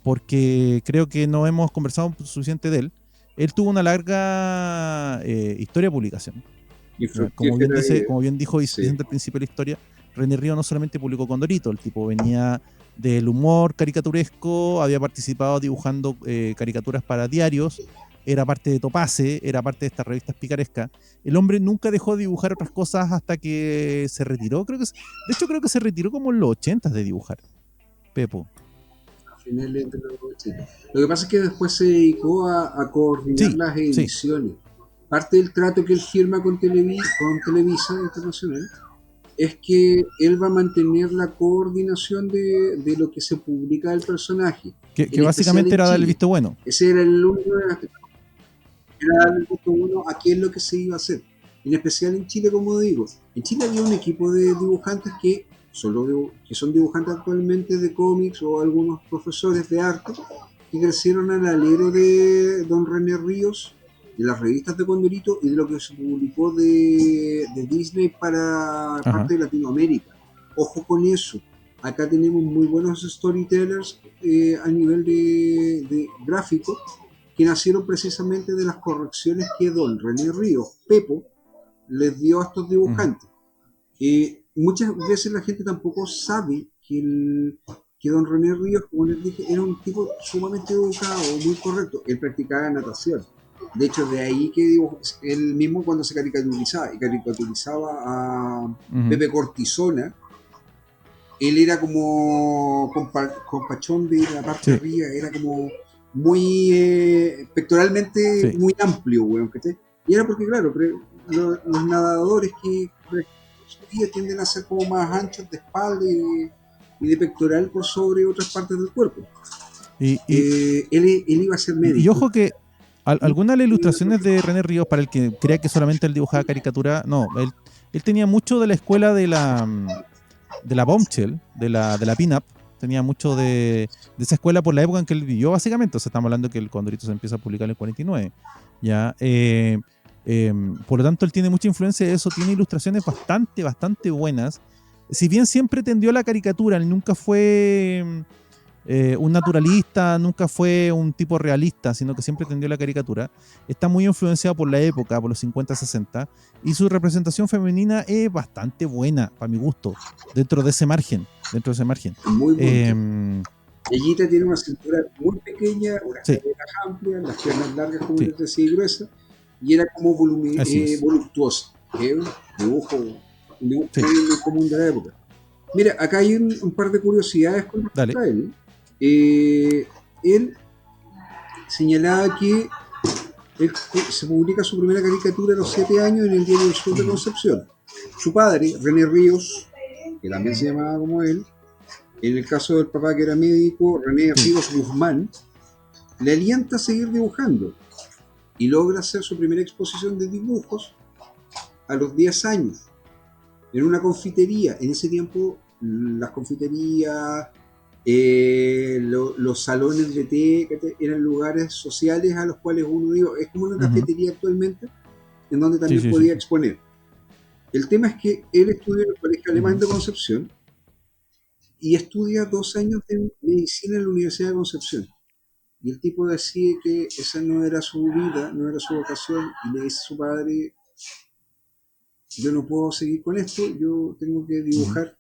porque creo que no hemos conversado suficiente de él. Él tuvo una larga historia de publicación. Como bien dijo Vicente al principio de la historia, René Ríos no solamente publicó Condorito, el tipo venía del humor caricaturesco, había participado dibujando caricaturas para diarios, era parte de Topace, era parte de estas revistas picarescas. El hombre nunca dejó de dibujar otras cosas hasta que se retiró. De hecho, creo que se retiró como en los 80 de dibujar. Pepo. A finales de los 80. Lo que pasa es que después se dedicó a coordinar las ediciones. Parte del trato que él firma con Televisa Internacional es que él va a mantener la coordinación de lo que se publica del personaje. Que básicamente era darle el visto bueno. Ese era el único era darle el visto bueno a qué es lo que se iba a hacer. En especial en Chile, como digo. En Chile había un equipo de dibujantes que son dibujantes actualmente de cómics o algunos profesores de arte que crecieron al alero de don René Ríos, de las revistas de Condorito y de lo que se publicó de Disney para parte de Latinoamérica. Ojo con eso. Acá tenemos muy buenos storytellers a nivel de gráfico que nacieron precisamente de las correcciones que don René Ríos, Pepo, les dio a estos dibujantes. Muchas veces la gente tampoco sabe que don René Ríos, como les dije, era un tipo sumamente educado, muy correcto. Él practicaba natación. De hecho, de ahí que él mismo cuando se caricaturizaba a Pepe Cortisona, él era como compachón de la parte de arriba, era como muy pectoralmente muy amplio, weón, ¿cachai? Y era porque, claro, los nadadores que tienden a ser como más anchos de espalda y de pectoral por sobre otras partes del cuerpo. Él iba a ser médico. Y ojo que algunas de las ilustraciones de René Ríos, para el que crea que solamente él dibujaba caricatura, no, él tenía mucho de la escuela de la Bombshell, de la Pin-Up, tenía mucho de esa escuela por la época en que él vivió, básicamente. O sea, estamos hablando que el Condorito se empieza a publicar en el 49, ¿ya? Por lo tanto, él tiene mucha influencia de eso, tiene ilustraciones bastante buenas. Si bien siempre tendió a la caricatura, él nunca fue un naturalista, nunca fue un tipo realista, sino que siempre tendió a la caricatura. Está muy influenciado por la época, por los 50-60, y su representación femenina es bastante buena, para mi gusto, dentro de ese margen. Muy bueno. Ellita tiene una cintura muy pequeña, una cadera amplia, las piernas largas, como les decía, y gruesas, y era como voluptuosa. Un dibujo muy común de la época. Mira, acá hay un par de curiosidades con respecto a él. Él señalaba que él se publica su primera caricatura a los 7 años en el Diario del Sur de Concepción. Su padre, René Ríos, que también se llamaba como él, en el caso del papá que era médico, René Ríos Guzmán, le alienta a seguir dibujando y logra hacer su primera exposición de dibujos a los 10 años en una confitería. En ese tiempo las confiterías, los salones de té eran lugares sociales a los cuales uno iba. Es como una cafetería actualmente, en donde también podía exponer. El tema es que él estudió en el Colegio Alemán de Concepción y estudia 2 años de medicina en la Universidad de Concepción. Y el tipo decide que esa no era su vida, no era su vocación, y le dice a su padre, yo no puedo seguir con esto, yo tengo que dibujar.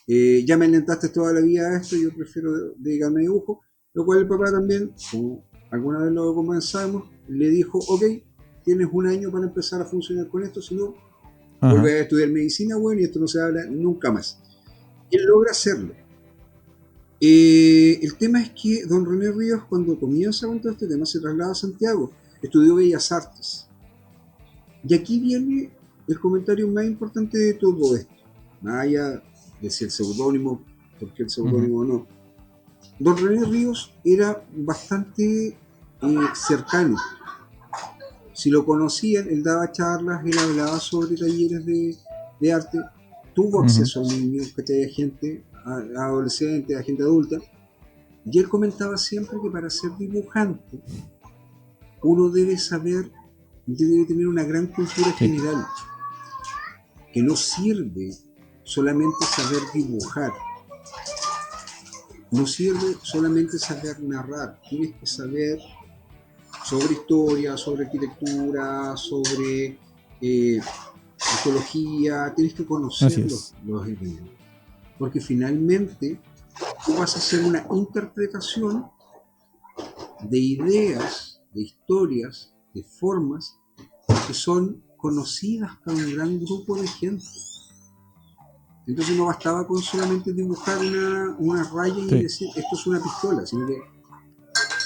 Ya me alentaste toda la vida a esto, yo prefiero dedicarme a dibujo. Lo cual el papá también, como alguna vez lo comenzamos, le dijo, ok, tienes 1 año para empezar a funcionar con esto, si no, vuelve a estudiar medicina, bueno, y esto no se habla nunca más. Y él logra hacerlo. El tema es que don René Ríos, cuando comienza con todo este tema, se traslada a Santiago, estudió Bellas Artes. Y aquí viene el comentario más importante de todo esto, más allá de si el seudónimo, porque el seudónimo o no. Don René Ríos era bastante cercano. Si lo conocían, él daba charlas, él hablaba sobre talleres de arte, tuvo acceso a niños, a gente, a adolescentes, a gente adulta, y él comentaba siempre que para ser dibujante uno debe tener una gran cultura general, que no sirve solamente saber dibujar, no sirve solamente saber narrar, tienes que saber sobre historia, sobre arquitectura, sobre arqueología, tienes que conocer los elementos. Porque finalmente tú vas a hacer una interpretación de ideas, de historias, de formas que son conocidas por un gran grupo de gente. Entonces no bastaba con solamente dibujar una raya y decir esto es una pistola, sino que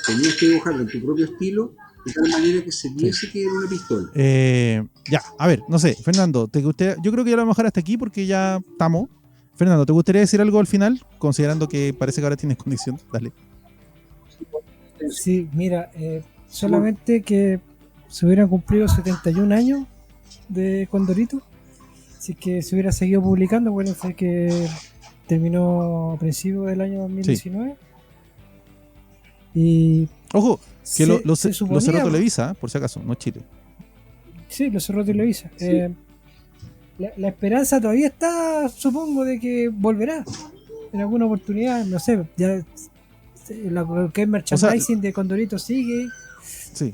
tenías que dibujarlo en tu propio estilo de tal manera que se viese que era una pistola. Ya, a ver, no sé, Fernando, yo creo que ya lo vamos a dejar hasta aquí porque ya estamos. Fernando, ¿te gustaría decir algo al final? Considerando que parece que ahora tienes condición. Dale. Sí, mira, solamente que se hubieran cumplido 71 años de Condorito. Así que se hubiera seguido publicando, bueno, fue que terminó a principios del año 2019. Y ojo, que lo cerró Televisa, por si acaso, no Chile. Sí, lo cerró Televisa. Sí. La esperanza todavía está, supongo, de que volverá en alguna oportunidad, no sé, ya lo que es merchandising de Condorito sigue,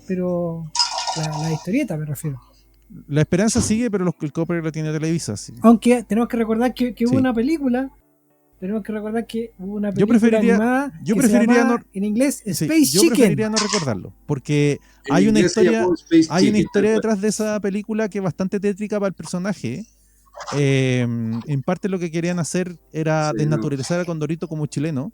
pero la historieta me refiero. La esperanza sigue, pero el copyright la tiene Televisa. Sí. Aunque tenemos que recordar que hubo una película. Tenemos que recordar que hubo una película animada yo preferiría no, en inglés Space Chicken. Yo preferiría no recordarlo, porque hay una historia detrás de esa película que es bastante tétrica para el personaje. En parte lo que querían hacer era desnaturalizar a Condorito como chileno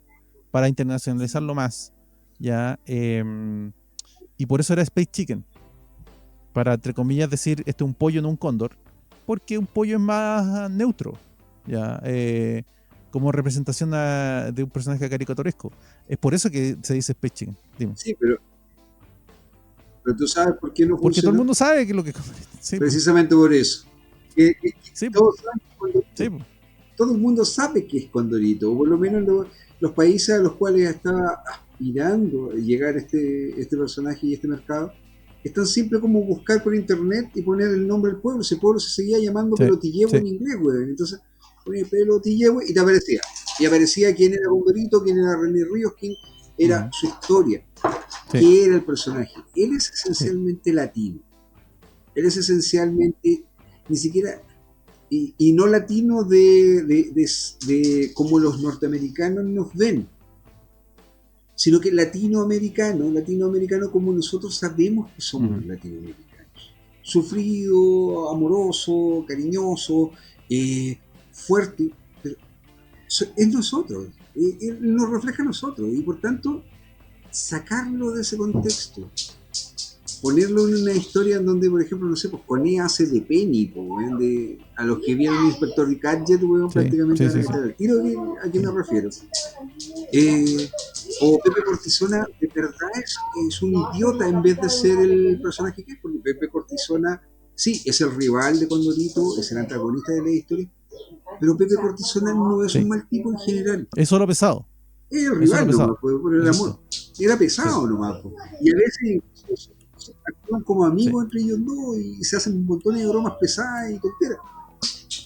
para internacionalizarlo más, ¿ya? Y por eso era Space Chicken, para, entre comillas, decir este es un pollo, no un cóndor, porque un pollo es más neutro, ¿ya? Como representación de un personaje caricaturesco. Es por eso que se dice Space Chicken. Dime. Sí, pero tú sabes por qué no funciona. Porque todo el mundo sabe que es lo que... Sí, precisamente por eso. Todo el mundo sabe que es Condorito, o por lo menos los países a los cuales está aspirando a llegar este personaje y este mercado, es tan simple como buscar por internet y poner el nombre del pueblo. Ese pueblo se seguía llamando Pelotillehue en inglés, güey. Entonces ponía Pelotillehue y te aparecía. Y aparecía quién era Condorito, quién era René Ríos, quién era su historia, qué era el personaje. Él es esencialmente latino. Él es esencialmente, ni siquiera, y no latino de como los norteamericanos nos ven, sino que latinoamericano como nosotros sabemos que somos los latinoamericanos. Sufrido, amoroso, cariñoso, fuerte, pero es nosotros, él nos refleja a nosotros, y por tanto, sacarlo de ese contexto, ponerlo en una historia en donde, por ejemplo, no sé, pues Coné hace de Penny, a los que vieron Inspector Gadget, prácticamente al tiro a qué me refiero. O Pepe Cortisona de verdad es un idiota en vez de ser el personaje que es, porque Pepe Cortisona sí es el rival de Condorito, es el antagonista de la historia, pero Pepe Cortisona no es un mal tipo en general. Es solo pesado. Es el rival nomás, por el amor. Era pesado nomás. Y a veces actúan como amigos entre ellos dos y se hacen un montón de bromas pesadas y tonteras.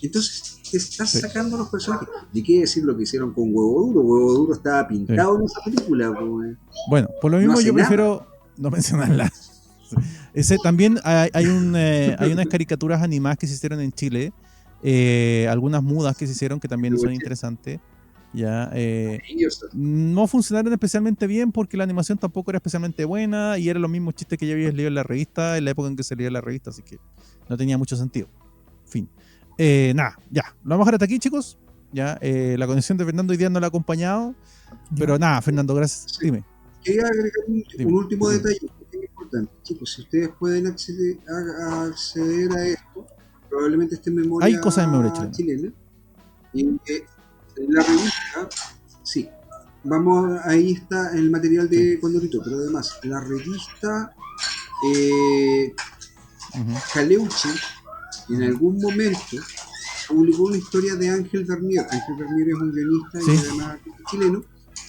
Entonces, te estás sacando los personajes. ¿De qué decir lo que hicieron con Huevo Duro? Huevo Duro estaba pintado en esa película. Bueno, por lo mismo yo prefiero no mencionarla. Ese también hay unas caricaturas animadas que se hicieron en Chile, algunas mudas que se hicieron que también son interesantes. Ya, no funcionaron especialmente bien porque la animación tampoco era especialmente buena y eran los mismos chistes que ya habías leído en la revista en la época en que se leía la revista, así que no tenía mucho sentido. Fin. Nada, ya, lo vamos a dejar hasta aquí, chicos. Ya, la conexión de Fernando hoy día no la ha acompañado, pero nada, Fernando, gracias. Sí. Dime. Quería agregar un último detalle que es importante. Chicos, si ustedes pueden acceder a esto, probablemente esté en memoria, hay cosas en memoria chilena. Y en la revista, sí, ahí está el material de Condorito, pero además, la revista Caleuche, en algún momento, publicó una historia de Ángel Vernier. Ángel Vernier es un guionista y además chileno.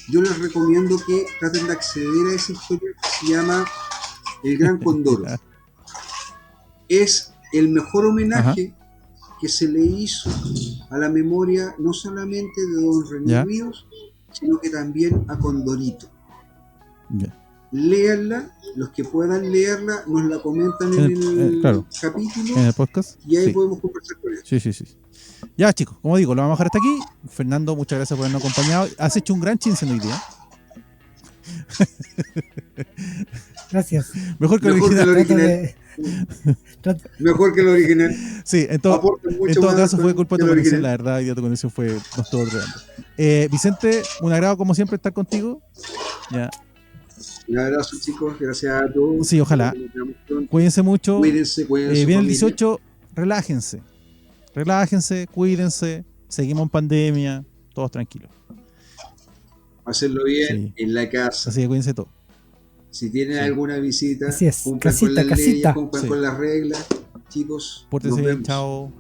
Yo les recomiendo que traten de acceder a esa historia que se llama El Gran Condoro. Es el mejor homenaje que se le hizo a la memoria no solamente de don René Ríos, sino que también a Condorito. Léanla, los que puedan leerla nos la comentan en el capítulo, en el podcast, y ahí podemos conversar con él. Sí. Ya, chicos, como digo, lo vamos a dejar hasta aquí. Fernando, muchas gracias por habernos acompañado. Has hecho un gran chinsen hoy día. Gracias. Mejor que el original. Mejor que el original. Sí, en todo caso fue culpa de tu conexión, la verdad, y tu conexión no estuvo tremendo. Vicente, un agrado como siempre estar contigo. Ya. Un abrazo, chicos, gracias a todos. Sí, ojalá. Cuídense mucho. Cuídense. Viene el 18, relájense, cuídense. Seguimos en pandemia, todos tranquilos. Hacerlo bien en la casa. Así que cuídense todos. Si tienen alguna visita, cumplan con las leyes, cumplan con las reglas. Chicos, pórtense bien, chao.